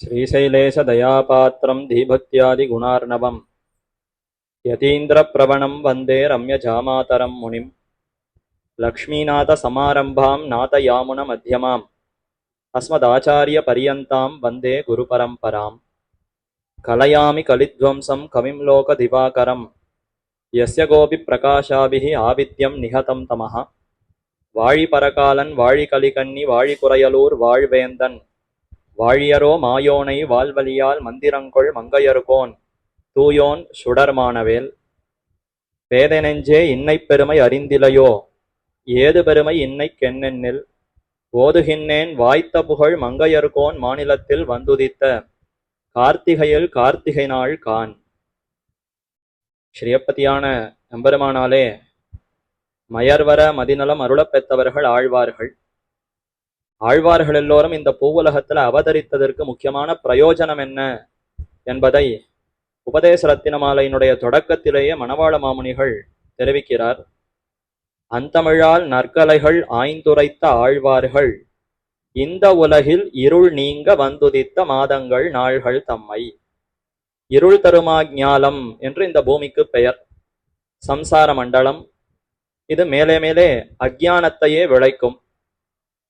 श्रीशैलेशदयापात्रं धीभक्त्यादिगुणार्णवम् यतीन्द्रप्रवणं वन्दे रम्यजामातरं मुनिं लक्ष्मीनाथसमारम्भां नाथयामुनमध्यमाम् अस्मदाचार्यपर्यन्तां वन्दे गुरुपरम्पराम् कलयामि कलिध्वंसं कविं लोकदिवाकरं यस्य गोपिप्रकाशाभिः आविद्यं निहतं तमः वाழிपरकालन् वाழிकलिकन्नि वाழிकुறையலூர் வாழ்வேந்தன் வாழியரோ மாயோனை வால்வலியால் மந்திரங்கொள் மங்கையர்கோன் தூயோன் சுடர்மானவேல். பேதை நெஞ்சே இன்னைப் பெருமை அறிந்திலையோ ஏது பெருமை இன்னைக் கெண்ணெண்ணில் ஓதுகின்னேன் வாய்த்த புகழ் மங்கையர்கோன் மாநிலத்தில் வந்துதித்த கார்த்திகையில் கார்த்திகை நாள் கான். ஸ்ரீயப்பதியான எம்பெருமானாலே மயர்வர மதிநலம் அருளப் பெற்றவர்கள் ஆழ்வார்கள். ஆழ்வார்கள் எல்லோரும் இந்த பூவுலகத்துல அவதரித்ததற்கு முக்கியமான பிரயோஜனம் என்ன என்பதை உபதேச ரத்தினமாலையினுடைய தொடக்கத்திலேயே மணவாள மாமுனிகள் தெரிவிக்கிறார். அந்தமிழால் நற்கலைகள் ஆய்ந்துரைத்த ஆழ்வார்கள் இந்த உலகில் இருள் நீங்க வந்துதித்த மாதங்கள் நாள்கள் தம்மை. இருள் தருமா ஞாலம் என்று இந்த பூமிக்கு பெயர். சம்சார மண்டலம் இது மேலே மேலே அஜ்ஞானத்தையே விளைக்கும்.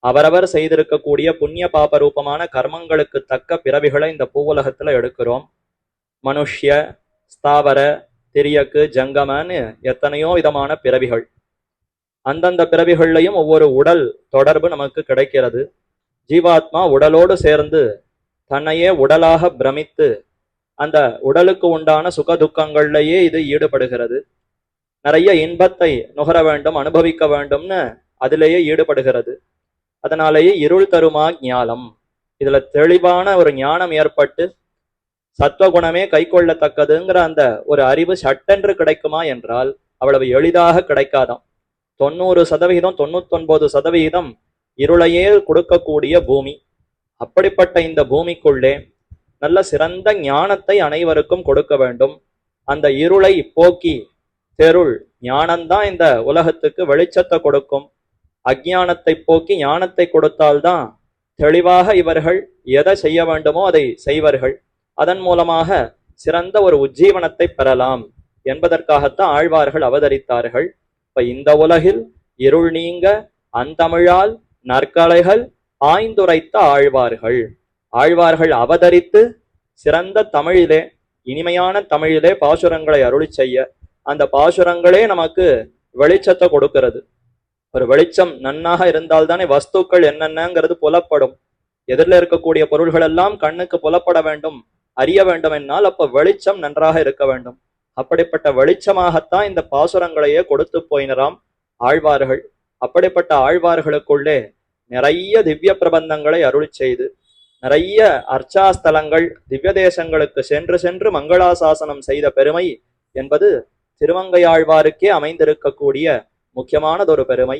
அவரவர் செய்திருக்கக்கூடிய புண்ணிய பாப ரூபமான கர்மங்களுக்கு தக்க பிறவிகளை இந்த பூவுலகத்துல எடுக்கிறோம். மனுஷ்ய, ஸ்தாவர, திரியக்கு, ஜங்கமன்னு எத்தனையோ விதமான பிறவிகள். அந்தந்த பிறவிகள்லையும் ஒவ்வொரு உடல் தொடர்பு நமக்கு கிடைக்கிறது. ஜீவாத்மா உடலோடு சேர்ந்து தன்னையே உடலாக பிரமித்து அந்த உடலுக்கு உண்டான சுக துக்கங்கள்லயே இது ஈடுபடுகிறது. நிறைய இன்பத்தை நுகர வேண்டும், அனுபவிக்க வேண்டும்னு அதிலேயே ஈடுபடுகிறது. அதனாலேயே இருள் தருமா ஞானம். இதுல தெளிவான ஒரு ஞானம் ஏற்பட்டு சத்வகுணமே கை கொள்ளத்தக்கதுங்கிற அந்த ஒரு அறிவு சட்டென்று கிடைக்குமா என்றால் அவ்வளவு எளிதாக கிடைக்காதாம். 90%, 99% இருளையே கொடுக்கக்கூடிய பூமி. அப்படிப்பட்ட இந்த பூமிக்குள்ளே நல்ல சிறந்த ஞானத்தை அனைவருக்கும் கொடுக்க வேண்டும். அந்த இருளை போக்கி தெருள் ஞானம்தான் இந்த உலகத்துக்கு வெளிச்சத்தை கொடுக்கும். அஜ்ஞானத்தை போக்கி ஞானத்தை கொடுத்தால்தான் தெளிவாக இவர்கள் எதை செய்ய வேண்டுமோ அதை செய்வார்கள். அதன் மூலமாக சிறந்த ஒரு உஜ்ஜீவனத்தை பெறலாம் என்பதற்காகத்தான் ஆழ்வார்கள் அவதரித்தார்கள். இப்ப இந்த உலகில் இருள் நீங்க அந்தமிழால் நற்கலைகள் ஆய்ந்துரைத்த ஆழ்வார்கள். ஆழ்வார்கள் அவதரித்து சிறந்த தமிழிலே, இனிமையான தமிழிலே பாசுரங்களை அருளி செய்ய, அந்த பாசுரங்களே நமக்கு வெளிச்சத்தை கொடுக்கிறது. ஒரு வெளிச்சம் நன்னாக இருந்தால்தானே வஸ்துக்கள் என்னென்னங்கிறது புலப்படும். எதிரில் இருக்கக்கூடிய பொருள்கள் எல்லாம் கண்ணுக்கு புலப்பட வேண்டும், அறிய வேண்டும் என்னால் அப்ப வெளிச்சம் நன்றாக இருக்க வேண்டும். அப்படிப்பட்ட வெளிச்சமாகத்தான் இந்த பாசுரங்களையே கொடுத்து போயினராம் ஆழ்வார்கள். அப்படிப்பட்ட ஆழ்வார்களுக்குள்ளே நிறைய திவ்ய பிரபந்தங்களை அருளி செய்து நிறைய அர்ச்சாஸ்தலங்கள் திவ்ய தேசங்களுக்கு சென்று சென்று மங்களாசாசனம் செய்த பெருமை என்பது திருமங்கையாழ்வாருக்கே அமைந்திருக்கக்கூடிய முக்கியமானதொரு பெருமை.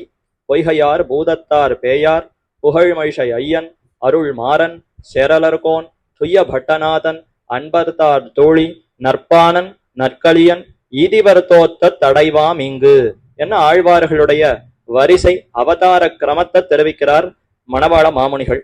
பொய்கையார் பூதத்தார் பேயார் புகழ்மழிசை ஐயன் அருள் மாறன் சேரலர்கோன் துய்ய பட்டநாதன் அன்பர்தார் தோழி நற்பானன் நற்களியன் ஈதிவர்த்தோத்த தடைவாம் இங்கு என்ன ஆழ்வார்களுடைய வரிசை அவதார கிரமத்தை தெரிவிக்கிறார் மணவாள மாமுனிகள்.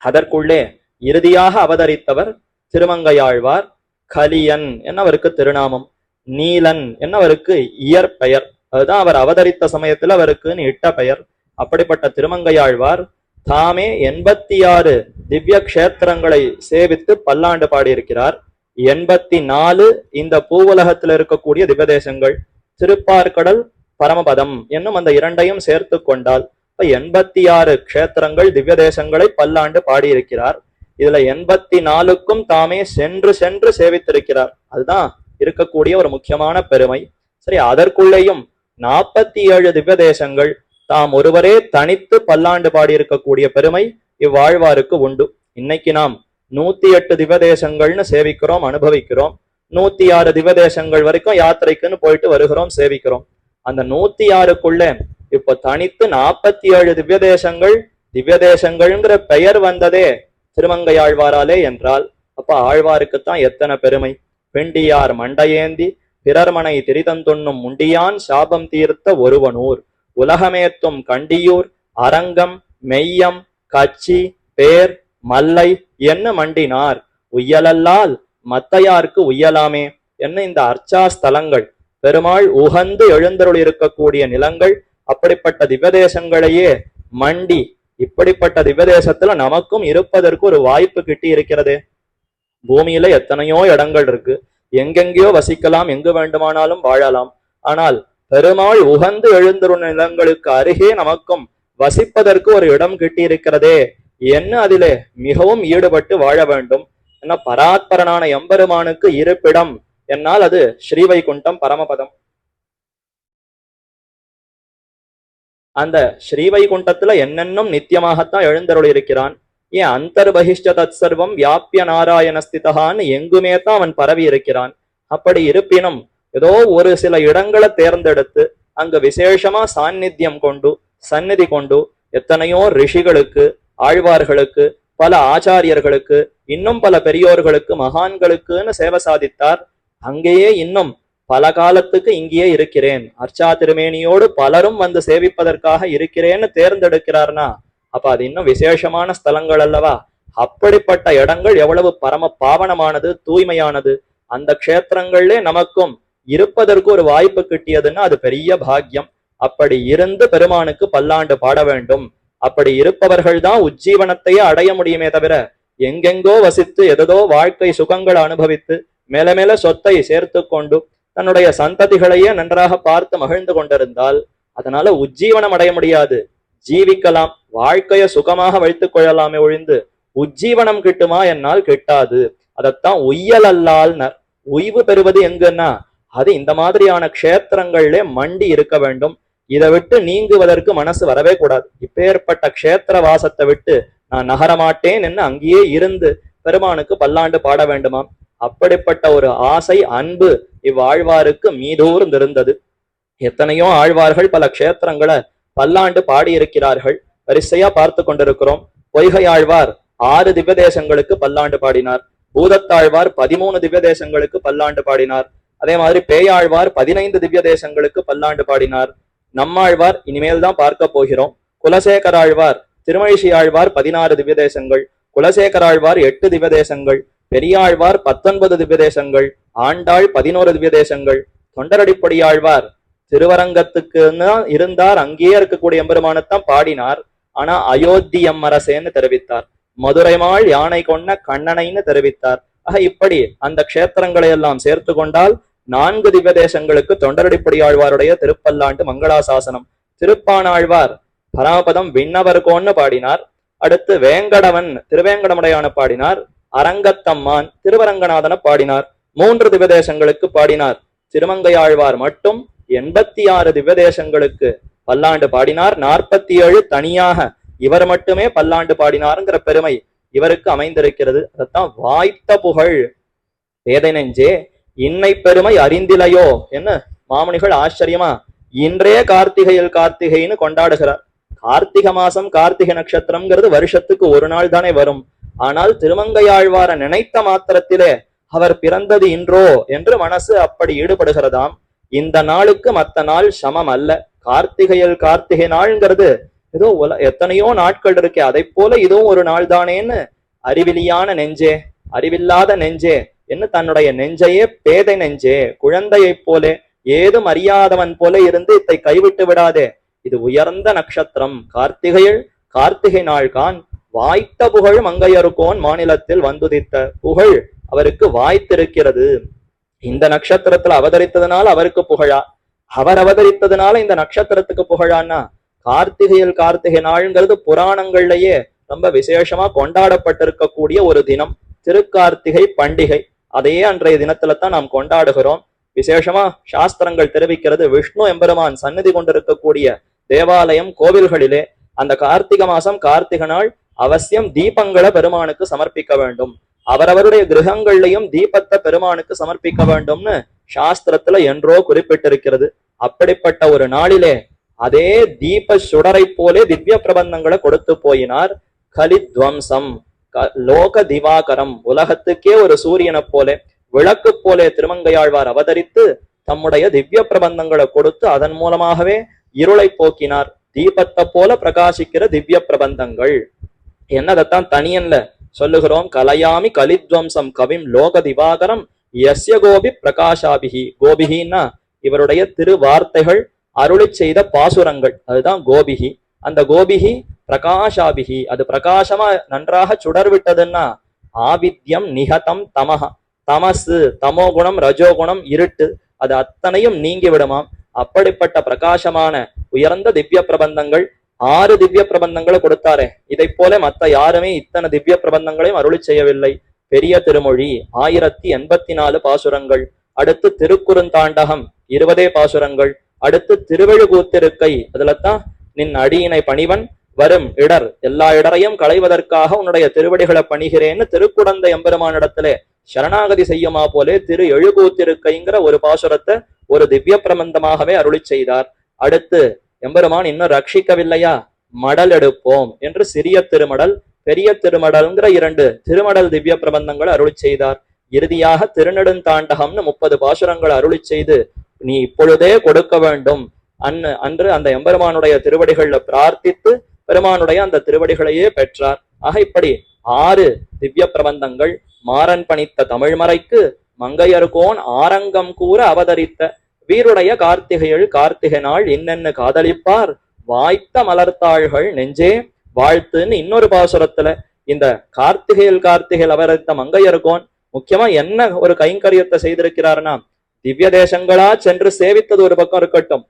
அதற்குள்ளே இறுதியாக அவதரித்தவர் திருமங்கையாழ்வார். கலியன் என்னவருக்கு திருநாமம், நீலன் என்னவருக்கு இயற்பெயர். அதுதான் அவர் அவதரித்த சமயத்தில் அவருக்கு இட்ட பெயர். அப்படிப்பட்ட திருமங்கையாழ்வார் தாமே 86 திவ்ய கஷேத்திரங்களை சேவித்து பல்லாண்டு பாடியிருக்கிறார். 84 இந்த பூவுலகத்தில் இருக்கக்கூடிய திவ்யதேசங்கள், திருப்பார்கடல் பரமபதம் என்னும் அந்த இரண்டையும் சேர்த்து கொண்டால் 86 கஷேத்திரங்கள் திவ்ய தேசங்களை பல்லாண்டு பாடியிருக்கிறார். இதுல 84க்கும் தாமே சென்று சென்று சேவித்திருக்கிறார். அதுதான் இருக்கக்கூடிய ஒரு முக்கியமான பெருமை. சரி, அதற்குள்ளேயும் 47 திவ்ய தேசங்கள் தாம் ஒருவரே தனித்து பல்லாண்டு பாடியிருக்கக்கூடிய பெருமை இவ்வாழ்வாருக்கு உண்டு. இன்னைக்கு நாம் 108 திவ்ய தேசங்கள்னு சேவிக்கிறோம், அனுபவிக்கிறோம். 106 திவ்ய தேசங்கள் வரைக்கும் யாத்திரைக்குன்னு போயிட்டு வருகிறோம், சேவிக்கிறோம். அந்த 106க்குள்ள இப்ப தனித்து 47 திவ்ய தேசங்கள், திவ்ய தேசங்கள்ங்கிற பெயர் வந்ததே திருமங்கையாழ்வாராலே என்றால் அப்ப ஆழ்வாருக்குத்தான் எத்தனை பெருமை. பெண்டியார் மண்டையேந்தி பிறர்மனை திரிதந்துண்ணும் முண்டியான் சாபம் தீர்த்த ஒருவனூர் உலகமேத்தும் கண்டியூர் அரங்கம் மெய்யம் கச்சி பேர் மல்லை என்ன மண்டினார். உய்யலல்லால் மத்தையார்க்கு உய்யலாமே என்ன இந்த அர்ச்சா ஸ்தலங்கள், பெருமாள் உகந்து எழுந்தருள் இருக்கக்கூடிய நிலங்கள், அப்படிப்பட்ட திவ்யதேசங்களையே மண்டி இப்படிப்பட்ட திவ்யதேசத்துல நமக்கும் இருப்பதற்கு ஒரு வாய்ப்பு கிட்டி இருக்கிறது. பூமியில எத்தனையோ இடங்கள் இருக்கு, எங்கெங்கேயோ வசிக்கலாம், எங்கு வேண்டுமானாலும் வாழலாம். ஆனால் பெருமாள் உகந்து எழுந்தருள் நிலங்களுக்கு அருகே நமக்கும் வசிப்பதற்கு ஒரு இடம் கிட்டி இருக்கிறதே என்ன அதிலே மிகவும் ஈடுபட்டு வாழ வேண்டும். என்ன பராத்பரனான எம்பெருமானுக்கு இருப்பிடம் என்னால் அது ஸ்ரீவைகுண்டம் பரமபதம். அந்த ஸ்ரீவைகுண்டத்துல என்னென்னும் நித்தியமாகத்தான் எழுந்தருள் இருக்கிறான். ஏன் அந்தர்பகிஷ்ட தத் சர்வம் வியாபிய நாராயண ஸ்திதகான்னு எங்குமே தான் அவன் பரவி இருக்கிறான். அப்படி இருப்பினும் ஏதோ ஒரு சில இடங்களை தேர்ந்தெடுத்து அங்கு விசேஷமா சாநித்தியம் கொண்டு சந்நிதி கொண்டு எத்தனையோ ரிஷிகளுக்கு, ஆழ்வார்களுக்கு, பல ஆச்சாரியர்களுக்கு, இன்னும் பல பெரியோர்களுக்கு, மகான்களுக்குன்னு சேவை சாதித்தார். அங்கேயே இன்னும் பல காலத்துக்கு இங்கேயே இருக்கிறேன், அர்ச்சா திருமேனியோடு பலரும் வந்து சேவிப்பதற்காக இருக்கிறேன்னு தேர்ந்தெடுக்கிறார்னா அப்ப அது இன்னும் விசேஷமான ஸ்தலங்கள் அல்லவா. அப்படிப்பட்ட இடங்கள் எவ்வளவு பரம பாவனமானது, தூய்மையானது. அந்த க்ஷேத்திரங்கள்லே நமக்கும் இருப்பதற்கு ஒரு வாய்ப்பு கிட்டியதுன்னா அது பெரிய பாக்கியம். அப்படி இருந்து பெருமானுக்கு பல்லாண்டு பாட வேண்டும். அப்படி இருப்பவர்கள் தான் உஜ்ஜீவனத்தையே அடைய முடியுமே தவிர எங்கெங்கோ வசித்து எதோ வாழ்க்கை சுகங்களை அனுபவித்து மேல மேல சொத்தை சேர்த்து கொண்டு தன்னுடைய சந்ததிகளையே நன்றாக பார்த்து மகிழ்ந்து கொண்டிருந்தால் அதனால உஜ்ஜீவனம் அடைய முடியாது. ஜீவிக்கலாம், வாழ்க்கைய சுகமாக வைத்துக் கொள்ளலாமே ஒழிந்து உஜ்ஜீவனம் கிட்டுமா என்னால் கிட்டாது. அதத்தான் உய்யலல்லால் உய்வு பெறுவது எங்கன்னா அது இந்த மாதிரியான க்ஷேத்திரங்கள்ல மண்டி இருக்க வேண்டும். இதை விட்டு நீங்குவதற்கு மனசு வரவே கூடாது. இப்பேற்பட்ட க்ஷேத்திர வாசத்தை விட்டு நான் நகரமாட்டேன் என்று அங்கேயே இருந்து பெருமானுக்கு பல்லாண்டு பாட வேண்டுமாம். அப்படிப்பட்ட ஒரு ஆசை, அன்பு இவ்வாழ்வாருக்கு மீதூர்ந்திருந்தது. எத்தனையோ ஆழ்வார்கள் பல க்ஷேத்திரங்களை பல்லாண்டு பாடியிருக்கிறார்கள். வரிசையா பார்த்து கொண்டிருக்கிறோம். பொய்கை ஆழ்வார் 6 திவ்யதேசங்களுக்கு பல்லாண்டு பாடினார். பூதத்தாழ்வார் 13 திவ்யதேசங்களுக்கு பல்லாண்டு பாடினார். அதே மாதிரி பேயாழ்வார் 15 திவ்யதேசங்களுக்கு பல்லாண்டு பாடினார். நம்மாழ்வார் இனிமேல் தான் பார்க்க போகிறோம். குலசேகராழ்வார், திருமழிசை ஆழ்வார் 16 திவ்யதேசங்கள், குலசேகராழ்வார் 8 திவ்யதேசங்கள், பெரியாழ்வார் 19 திவ்யதேசங்கள், ஆண்டாள் 11 திவ்யதேசங்கள், தொண்டரடிப்படியாழ்வார் திருவரங்கத்துக்கு இருந்தார், அங்கேயே இருக்கக்கூடிய எம்பெருமானத்தான் பாடினார். ஆனா அயோத்தியம் அரசேன்னு தெரிவித்தார். மதுரைமாள் யானை கொண்ட கண்ணனைன்னு தெரிவித்தார். இப்படி அந்த க்ஷேத்திரங்களை எல்லாம் சேர்த்து கொண்டால் 4 திவ்யதேசங்களுக்கு தொண்டரடிப்படி ஆழ்வாருடைய திருப்பல்லாண்டு மங்களாசாசனம். திருப்பானாழ்வார் பரமபதம் விண்ணவர்கோன்னு பாடினார். அடுத்து வேங்கடவன் திருவேங்கடமுடையான பாடினார். அரங்கத்தம்மான் திருவரங்கநாதன பாடினார். 3 திவ்யதேசங்களுக்கு பாடினார். திருமங்கையாழ்வார் மட்டும் 86 திவ்யதேசங்களுக்கு பல்லாண்டு பாடினார். 47 தனியாக இவர் மட்டுமே பல்லாண்டு பாடினாருங்கிற பெருமை இவருக்கு அமைந்திருக்கிறது. அதத்தான் வாய்த்த புகழ் வேதை நெஞ்சே இன்னை பெருமை அறிந்திலையோ என்ன மாமுனிகள் ஆச்சரியமா இன்றே கார்த்திகையில் கார்த்திகைன்னு கொண்டாடுகிறார். கார்த்திகை மாசம் கார்த்திகை நட்சத்திரம்ங்கிறது வருஷத்துக்கு ஒரு நாள் தானே வரும். ஆனால் திருமங்கையாழ்வார நினைத்த மாத்திரத்திலே அவர் பிறந்தது இன்றோ என்று மனசு அப்படி ஈடுபடுகிறதாம். இந்த நாளுக்கு மற்ற நாள் சமம் அல்ல. கார்த்திகையில் கார்த்திகை நாள்ங்கிறது ஏதோ எத்தனையோ நாட்கள் இருக்கு, அதை போல இதுவும் ஒரு நாள் தானேன்னு அறிவிலியான நெஞ்சே, அறிவில்லாத நெஞ்சே என்று தன்னுடைய நெஞ்சையே பேதை நெஞ்சே, குழந்தையை போல ஏதும் அறியாதவன் போல இருந்து இதை கைவிட்டு விடாதே. இது உயர்ந்த நட்சத்திரம் கார்த்திகையில் கார்த்திகை நாள் கான் வாய்த்த புகழ் மங்கையருக்கோன் மாநிலத்தில் வந்துதித்த புகழ் அவருக்கு வாய்த்திருக்கிறது. இந்த நட்சத்திரத்துல அவதரித்ததுனால அவருக்கு புகழா, அவர் அவதரித்ததுனால இந்த நட்சத்திரத்துக்கு புகழான்னா கார்த்திகையில் கார்த்திகை நாள்ங்கிறது புராணங்கள்லயே ரொம்ப விசேஷமா கொண்டாடப்பட்டிருக்கக்கூடிய ஒரு தினம். திருக்கார்த்திகை பண்டிகை அதையே அன்றைய தினத்துல தான் நாம் கொண்டாடுகிறோம். விசேஷமா சாஸ்திரங்கள் தெரிவிக்கிறது, விஷ்ணு எம்பெருமான் சந்நிதி கொண்டிருக்கக்கூடிய தேவாலயம் கோவில்களிலே அந்த கார்த்திகை மாசம் கார்த்திகை நாள் அவசியம் தீபங்களை பெருமானுக்கு சமர்ப்பிக்க வேண்டும். அவரவருடைய கிரகங்கள்லையும் தீபத்தை பெருமானுக்கு சமர்ப்பிக்க வேண்டும்னு சாஸ்திரத்துல என்றோ குறிப்பிட்டிருக்கிறது. அப்படிப்பட்ட ஒரு நாளிலே அதே தீப சுடரை போலே திவ்ய பிரபந்தங்களை கொடுத்து போயினார். கலித்வம்சம் லோக திவாகரம் உலகத்துக்கே ஒரு சூரியனை போலே விளக்கு போலே திருமங்கையாழ்வார் அவதரித்து தம்முடைய திவ்ய பிரபந்தங்களை கொடுத்து அதன் மூலமாகவே இருளை போக்கினார். தீபத்தை போல பிரகாசிக்கிற திவ்ய பிரபந்தங்கள். என்னதைத்தான் தனியன்ல சொல்லுகிறோம். கலையாமி கலித்வம்சம் கவிம் லோக திவாகரம் யஸ்ய கோபி பிரகாஷாபிகி. கோபிகின்னா இவருடைய திருவார்த்தைகள் அருளி செய்த பாசுரங்கள், அதுதான் கோபிகி. அந்த கோபிகி பிரகாஷாபிகி, அது பிரகாசமா நன்றாக சுடர் விட்டதுன்னா ஆவித்யம் நிகதம் தமஹ, தமசு தமோகுணம் ரஜோகுணம் இருட்டு அது அத்தனையும் நீங்கி விடுமாம். அப்படிப்பட்ட பிரகாசமான உயர்ந்த திவ்ய பிரபந்தங்கள் 6 திவ்ய பிரபந்தங்களை கொடுத்தாரே, இதை போல மத்த யாருமே இத்தனை திவ்ய பிரபந்தங்களையும் அருளி செய்யவில்லை. பெரிய திருமொழி 1084 பாசுரங்கள், அடுத்து திருக்குறுந்தாண்டகம் 20 பாசுரங்கள், அடுத்து திருவெழுகூத்திருக்கை, அதுலதான் நின் அடியினை பணிவன் வரும் இடர் எல்லா இடரையும் களைவதற்காக உன்னுடைய திருவடிகளை பணிகிறேன்னு திருக்குடந்தை எம்பெருமானிடத்திலே சரணாகதி செய்யுமா போலே திரு எழுகூத்திருக்கைங்கிற ஒரு பாசுரத்தை ஒரு திவ்ய பிரபந்தமாகவே அருளி செய்தார். அடுத்து எம்பெருமான் இன்னும் ரட்சிக்கவில்லையா, மடல் எடுப்போம் என்று சிறிய திருமடல் பெரிய திருமடல்ங்கிற 2 திருமடல் திவ்ய பிரபந்தங்களை அருளி செய்தார். இறுதியாக திருநெடுந்தாண்டகம்னு 30 பாசுரங்களை அருளி செய்து நீ இப்பொழுதே கொடுக்க வேண்டும் அன்று அந்த எம்பெருமானுடைய திருவடிகள்ல பிரார்த்தித்து பெருமானுடைய அந்த திருவடிகளையே பெற்றார். ஆக இப்படி 6 திவ்ய பிரபந்தங்கள் மாறன் பணித்த தமிழ்மறைக்கு மங்கையர்கோன் ஆரங்கம் கூற அவதரித்த வீருடைய கார்த்திகையில் கார்த்திகை நாள் இன்னென்னு காதலிப்பார் வாய்த்த மலர்த்தாள்கள் நெஞ்சே வாழ்த்துன்னு இன்னொரு பாசுரத்துல இந்த கார்த்திகையில் அவதரித்த மங்கையர்கோன் முக்கியமா என்ன ஒரு கைங்கரியத்தை செய்திருக்கிறார்னா, திவ்ய தேசங்களா சென்று சேவித்தது ஒரு பக்கம் இருக்கட்டும்,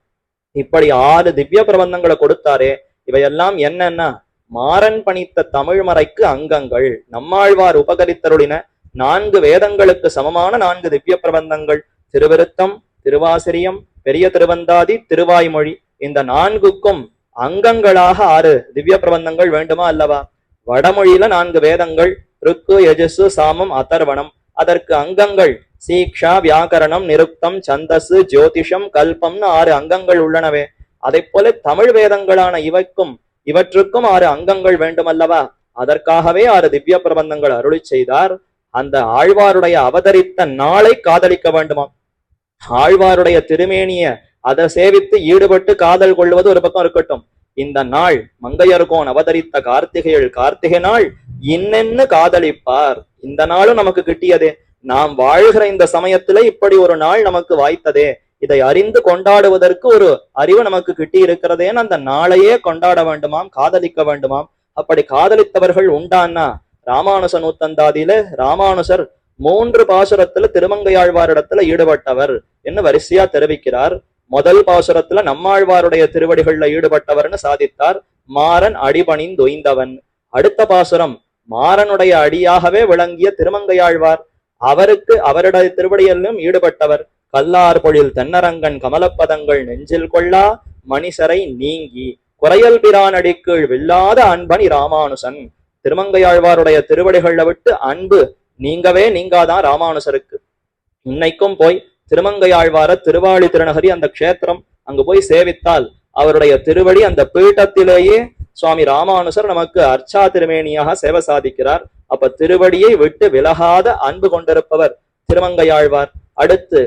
இப்படி 6 திவ்ய பிரபந்தங்களை கொடுத்தாரே, இவையெல்லாம் என்னன்னா மாறன் பணித்த தமிழ்மறைக்கு அங்கங்கள். நம்மாழ்வார் உபகரித்தருளின 4 வேதங்களுக்கு சமமான 4 திவ்ய பிரபந்தங்கள், திருவிருத்தம் திருவாசிரியம் பெரிய திருவந்தாதி திருவாய்மொழி, இந்த 4க்கும் அங்கங்களாக 6 திவ்ய பிரபந்தங்கள் வேண்டுமா அல்லவா? வடமொழியில 4 வேதங்கள் ருக்கு யஜுசு சாமம் அதர்வணம், அதற்கு அங்கங்கள் சீக்ஷா வியாக்கரணம் நிருக்தம் சந்தசு ஜோதிஷம் கல்பம்னு 6 அங்கங்கள் உள்ளனவே. அதை போல தமிழ் வேதங்களான இவற்றுக்கும் 6 அங்கங்கள் வேண்டுமல்லவா? அதற்காகவே 6 திவ்ய பிரபந்தங்கள் அருளி செய்தார். அந்த ஆழ்வாருடைய அவதரித்த நாளை காதலிக்க வேண்டுமா? ஆழ்வாருடைய திருமேனிய அதை சேவித்து ஈடுபட்டு காதல் கொள்வது ஒரு பக்கம் இருக்கட்டும், இந்த நாள் மங்கையர்கோன் அவதரித்த கார்த்திகை நாள் இன்னென்னு காதலிப்பார். இந்த நாளும் நமக்கு கிட்டியதே, நாம் வாழ்கிற இந்த சமயத்துல இப்படி ஒரு நாள் நமக்கு வாய்த்ததே, இதை அறிந்து கொண்டாடுவதற்கு ஒரு அறிவு நமக்கு கிட்டி இருக்கிறதேன்னு அந்த நாளையே கொண்டாட வேண்டுமாம், காதலிக்க வேண்டுமாம். அப்படி காதலித்தவர்கள் உண்டான்னா ராமானுச நூத்தந்தாதியில ராமானுசர் 3 பாசுரத்துல திருமங்கையாழ்வாரிடத்துல ஈடுபட்டவர் என்று வரிசையா தெரிவிக்கிறார். முதல் பாசுரத்துல நம்மாழ்வாருடைய திருவடிகள்ல ஈடுபட்டவர்னு சாதித்தார், மாறன் அடிபணிந்தொய்ந்தவன். அடுத்த பாசுரம் மாறனுடைய அடியாகவே விளங்கிய திருமங்கையாழ்வார், அவருடைய திருவடியிலும் ஈடுபட்டவர். கல்லார் பொழில் தென்னரங்கன் கமலப்பதங்கள் நெஞ்சில் கொள்ளா மணிசரை நீங்கி குறையல் பிரானடி கீழ் வில்லாத அன்பனி ராமானுசன். திருமங்கையாழ்வாருடைய திருவடிகள்ல விட்டு அன்பு நீங்கவே நீங்காதான் ராமானுசருக்கு. இன்னைக்கும் போய் திருமங்கையாழ்வார திருவாளி திருநகரி அந்த க்ஷேத்திரம் அங்கு போய் சேவித்தால் அவருடைய திருவடி அந்த பீட்டத்திலேயே சுவாமி ராமானுசர் நமக்கு அர்ச்சா திருமேனியாக சேவை சாதிக்கிறார். அப்ப திருவடியை விட்டு விலகாத அன்பு கொண்டிருப்பவர் திருமங்கையாழ்வார். அடுத்து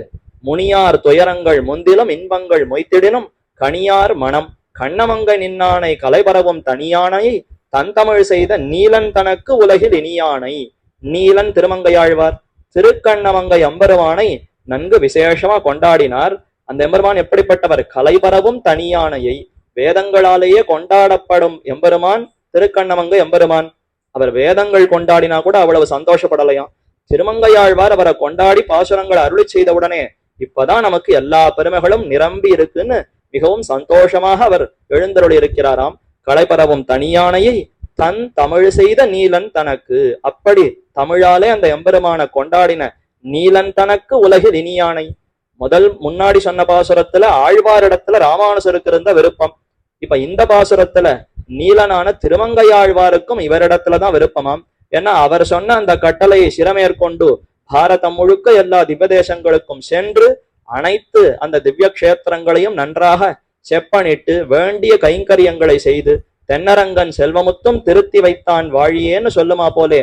முனியார் துயரங்கள் முந்திலும் இன்பங்கள் மொய்த்திடினும் கனியார் மனம் கண்ணமங்கை நின்னானை கலைபரவும் தனியானை தன் தமிழ் செய்த நீலன் தனக்கு உலகில் இனியானை. நீலன் திருமங்கையாழ்வார் திருக்கண்ணமங்கை எம்பெருமானை நன்கு விசேஷமா கொண்டாடினார். அந்த எம்பெருமான் எப்படிப்பட்டவர்? கலைபரவும் தனியானையை, வேதங்களாலேயே கொண்டாடப்படும் எம்பெருமான் திருக்கண்ணமங்கை எம்பெருமான். அவர் வேதங்கள் கொண்டாடினா கூட அவ்வளவு சந்தோஷப்படலையாம். திருமங்கையாழ்வார் அவரை கொண்டாடி பாசுரங்களை அருளி செய்தவுடனே இப்பதான் நமக்கு எல்லா பெருமைகளும் நிரம்பி இருக்குன்னு மிகவும் சந்தோஷமாக அவர் எழுந்தருளி இருக்கிறாராம். கலைபரவும் தனியானையை தன் தமிழ் செய்த நீலன் தனக்கு. அப்படி தமிழாலே அந்த எம்பெருமான கொண்டாடின நீலன் தனக்கு உலகில் இனியானை. முன்னாடி சொன்ன பாசுரத்துல ஆழ்வாரிடத்துல ராமானுசருக்கு இருந்த விருப்பம், இப்ப இந்த பாசுரத்துல நீலனான திருமங்கையாழ்வாருக்கும் இவரிடத்துலதான் விருப்பமாம். ஏன்னா அவர் சொன்ன அந்த கட்டளையை சிரமேற்கொண்டு பாரதம் முழுக்க எல்லா திவ்யதேசங்களுக்கும் சென்று அனைத்து அந்த திவ்ய கஷேத்திரங்களையும் நன்றாக செப்பனிட்டு வேண்டிய கைங்கரியங்களை செய்து தென்னரங்கன் செல்வமுத்தும் திருத்தி வைத்தான் வாழியேன்னு சொல்லுமா போலே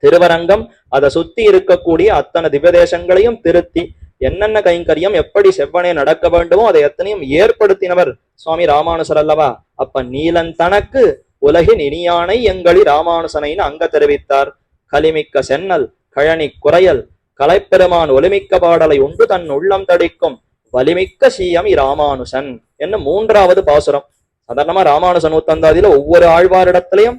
திருவரங்கம் அதை சுத்தி இருக்கக்கூடிய அத்தனை திவ்யதேசங்களையும் திருத்தி என்னென்ன கைங்கரியம் எப்படி செவ்வனே நடக்க வேண்டுமோ அதை எத்தனையும் ஏற்படுத்தினவர் சுவாமி ராமானுசர் அல்லவா. அப்ப நீலன் தனக்கு உலகின் இனியானை எங்களி ராமானுசனைன்னு அங்க தெரிவித்தார். கலிமிக்க சென்னல் கழனி குறையல் கலைப்பெருமான் ஒலிமிக்க பாடலை உண்டு தன் உள்ளம் தடிக்கும் வலிமிக்க சீயம் இராமானுசன் என்ன 3வது பாசுரம். சாதாரணமா ராமானுச நூத்தந்தாதியில ஒவ்வொரு ஆழ்வாரிடத்திலையும்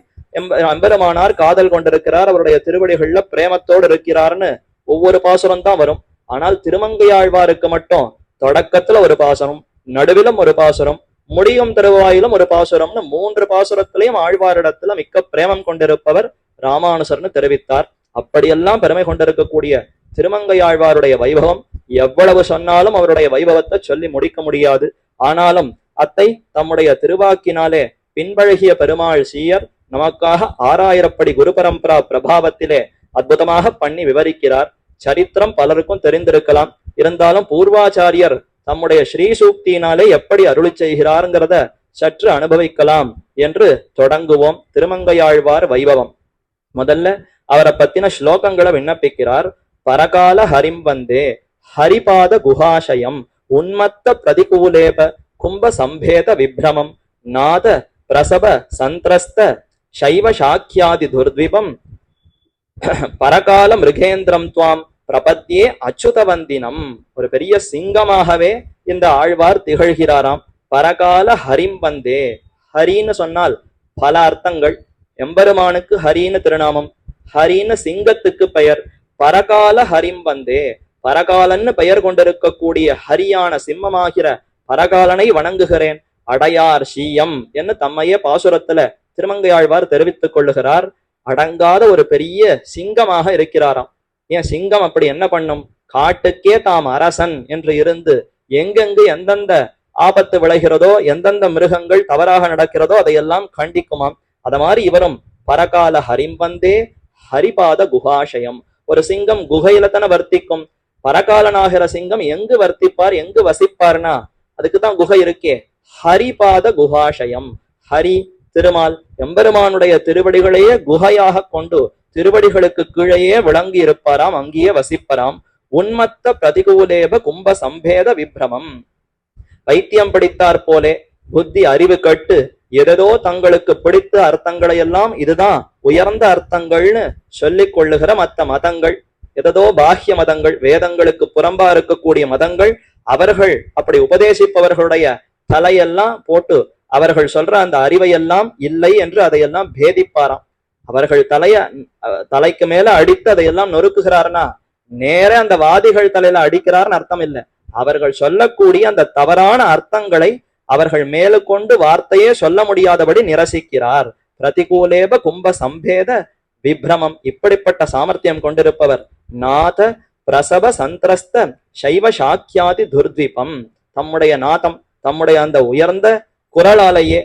எம்பெருமானார் காதல் கொண்டிருக்கிறார், அவருடைய திருவடிகள்ல பிரேமத்தோடு இருக்கிறார்னு ஒவ்வொரு பாசுரம் தான் வரும். ஆனால் திருமங்கை ஆழ்வாருக்கு மட்டும் தொடக்கத்துல ஒரு பாசுரம், நடுவிலும் ஒரு பாசுரம், முடியும் திருவாயிலும் ஒரு பாசுரம்னு 3 பாசுரத்திலையும் ஆழ்வாரிடத்துல மிக்க பிரேமம் கொண்டிருப்பவர் ராமானுசர்னு தெரிவித்தார். அப்படியெல்லாம் பெருமை கொண்டிருக்கக்கூடிய திருமங்கை ஆழ்வாருடைய வைபவம் எவ்வளவு சொன்னாலும் அவருடைய வைபவத்தை சொல்லி முடிக்க முடியாது. ஆனாலும் அத்தை தம்முடைய திருவாக்கினாலே பின்பழகிய பெருமாள் சீயர் நமக்காக 6000 குரு பரம்பரா பிரபாவத்திலே அற்புதமாக பண்ணி விவரிக்கிறார். சரித்திரம் பலருக்கும் தெரிந்திருக்கலாம், இருந்தாலும் பூர்வாச்சாரியர் தம்முடைய ஸ்ரீ சூக்தியினாலே எப்படி அருளி செய்கிறாருங்கிறத சற்று அனுபவிக்கலாம் என்று தொடங்குவோம். திருமங்கையாழ்வார் வைபவம். முதல்ல அவரை பத்தின ஸ்லோகங்களை விண்ணப்பிக்கிறார். பரகால ஹரிம் வந்தே ஹரிபாத குஹாசயம் உன்மத்த பிரதிகூலேப கும்ப சம்பேத விப்ரமம் நாத பிரசப சந்திரஸ்த சைவ சாக்கியாதி துர்த்விபம் பரகால மிருகேந்திரம் துவாம் பிரபத்தியே அச்சுதவந்தினம். ஒரு பெரிய சிங்கமாகவே இந்த ஆழ்வார் திகழ்கிறாராம். பரகால ஹரிம் வந்தே. ஹரின்னு சொன்னால் பல அர்த்தங்கள். எம்பெருமானுக்கு ஹரின்னு திருநாமம், ஹரின்னு சிங்கத்துக்கு பெயர். பரகால ஹரிம் வந்தே, பரகாலன்னு பெயர் கொண்டிருக்கக்கூடிய ஹரியான சிம்மமாகிற பரகாலனை வணங்குகிறேன். அடையார் சீயம் என்று தம்மையே பாசுரத்துல திருமங்கையாழ்வார் தெரிவித்துக் கொள்ளுகிறார். அடங்காத ஒரு பெரிய சிங்கமாக இருக்கிறாராம். ஏன் சிங்கம் அப்படி என்ன பண்ணும்? காட்டுக்கே தாம் அரசன் என்று இருந்து எங்கெங்கு எந்தெந்த ஆபத்து விளைகிறதோ, எந்தெந்த மிருகங்கள் தவறாக நடக்கிறதோ அதையெல்லாம் கண்டிக்குமாம். அத மாதிரி இவரும் பரகால ஹரிம் வந்தே ஹரிபாத குஹாசயம். ஒரு சிங்கம் குகையில தானே வர்த்திக்கும். பரகாலனாகிற சிங்கம் எங்கு வர்த்திப்பார், எங்கு வசிப்பார்னா அதுக்குதான் குகை இருக்கே. ஹரிபாத குஹாசயம். ஹரி திருமால் எம்பெருமானுடைய திருவடிகளையே குகையாக கொண்டு திருவடிகளுக்கு கீழேயே விளங்கி இருப்பாராம், அங்கேயே வசிப்பராம். உன்மத்த பிரதிகூலேப கும்ப சம்பேத விப்ரமம். வைத்தியம் பிடித்தார் போலே புத்தி அறிவு கட்டு எதோ தங்களுக்கு பிடித்த அர்த்தங்களை எல்லாம் இதுதான் உயர்ந்த அர்த்தங்கள்னு சொல்லிக் கொள்ளுகிற மற்ற மதங்கள், எதோ பாஹ்ய மதங்கள், வேதங்களுக்கு புறம்பா இருக்கக்கூடிய மதங்கள், அவர்கள் அப்படி உபதேசிப்பவர்களுடைய தலையெல்லாம் போட்டு அவர்கள் சொல்ற அந்த அறிவையெல்லாம் இல்லை என்று அதையெல்லாம் பேதிப்பாராம். அவர்கள் தலைக்கு மேல அடித்து அதையெல்லாம் நொறுக்குகிறார்னா நேர அந்த வாதிகள் தலையில அடிக்கிறார்னு அர்த்தம் இல்லை. அவர்கள் சொல்லக்கூடிய அந்த தவறான அர்த்தங்களை அவர்கள் மேலுக்கொண்டு வார்த்தையே சொல்ல முடியாதபடி நிரசிக்கிறார். பிரதிகூலேப கும்ப சம்பேத விப்ரமம். இப்படிப்பட்ட சாமர்த்தியம் கொண்டிருப்பவர். நாத பிரசப சந்திரஸ்த சைவ சாக்கியாதி துர்த்விபம். தம்முடைய நாதம், தம்முடைய அந்த உயர்ந்த குரலாலேயே,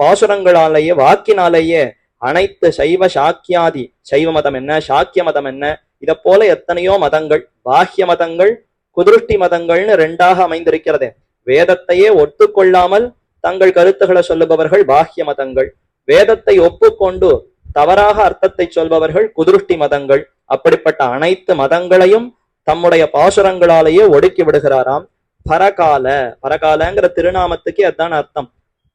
பாசுரங்களாலேயே, வாக்கினாலேயே அனைத்து சைவ சாக்கியாதி, சைவ மதம் என்ன, சாக்கிய மதம் என்ன, இத போல எத்தனையோ மதங்கள், பாஹ்ய மதங்கள், குதிருஷ்டி மதங்கள்னு 2ஆக அமைந்திருக்கிறதே. வேதத்தையே ஒத்துக்கொள்ளாமல் தங்கள் கருத்துக்களை சொல்லுபவர்கள் பாஹ்ய மதங்கள், வேதத்தை ஒப்புக்கொண்டு தவறாக அர்த்தத்தை சொல்பவர்கள் குதிருஷ்டி மதங்கள். அப்படிப்பட்ட அனைத்து மதங்களையும் தம்முடைய பாசுரங்களாலேயே ஒடுக்கி விடுகிறாராம். பரகால, பரகாலங்கிற திருநாமத்துக்கு அதான் அர்த்தம்.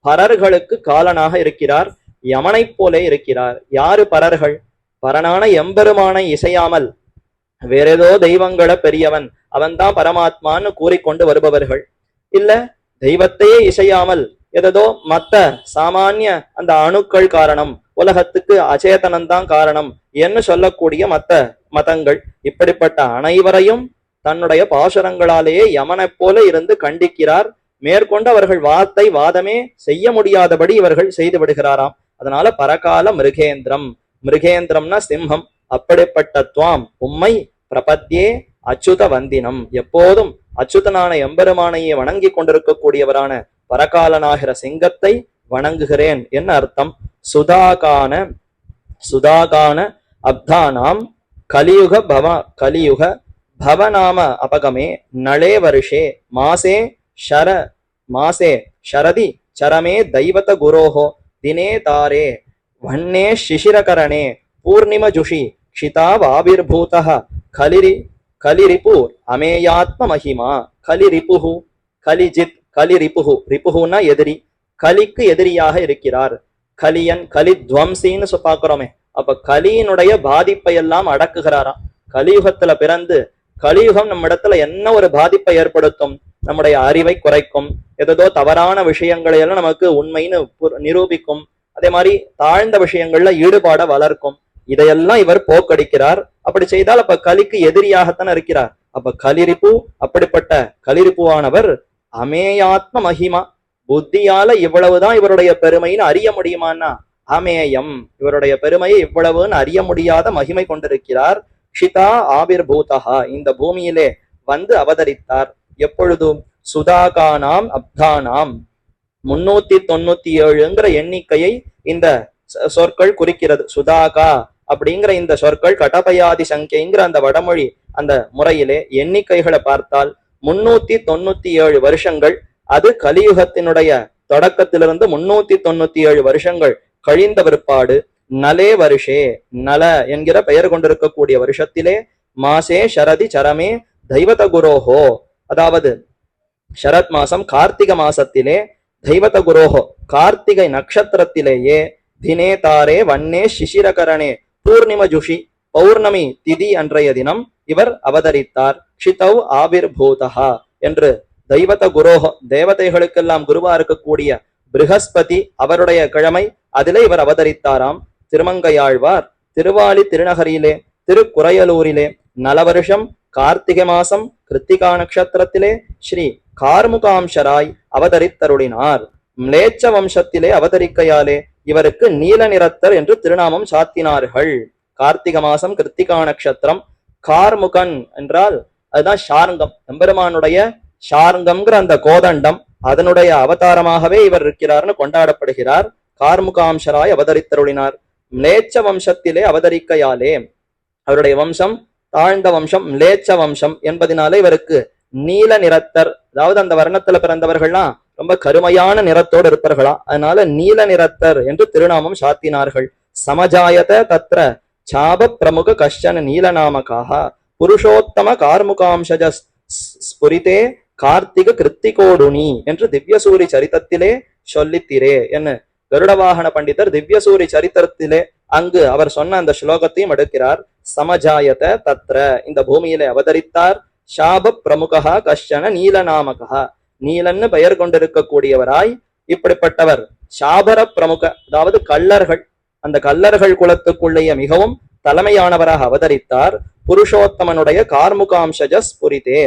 பரர்களுக்கு காலனாக இருக்கிறார், யமனை போலே இருக்கிறார். யாரு பரர்கள்? பரனான எம்பெருமானை இசையாமல் வேறேதோ தெய்வங்களை பெரியவன், அவன்தான் பரமாத்மான்னு கூறிக்கொண்டு வருபவர்கள். இல்ல தெய்வத்தையே இசையாமல் எதோ மத்த சாமானிய அந்த அணுக்கள் காரணம், உலகத்துக்கு அச்சேதனம்தான் காரணம் என்று சொல்லக்கூடிய மத்த மதங்கள். இப்படிப்பட்ட அனைவரையும் தன்னுடைய பாசுரங்களாலேயே யமனை போல இருந்து கண்டிக்கிறார். மேற்கொண்டு அவர்கள் வாதமே செய்ய முடியாதபடி இவர்கள் செய்து விடுகிறாராம். அதனால பரகால மிருகேந்திரம், மிருகேந்திரம்னா சிம்மம். அப்படிப்பட்ட துவாம் உம்மை பிரபத்தியே அச்சுத வந்தினம். எப்போதும் அச்சுதனான எம்பெருமானையே வணங்கி கொண்டிருக்கக்கூடியவரான பரகாலனாகிற சிங்கத்தை வணங்குகிறேன் என்ன அர்த்தம்? சுதாகான சுதாகான அப்தானாம் கலியுக பவநாம அபகமே நளே வருஷே மாசே ஷரதி சரமே தைவத குரோஹோ தினே தாரே வன்னே சிசிரகரணே பூர்ணிமஜுஷி க்ஷிதாவாவிர்பூதः கலிரிபு அமேயாத்ம மகிமா. கலிரிபுஹு கலிஜித், கலிரிபுஹு, ரிபுஹுனா எதிரி, கலிக்கு எதிரியாக இருக்கிறார். கலியன் கலித்வம்சின்னு பாக்குறோமே. அப்ப கலியினுடைய பாதிப்பை எல்லாம் அடக்குகிறாராம். கலியுகத்துல பிறந்து கலியுகம் நம்ம இடத்துல என்ன ஒரு பாதிப்பை ஏற்படுத்தும்? நம்முடைய அறிவை குறைக்கும், ஏதோ தவறான விஷயங்களை எல்லாம் நமக்கு உண்மைன்னு நிரூபிக்கும், அதே மாதிரி தாழ்ந்த விஷயங்கள்ல ஈடுபாட வளர்க்கும். இதையெல்லாம் இவர் போக்கடிக்கிறார். அப்படி செய்தால் அப்ப கலிக்கு எதிரியாகத்தான் இருக்கிறார். அப்ப கலிரிப்பு, அப்படிப்பட்ட கலிரிப்புவானவர் அமேயாத்ம மகிமா, புத்தியால இவ்வளவுதான் இவருடைய பெருமைன்னு அறிய முடியுமான்னா அமேயம், இவருடைய பெருமையை இவ்வளவுன்னு அறிய முடியாத மகிமை கொண்டிருக்கிறார். க்ஷிதா ஆவிர்பூதா, இந்த பூமியிலே வந்து அவதரித்தார். எப்பொழுதும் சுதாகானாம் அப்தானாம் 397ங்கிற எண்ணிக்கையை இந்த சொற்கள் குறிக்கிறது. சுதாகா அப்படிங்கிற இந்த சொற்கள் கடபயாதி சங்கைங்கிற அந்த வடமொழி அந்த முறையிலே எண்ணிக்கைகளை பார்த்தால் 397 வருஷங்கள். அது கலியுகத்தினுடைய தொடக்கத்திலிருந்து 397 வருஷங்கள் கழிந்த பிற்பாடு நலே வருஷே, நல என்கிற பெயர் கொண்டிருக்கக்கூடிய வருஷத்திலே மாசே ஷரதி சரமே தெய்வத குரோஹோ, அதாவது ஷரத் மாசம் கார்த்திக மாசத்திலே தெய்வத குரோஹோ கார்த்திகை நட்சத்திரத்திலேயே தினே தாரே வன்னே சிசிரகரணே பூர்ணிம ஜுஷி பௌர்ணமி திதி அன்றைய தினம் இவர் அவதரித்தார். க்ஷிதௌ ஆவிர்பூதா என்று தெய்வத குரோஹோ, தேவதைகளுக்கெல்லாம் குருவா இருக்கக்கூடிய பிருகஸ்பதி அவருடைய கிழமை, அதிலே இவர் அவதரித்தாராம். திருமங்கையாழ்வார் திருவாலி திருநகரிலே திருக்குறையலூரிலே நலவருஷம் கார்த்திகை மாசம் கிருத்திகா நட்சத்திரத்திலே ஸ்ரீ கார்முகாம்சராய் அவதரித்தருளினார். மிளேச்ச வம்சத்திலே அவதரிக்கையாலே இவருக்கு நீல நிறத்தர் என்று திருநாமம் சாத்தினார்கள். கார்த்திகை மாசம் கிருத்திகா நட்சத்திரம். கார்முகன் என்றால் அதுதான் ஷார்ங்கம், எம்பெருமானுடைய ஷார்ங்கம்ங்கிற அந்த கோதண்டம், அதனுடைய அவதாரமாகவே இவர் இருக்கிறார்னு கொண்டாடப்படுகிறார். கார்முகாம்சராய் அவதரித்தருளினார். மிளேச்ச வம்சத்திலே அவதரிக்கையாலே அவருடைய வம்சம் தாழ்ந்த வம்சம், மிளேச்ச வம்சம் என்பதனாலே இவருக்கு நீல நிறத்தர், அதாவது அந்த வர்ணத்துல பிறந்தவர்கள்லாம் ரொம்ப கருமையான நிறத்தோடு இருப்பார்களா, அதனால நீல நிறத்தர் என்று திருநாமம் சாத்தினார்கள். சமஜாயத தத்ர சாப பிரமுக கஷ்டன நீலநாமகாக புருஷோத்தம கார்முகாம்சஜ ஸ்புரிதே கார்த்திக கிருத்திகோடுனி என்று திவ்யசூரி சரித்திரத்திலே சொல்லித்திரே என்ன கருடவாகன பண்டிதர் திவ்யசூரி சரித்திரத்திலே அங்கு அவர் சொன்ன அந்த ஸ்லோகத்தையும் எடுக்கிறார். சமஜாயத தத்ர, இந்த பூமியிலே அவதரித்தார். சாப பிரமுகா கஷ்டன நீலநாமகா, நீலன்னு பெயர் கொண்டிருக்கக்கூடியவராய் இப்படிப்பட்டவர். சாபர பிரமுக, அதாவது கள்ளர்கள், அந்த கள்ளர்கள் குலத்துக்குள்ளேயே மிகவும் தலைமையானவராக அவதரித்தார். புருஷோத்தமனுடைய கார்முகாம்சஜ ஸ்புரிதே,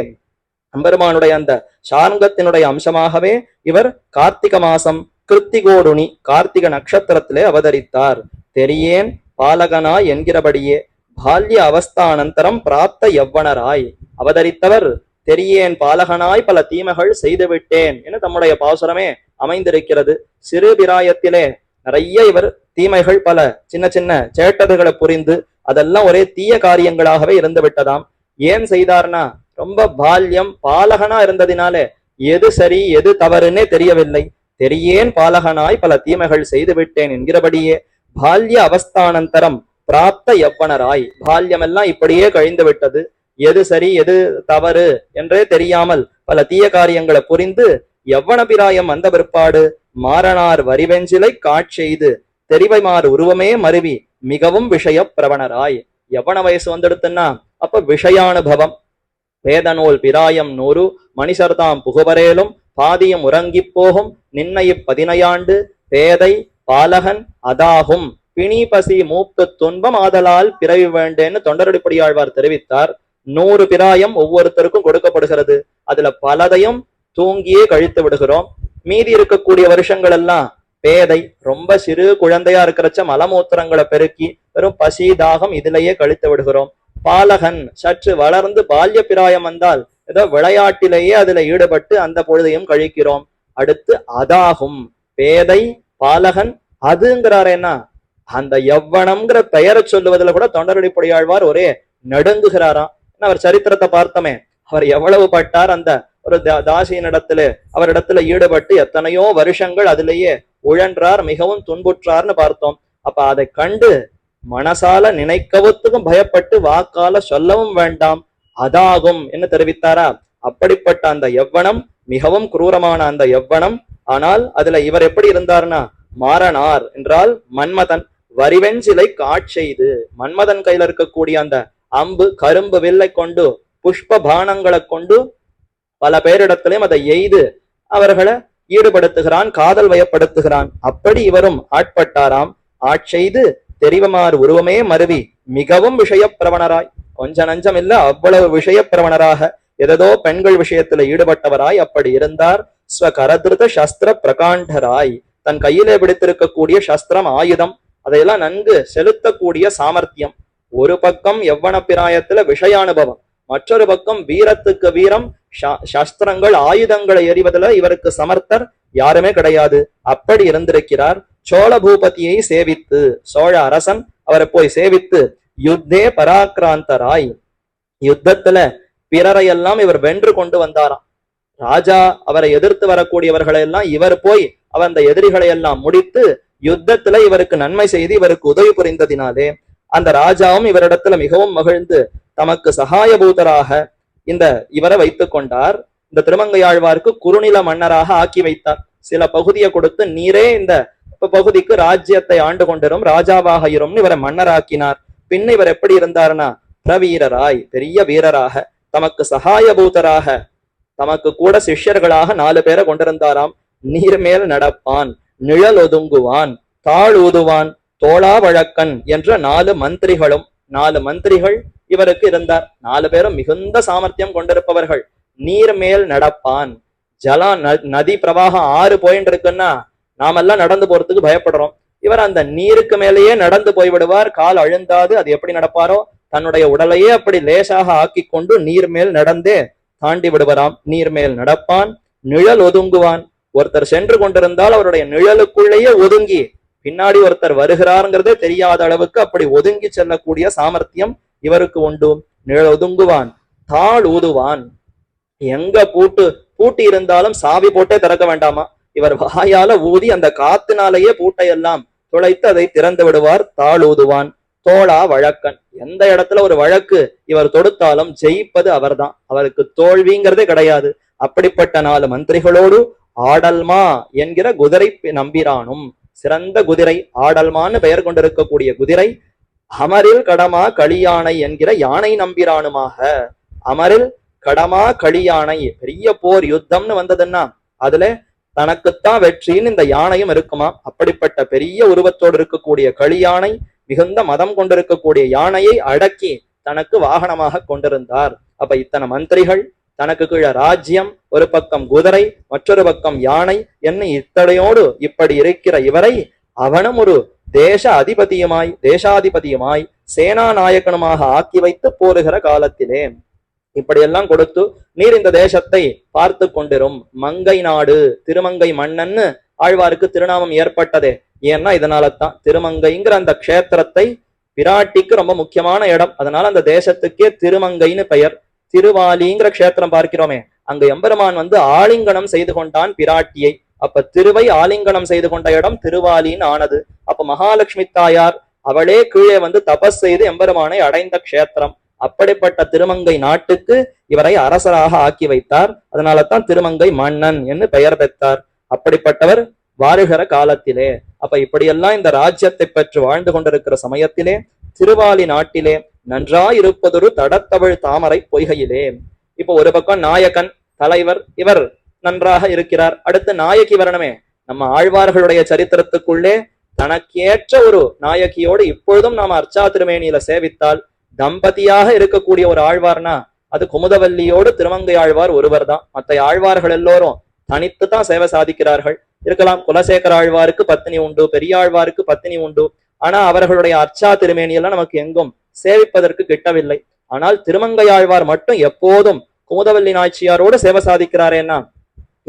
அம்பெருமானுடைய அந்த சார்ங்கத்தினுடைய அம்சமாகவே இவர் கார்த்திக மாசம் கிருத்திகோடுனி கார்த்திக நட்சத்திரத்திலே அவதரித்தார். தெரியேன் பாலகனாய் என்கிறபடியே பால்ய அவஸ்தானந்தரம் பிராப்த யவ்வனராய் அவதரித்தவர். தெரியேன் பாலகனாய் பல தீமைகள் செய்துவிட்டேன் என தம்முடைய பாசுரமே அமைந்திருக்கிறது. சிறு பிராயத்திலே நிறைய இவர் தீமைகள் பல சின்ன சின்ன சேட்டதுகளை புரிந்து அதெல்லாம் ஒரே தீய காரியங்களாகவே இருந்து விட்டதாம். ஏன் செய்தார்னா, ரொம்ப பால்யம் பாலகனா இருந்ததினாலே எது சரி எது தவறுன்னே தெரியவில்லை. தெரியேன் பாலகனாய் பல தீமைகள் செய்து விட்டேன் என்கிறபடியே பால்ய அவஸ்தானந்தரம் பிராப்த யவ்வனராய், பால்யம் எல்லாம் இப்படியே கழிந்து விட்டது, எது சரி எது தவறு என்றே தெரியாமல் பல தீய காரியங்களை புரிந்து யவ்வன பிராயம் வந்த பிற்பாடு மாறனார் வரிவெஞ்சிலை காட்செய்து தெரிவைமாறு உருவமே மருவி மிகவும் விஷய பிரவணராய். யவ்வன வயசு வந்துடுத்துன்னா அப்ப விஷயானுபவம். வேதநூல் பிராயம் 100 மணிசர்தாம் புகுவரேலும் பாதியம் உறங்கிப் போகும் நின்னை 15 பேதை பாலகன் அதாகும் பிணி பசி மூப்பு துன்பம் ஆதலால் பிறவி வேண்டேன்னு தொண்டரடிப்படியாழ்வார் தெரிவித்தார். 100 பிராயம் ஒவ்வொருத்தருக்கும் கொடுக்கப்படுகிறது. அதுல பலதையும் தூங்கியே கழித்து விடுகிறோம். மீதி இருக்கக்கூடிய வருஷங்கள் எல்லாம் பேதை, ரொம்ப சிறு குழந்தையா இருக்கிறச்ச மலமூத்திரங்களை பெருக்கி வெறும் பசி தாகம் இதிலேயே கழித்து விடுகிறோம். பாலகன் சற்று வளர்ந்து பால்ய பிராயம் வந்தால் ஏதோ விளையாட்டிலேயே அதுல ஈடுபட்டு அந்த பொழுதையும் கழிக்கிறோம். அடுத்து அதாகும் பேதை பாலகன், அதுங்கிறாரேன்னா அந்த யவ்வனம்ங்கிற பெயரை சொல்லுவதில் கூட தொண்டரடிப்படியாழ்வார் ஒரே நடுங்குகிறாராம். அவர் சரித்திரத்தை பார்த்தோமே, அவர் எவ்வளவு பட்டார். அந்த ஒரு தாசியினிடத்துல அவரிடத்துல ஈடுபட்டு எத்தனையோ வருஷங்கள் அதிலேயே உழன்றார், மிகவும் துன்புற்றார்னு பார்த்தோம். அப்ப அதை கண்டு மனசால நினைக்கவுத்துக்கும் பயப்பட்டு வாக்கால சொல்லவும் வேண்டாம் அதாகும் என்று தெரிவித்தாரா. அப்படிப்பட்ட அந்த யவ்வனம் மிகவும் குரூரமான அந்த யவ்வனம். ஆனால் அதுல இவர் எப்படி இருந்தார்னா மாறனார் என்றால் மன்மதன் வரிவெஞ்சிலை காட்செய்து, மன்மதன் கையில இருக்கக்கூடிய அந்த அம்பு கரும்பு வில்லை கொண்டு புஷ்ப பானங்களை கொண்டு பல பேரிடத்திலையும் அதை எய்து அவர்களை ஈடுபடுத்துகிறான், காதல் வயப்படுத்துகிறான். அப்படி இவரும் ஆட்பட்டாராம். ஆட்செய்து தெரிவமாறு உருவமே மருவி மிகவும் விஷயப்பிரவணராய், கொஞ்ச நஞ்சம் இல்ல அவ்வளவு விஷயப்பிரவணராக ஏதோ பெண்கள் விஷயத்துல ஈடுபட்டவராய் அப்படி இருந்தார். ஸ்வகரதிருத சஸ்திர பிரகாண்டராய், தன் கையிலே பிடித்திருக்கக்கூடிய சஸ்திரம் ஆயுதம் அதையெல்லாம் நன்கு செலுத்தக்கூடிய சாமர்த்தியம். ஒரு பக்கம் யவ்வன பிராயத்துல விஷயானுபவம், மற்றொரு பக்கம் வீரத்துக்கு வீரம், சஸ்திரங்கள் ஆயுதங்களை எறிவதில் இவருக்கு சமர்த்தர் யாருமே கிடையாது. அப்படி இருந்திருக்கிறார். சோழ பூபதியை சேவித்து, சோழ அரசன் அவரை போய் சேவித்து யுத்தே பராக்கிராந்தராய், யுத்தத்துல பிறரையெல்லாம் இவர் வென்று கொண்டு வந்தாராம். ராஜா அவரை எதிர்த்து வரக்கூடியவர்களை எல்லாம் இவர் போய் அவர் அந்த எதிரிகளை எல்லாம் முடித்து யுத்தத்துல இவருக்கு நன்மை செய்து இவருக்கு உதவி புரிந்ததினாலே அந்த ராஜாவும் இவரிடத்துல மிகவும் மகிழ்ந்து தமக்கு சகாயபூதராக இந்த இவரை வைத்துக் கொண்டார். இந்த திருமங்கையாழ்வாருக்கு குறுநில மன்னராக ஆக்கி வைத்தார். சில பகுதியை கொடுத்து நீரே இந்த பகுதிக்கு ராஜ்யத்தை ஆண்டு கொண்டிரும், ராஜாவாக இரும்னு இவரை மன்னராக்கினார். பின்ன இவர் எப்படி இருந்தார்னா பிரவீரராய், பெரிய வீரராக, தமக்கு சகாயபூதராக, தமக்கு கூட சிஷ்யர்களாக 4 பேரை கொண்டிருந்தாராம். நீர்மேல் நடப்பான், நிழல் ஒதுங்குவான், தாழ் ஊதுவான், தோளா வழக்கன் என்ற 4 மந்திரிகளும் 4 மந்திரிகள் இவருக்கு இருந்தார். 4 பேரும் மிகுந்த சாமர்த்தியம் கொண்டிருப்பவர்கள். நீர் மேல் நடப்பான், ஜலா நதி பிரவாகம் 6 போயிட்டு இருக்குன்னா நாமெல்லாம் நடந்து போறதுக்கு பயப்படுறோம். இவர் அந்த நீருக்கு மேலேயே நடந்து போய்விடுவார், கால் அழுந்தாது. அது எப்படி நடப்பாரோ தன்னுடைய உடலையே அப்படி லேசாக ஆக்கி கொண்டு நீர் மேல் நடந்தே தாண்டி விடுவராம். நீர் மேல் நடப்பான், நிழல் ஒதுங்குவான். ஒருத்தர் சென்று கொண்டிருந்தால் அவருடைய நிழலுக்குள்ளேயே ஒதுங்கி பின்னாடி ஒருத்தர் வருகிறாருங்கிறதே தெரியாத அளவுக்கு அப்படி ஒதுங்கி செல்லக்கூடிய சாமர்த்தியம் இவருக்கு உண்டு. நிழல் ஒதுங்குவான், தாழ் ஊதுவான். எங்க பூட்டி இருந்தாலும் சாவி போட்டே திறக்க வேண்டாமா, இவர் வாயால ஊதி அந்த காத்தினாலேயே பூட்டையெல்லாம் துளைத்து அதை திறந்து விடுவார். தாழ் ஊதுவான், தோளா வழக்கன். எந்த இடத்துல ஒரு வழக்கு இவர் தொடுத்தாலும் ஜெயிப்பது அவர்தான், அவருக்கு தோல்விங்கிறதே கிடையாது. அப்படிப்பட்ட 4 மந்திரிகளோடு ஆடல்மா என்கிற குதிரை நம்பிரானும், சிறந்த குதிரை, ஆடல்மான்னு பெயர் கொண்டிருக்கக்கூடிய குதிரை, அமரில் கடமா களியானை என்கிற யானை நம்பிரானுமாக. அமரில் கடமா களியானை, பெரிய போர் யுத்தம்னு வந்ததுன்னா அதுல தனக்குத்தான் வெற்றின்னு இந்த யானையும் இருக்குமா. அப்படிப்பட்ட பெரிய உருவத்தோடு இருக்கக்கூடிய களியானை, மிகுந்த மதம் கொண்டிருக்கக்கூடிய யானையை அடக்கி தனக்கு வாகனமாக கொண்டிருந்தார். அப்ப இத்தனை மந்திரிகள், தனக்கு கீழே ராஜ்யம், ஒரு பக்கம் குதிரை, மற்றொரு பக்கம் யானை என்ன இத்தனையோடு இப்படி இருக்கிற இவரை அவனும் ஒரு தேசாதிபதியுமாய் சேனா நாயகனுமாக ஆக்கி வைத்து போருகிற காலத்திலே இப்படியெல்லாம் கொடுத்து நீர் இந்த தேசத்தை பார்த்து கொண்டிரும். மங்கை நாடு, திருமங்கை மன்னன்னு ஆழ்வாருக்கு திருநாமம் ஏற்பட்டதே. ஏன்னா இதனாலதான் திருமங்கைங்கிற அந்த க்ஷேத்திரத்தை பிராட்டிக்கு ரொம்ப முக்கியமான இடம், அதனால அந்த தேசத்துக்கே திருமங்கைன்னு பெயர். திருவாலிங்கிற க்ஷேத்திரம் பார்க்கிறோமே, அங்க எம்பெருமான் ஆலிங்கனம் செய்து கொண்டான் பிராட்டியை. அப்ப திருவை ஆலிங்கனம் செய்து கொண்ட இடம் திருவாலின்னு ஆனது. அப்ப மகாலட்சுமி தாயார் அவளே கீழே தபஸ் செய்து எம்பெருமானை அடைந்த க்ஷேத்திரம். அப்படிப்பட்ட திருமங்கை நாட்டுக்கு இவரை அரசராக ஆக்கி வைத்தார். அதனால தான் திருமங்கை மன்னன் என்று பெயர் பெற்றார். அப்படிப்பட்டவர் வாழுகிற காலத்திலே, அப்ப இப்படியெல்லாம் இந்த ராஜ்யத்தை பெற்று வாழ்ந்து கொண்டிருக்கிற சமயத்திலே திருவாலி நாட்டிலே நன்றாயிருப்பதொரு தடத்தமிழ் தாமரை பொய்கையிலே. இப்ப ஒரு பக்கம் நாயகன் தலைவர் இவர் நன்றாக இருக்கிறார், அடுத்து நாயகி வரணுமே. நம்ம ஆழ்வார்களுடைய சரித்திரத்துக்குள்ளே தனக்கேற்ற ஒரு நாயகியோடு இப்பொழுதும் நாம அர்ச்சா திருமேனியில சேவித்தால் தம்பதியாக இருக்கக்கூடிய ஒரு ஆழ்வார்னா அது குமுதவல்லியோடு திருமங்கை ஆழ்வார் ஒருவர் தான். மற்ற ஆழ்வார்கள் எல்லோரும் தனித்து தான் சேவை சாதிக்கிறார்கள். இருக்கலாம், குலசேகர ஆழ்வாருக்கு பத்தினி உண்டு, பெரியாழ்வாருக்கு பத்தினி உண்டு. ஆனா அவர்களுடைய அர்ச்சா திருமேனியெல்லாம் நமக்கு எங்கும் சேவிப்பதற்கு கிட்டவில்லை. ஆனால் திருமங்கை ஆழ்வார் மட்டும் எப்போதும் குமுதவல்லி நாச்சியாரோடு சேவை சாதிக்கிறாரேன்னா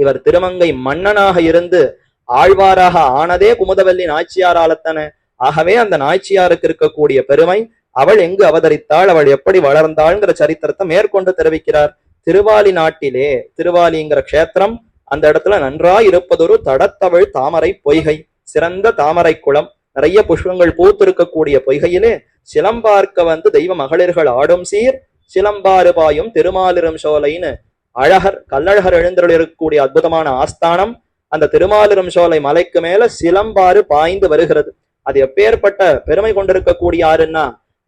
இவர் திருமங்கை மன்னனாக இருந்து ஆழ்வாராக ஆனதே குமுதவல்லி நாச்சியாராலத்தானே. ஆகவே அந்த நாச்சியாருக்கு இருக்கக்கூடிய பெருமை, அவள் எங்கு அவதரித்தாள், அவள் எப்படி வளர்ந்தாள்ங்கிற சரித்திரத்தை மேற்கொண்டு தெரிவிக்கிறார். திருவாலி நாட்டிலே, திருவாலிங்கிற க்ஷேத்திரம், அந்த இடத்துல நன்றாய் இருப்பதொரு தடத்தமிழ் தாமரை பொய்கை, சிறந்த தாமரை குளம், நிறைய புஷ்பங்கள் பூத்திருக்கக்கூடிய பொய்கையிலே சிலம்பார்க்க தெய்வ மகளிர்கள் ஆடும் சீர் சிலம்பாறு பாயும் திருமாலிரும் சோலைன்னு அழகர் கல்லழகர் எழுந்தருள் இருக்கக்கூடிய அற்புதமான ஆஸ்தானம். அந்த திருமாலிரும் சோலை மலைக்கு மேல சிலம்பாறு பாய்ந்து வருகிறது. அது எப்பேற்பட்ட பெருமை கொண்டிருக்கக்கூடிய ஆறுன்னா,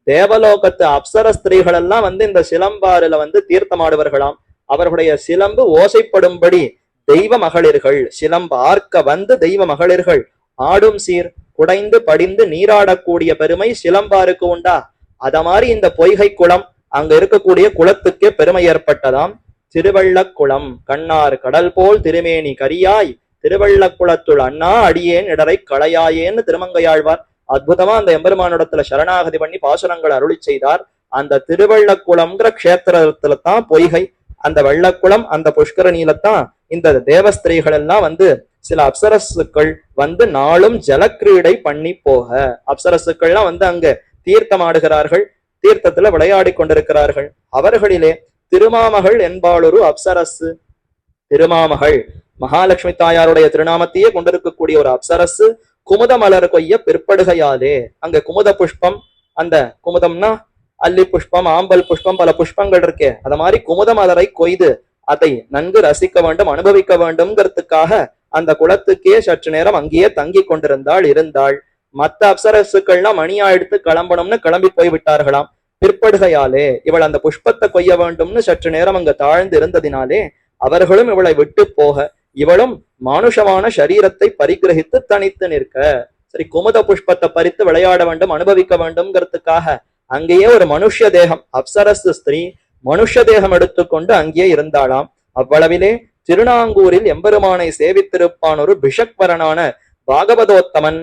தேவலோகத்து அப்சர ஸ்திரீகள் எல்லாம் இந்த சிலம்பாறுல தீர்த்தமாடுவர்களாம். அவர்களுடைய சிலம்பு ஓசைப்படும்படி தெய்வ மகளிர்கள் சிலம்பு ஆர்க்க தெய்வ மகளிர்கள் ஆடும் சீர் குடைந்து படிந்து நீராடக்கூடிய பெருமை சிலம்பாருக்கு உண்டா? அத மாதிரி இந்த பொய்கை குளம் அங்க இருக்கக்கூடிய குளத்துக்கே பெருமை ஏற்பட்டதாம். திருவள்ளக்குளம் கண்ணார் கடல் போல் திருமேனி கரியாய் திருவள்ளக்குளத்துள் அண்ணா அடியேன் இடரை களையாயேன்னு திருமங்கையாழ்வார் அற்புதமா அந்த எம்பெருமானிடத்துல சரணாகதி பண்ணி பாசுரங்களை அருளி செய்தார். அந்த திருவள்ளக்குளம்ங்கிற கஷேத்திரத்துல தான் பொய்கை. அந்த வெள்ளக்குளம் அந்த புஷ்கரணியிலத்தான் இந்த தேவஸ்திரீகள் எல்லாம் சில அப்சரசுக்கள் நாளும் ஜலக்கிரீடை பண்ணி போக, அப்சரசுக்கள்லாம் அங்க தீர்த்தமாடுகிறார்கள், தீர்த்தத்துல விளையாடி கொண்டிருக்கிறார்கள். அவர்களிலே திருமாமகள் என்பாளொரு அப்சரசு. திருமாமகள் மகாலட்சுமி தாயாருடைய திருநாமத்தையே கொண்டிருக்கக்கூடிய ஒரு அப்சரசு குமுத மலர் கொய்ய பிற்படுகையாலே, அங்க குமுத புஷ்பம், அந்த குமுதம்னா அல்லி புஷ்பம், ஆம்பல் புஷ்பம், பல புஷ்பங்கள் இருக்கே, அத மாதிரி குமுத மலரை கொய்து அதை நன்கு ரசிக்க வேண்டும், அனுபவிக்க வேண்டும்ங்கிறதுக்காக அந்த குளத்துக்கே சற்று நேரம் அங்கேயே தங்கி கொண்டிருந்தாள் இருந்தாள். மத்த அப்சரசுக்கள்லாம் மணியா எடுத்து கிளம்பணும்னு கிளம்பி போய் விட்டார்களாம். பிற்படுகையாலே இவள் அந்த புஷ்பத்தை கொய்ய வேண்டும்னு சற்று நேரம் அங்க தாழ்ந்து இருந்ததினாலே அவர்களும் இவளை விட்டு போக, இவளும் மானுஷமான சரீரத்தை பரிகிரகித்து தனித்து நிற்க. சரி, குமுத புஷ்பத்தை பறித்து விளையாட வேண்டும், அனுபவிக்க வேண்டும்ங்கிறதுக்காக அங்கேயே ஒரு மனுஷ தேகம், அப்சரசு ஸ்திரீ மனுஷ தேகம் எடுத்துக்கொண்டு அங்கேயே இருந்தாளாம். அவ்வளவிலே திருநாங்கூரில் எம்பெருமானை சேவித்திருப்பான் ஒரு பிஷக்வரனான பாகவதோத்தமன்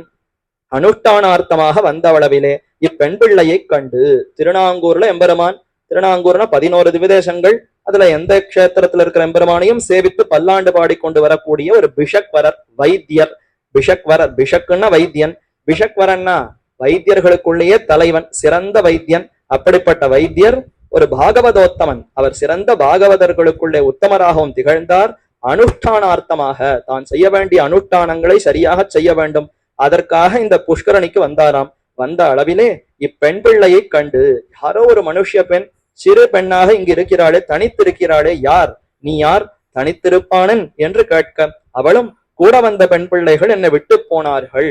அனுஷ்டானார்த்தமாக வந்தவளவிலே இப்பெண் பிள்ளையை கண்டு, திருநாங்கூர்ல எம்பெருமான், திருநாங்கூர்னா 11 திவிதேசங்கள், அதுல எந்த கஷேத்திரத்துல இருக்கிற எம்பெருமானையும் சேவித்து பல்லாண்டு பாடிக்கொண்டு வரக்கூடிய ஒரு பிஷக்வரர் வைத்தியர். பிஷக்வரர், பிஷக்குன்னா வைத்தியன், பிஷக்வரன்னா வைத்தியர்களுக்குள்ளேயே தலைவன், சிறந்த வைத்தியன். அப்படிப்பட்ட வைத்தியர் ஒரு பாகவதோத்தமன், அவர் சிறந்த பாகவதர்களுக்குள்ளே உத்தமராகவும் திகழ்ந்தார். அனுஷ்டானார்த்தமாக தான் செய்ய வேண்டிய அனுஷ்டானங்களை சரியாக செய்ய வேண்டும், அதற்காக இந்த புஷ்கரணிக்கு வந்தாராம். வந்த அளவிலே இப்பெண் பிள்ளையை கண்டு, யாரோ ஒரு மனுஷ பெண் சிறு பெண்ணாக இங்கு இருக்கிறாளே, தனித்திருக்கிறாளே, யார் நீ, யார் தனித்திருப்பானன் என்று கேட்க, அவளும் கூட வந்த பெண் பிள்ளைகள் என்னை விட்டு போனார்கள்.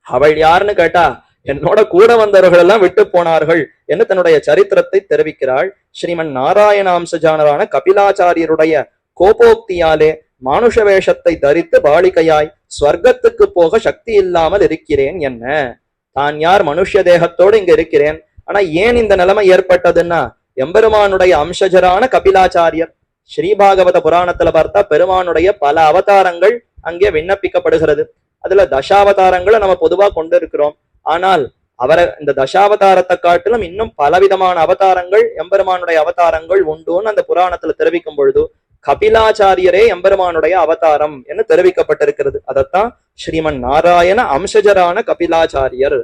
அவள் யாருன்னு கேட்டா, என்னோட கூட வந்தவர்கள் எல்லாம் விட்டு போனார்கள் என்று தன்னுடைய சரித்திரத்தை தெரிவிக்கிறாள். ஸ்ரீமன் நாராயணாம்சஜானரான கபிலாச்சாரியருடைய கோபோக்தியாலே மானுஷ வேஷத்தை தரித்து பாலிகையாய் ஸ்வர்க்கத்துக்கு போக சக்தி இல்லாமல் இருக்கிறேன். என்ன தான் யார், மனுஷ தேகத்தோடு இங்க இருக்கிறேன், ஆனா ஏன் இந்த நிலைமை ஏற்பட்டதுன்னா, எம்பெருமானுடைய அம்சஜரான கபிலாச்சாரியர். ஸ்ரீபாகவத புராணத்துல பார்த்தா பெருமானுடைய பல அவதாரங்கள் அங்கே விண்ணப்பிக்கப்படுகிறது. அதுல தசாவதாரங்களை நம்ம பொதுவா கொண்டு இருக்கிறோம். ஆனால் அவரை இந்த தசாவதாரத்தை காட்டிலும் இன்னும் பலவிதமான அவதாரங்கள், எம்பெருமானுடைய அவதாரங்கள் உண்டுன்னு அந்த புராணத்துல தெரிவிக்கும் பொழுது கபிலாச்சாரியரே எம்பெருமானுடைய அவதாரம் என்று தெரிவிக்கப்பட்டிருக்கிறது. அதத்தான் ஸ்ரீமன் நாராயண அம்சஜரான கபிலாச்சாரியர்.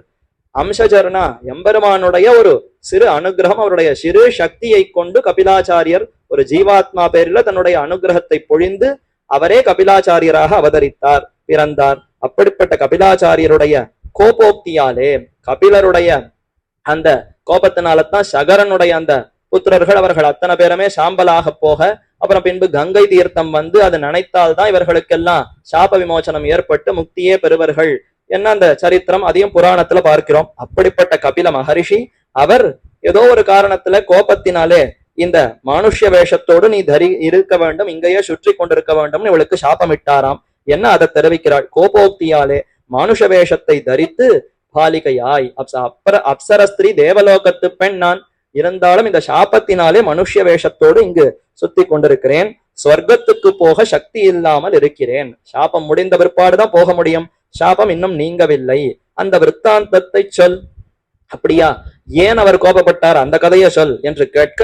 அம்சஜர்னா எம்பெருமானுடைய ஒரு சிறு அனுகிரகம், அவருடைய சிறு சக்தியை கொண்டு கபிலாச்சாரியர் ஒரு ஜீவாத்மா பேரில தன்னுடைய அனுகிரகத்தை பொழிந்து அவரே கபிலாச்சாரியராக அவதரித்தார், பிறந்தார். அப்படிப்பட்ட கபிலாச்சாரியருடைய கோபோக்தியாலே, கபிலருடைய அந்த கோபத்தினால்தான் சகரனுடைய அந்த புத்திரர்கள் அவர்கள் அத்தனை பேருமே சாம்பலாக போக, அப்புறம் பின்பு கங்கை தீர்த்தம் அது நினைத்தால்தான் இவர்களுக்கெல்லாம் சாப விமோசனம் ஏற்பட்டு முக்தியே பெறுவர்கள் என்ன அந்த சரித்திரம், அதையும் புராணத்துல பார்க்கிறோம். அப்படிப்பட்ட கபில மகரிஷி அவர் ஏதோ ஒரு காரணத்துல கோபத்தினாலே இந்த மானுஷ்ய வேஷத்தோடு நீ இருக்க வேண்டும், இங்கேயே சுற்றி கொண்டிருக்க வேண்டும்னு இவளுக்கு சாபமிட்டாராம். என்ன அதை தெரிவிக்கிறாள், கோபோக்தியாலே மானுஷ வேஷத்தை தரித்து பாலிகையாய், அப்சரஸ்திரீ தேவலோகத்து பெண் நான் இருந்தாலும் இந்த சாபத்தினாலே மனுஷ்ய வேஷத்தோடு இங்கு சுத்தி கொண்டிருக்கிறேன், ஸ்வர்க்கத்துக்கு போக சக்தி இல்லாமல் இருக்கிறேன். சாபம் முடிந்த பிற்பாடுதான் போக முடியும், சாபம் இன்னும் நீங்கவில்லை. அந்த விற்த்தாந்தத்தை சொல். அப்படியா, ஏன் அவர் கோபப்பட்டார், அந்த கதையை சொல் என்று கேட்க,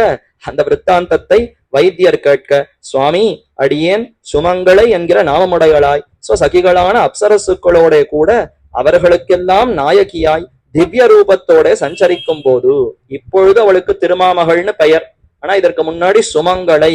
அந்த விற்த்தாந்தத்தை வைத்தியர் கேட்க, சுவாமி அடியேன் சுமங்களை என்கிற நாமமுடையளாய் சகிகளான அப்சரசுக்களோட கூட அவர்களுக்கெல்லாம் நாயகியாய் திவ்ய ரூபத்தோட சஞ்சரிக்கும் போது, இப்பொழுது அவளுக்கு திருமாமகள்னு பெயர், ஆனா இதற்கு முன்னாடி சுமங்களை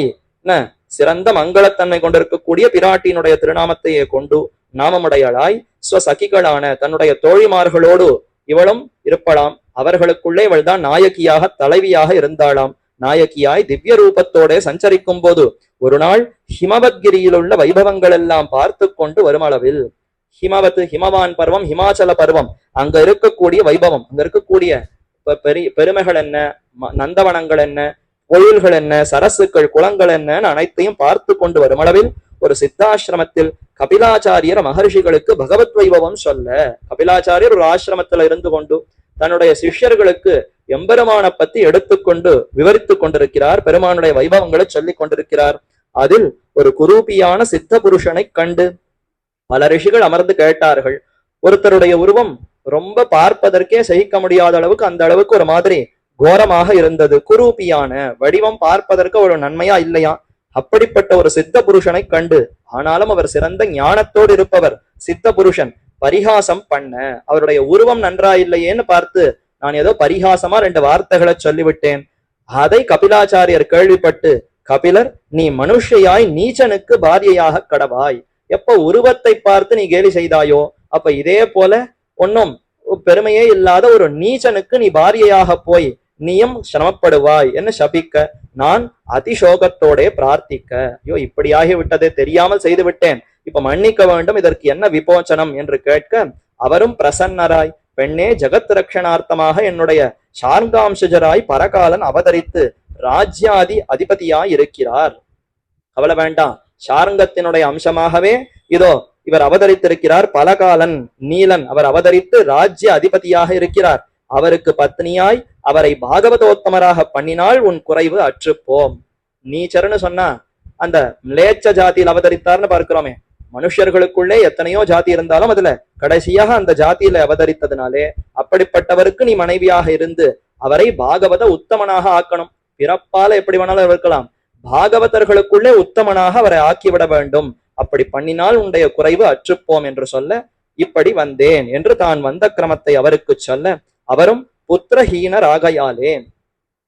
சிறந்த மங்களத்தன்மை கொண்டிருக்கக்கூடிய பிராட்டியினுடைய திருநாமத்தையே கொண்டு நாமமுடையளாய் சகிகளான தன்னுடைய தோழிமார்களோடு இவளும் இருப்பலாம். அவர்களுக்குள்ளே இவள் தான் நாயகியாக தலைவியாக இருந்தாளாம். நாயகியாய் திவ்ய ரூபத்தோட சஞ்சரிக்கும் போது ஒரு நாள் ஹிமவத்கிரியில் உள்ள வைபவங்கள் எல்லாம் பார்த்து கொண்டு வரும் அளவில், ஹிமவான் பருவம், ஹிமாச்சல பருவம், அங்க இருக்கக்கூடிய வைபவம், அங்க இருக்கக்கூடிய பெருமைகள் என்ன, நந்தவனங்கள் என்ன, கோயில்கள் என்ன, சரசுக்கள், குளங்கள் என்னன்னு அனைத்தையும் பார்த்து கொண்டு வரும் அளவில் ஒரு சித்தாசிரமத்தில் கபிலாச்சாரியர் மகர்ஷிகளுக்கு பகவத் வைபவம் சொல்ல, கபிலாச்சாரியர் ஒரு ஆசிரமத்துல இருந்து கொண்டு தன்னுடைய சிஷ்யர்களுக்கு எம்பெருமான பத்தி எடுத்துக்கொண்டு விவரித்துக் கொண்டிருக்கிறார், பெருமானுடைய வைபவங்களை சொல்லிக் கொண்டிருக்கிறார். அதில் ஒரு குரூபியான சித்த புருஷனை கண்டு பல ரிஷிகள் அமர்ந்து கேட்டார்கள். ஒருத்தருடைய உருவம் ரொம்ப பார்ப்பதற்கே சகிக்க முடியாத அளவுக்கு, அந்த அளவுக்கு ஒரு மாதிரி கோரமாக இருந்தது. குரூபியான வடிவம் பார்ப்பதற்கு ஒரு நன்மையா இல்லையா? அப்படிப்பட்ட ஒரு சித்த புருஷனை கண்டு, ஆனாலும் அவர் சிறந்த ஞானத்தோடு இருப்பவர், சித்த புருஷன், பரிகாசம் பண்ண, அவருடைய உருவம் நன்றா இல்லையேன்னு பார்த்து நான் ஏதோ பரிகாசமா 2 வார்த்தைகளை சொல்லிவிட்டேன். அதை கபிலாச்சாரியர் கேள்விப்பட்டு, கபிலர், நீ மனுஷையாய் நீச்சனுக்கு பாரியையாக கடவாய். எப்ப உருவத்தை பார்த்து நீ கேலி செய்தாயோ, அப்ப இதே போல ஒன்னும் பெருமையே இல்லாத ஒரு நீச்சனுக்கு நீ பாரியையாக போய் நீயும் சிரமப்படுவாய் என்று சபிக்க, நான் அதிசோகத்தோட பிரார்த்திக்க, ஐயோ இப்படியாகி விட்டதே, தெரியாமல் செய்து விட்டேன், இப்ப மன்னிக்க வேண்டும், இதற்கு என்ன விபோச்சனம் என்று கேட்க, அவரும் பிரசன்னராய், பெண்ணே, ஜகத் ரட்சணார்த்தமாக என்னுடைய சார்காம்சஜராய் பரகாலன் அவதரித்து ராஜ்யாதி அதிபதியாய் இருக்கிறார். கவலை வேண்டாம், சார்ங்கத்தினுடைய அம்சமாகவே இதோ இவர் அவதரித்திருக்கிறார். பலகாலன் நீலன் அவர் அவதரித்து ராஜ்ய அதிபதியாக இருக்கிறார். அவருக்கு பத்னியாய் அவரை பாகவதோத்தமராக பண்ணினால் உன் குறைவு அற்றுப்போம். நீச்சர்னு சொன்னா அந்த மிலேச்ச ஜாதியில் அவதரித்தார்னு பார்க்கிறோமே, மனுஷர்களுக்குள்ளே எத்தனையோ ஜாதி இருந்தாலும் அதுல கடைசியாக அந்த ஜாதியில அவதரித்ததுனாலே அப்படிப்பட்டவருக்கு நீ மனைவியாக இருந்து அவரை பாகவத உத்தமனாக ஆக்கணும். பிறப்பால எப்படி வேணாலும் இருக்கலாம், பாகவதர்களுக்குள்ளே உத்தமனாக அவரை ஆக்கிவிட வேண்டும். அப்படி பண்ணினால் உன்னுடைய குறைவு அற்றுப்போம் என்று சொல்ல, இப்படி வந்தேன் என்று தான் வந்த கிரமத்தை அவருக்கு சொல்ல, அவரும் புத்திரஹீனர் ஆகையாலே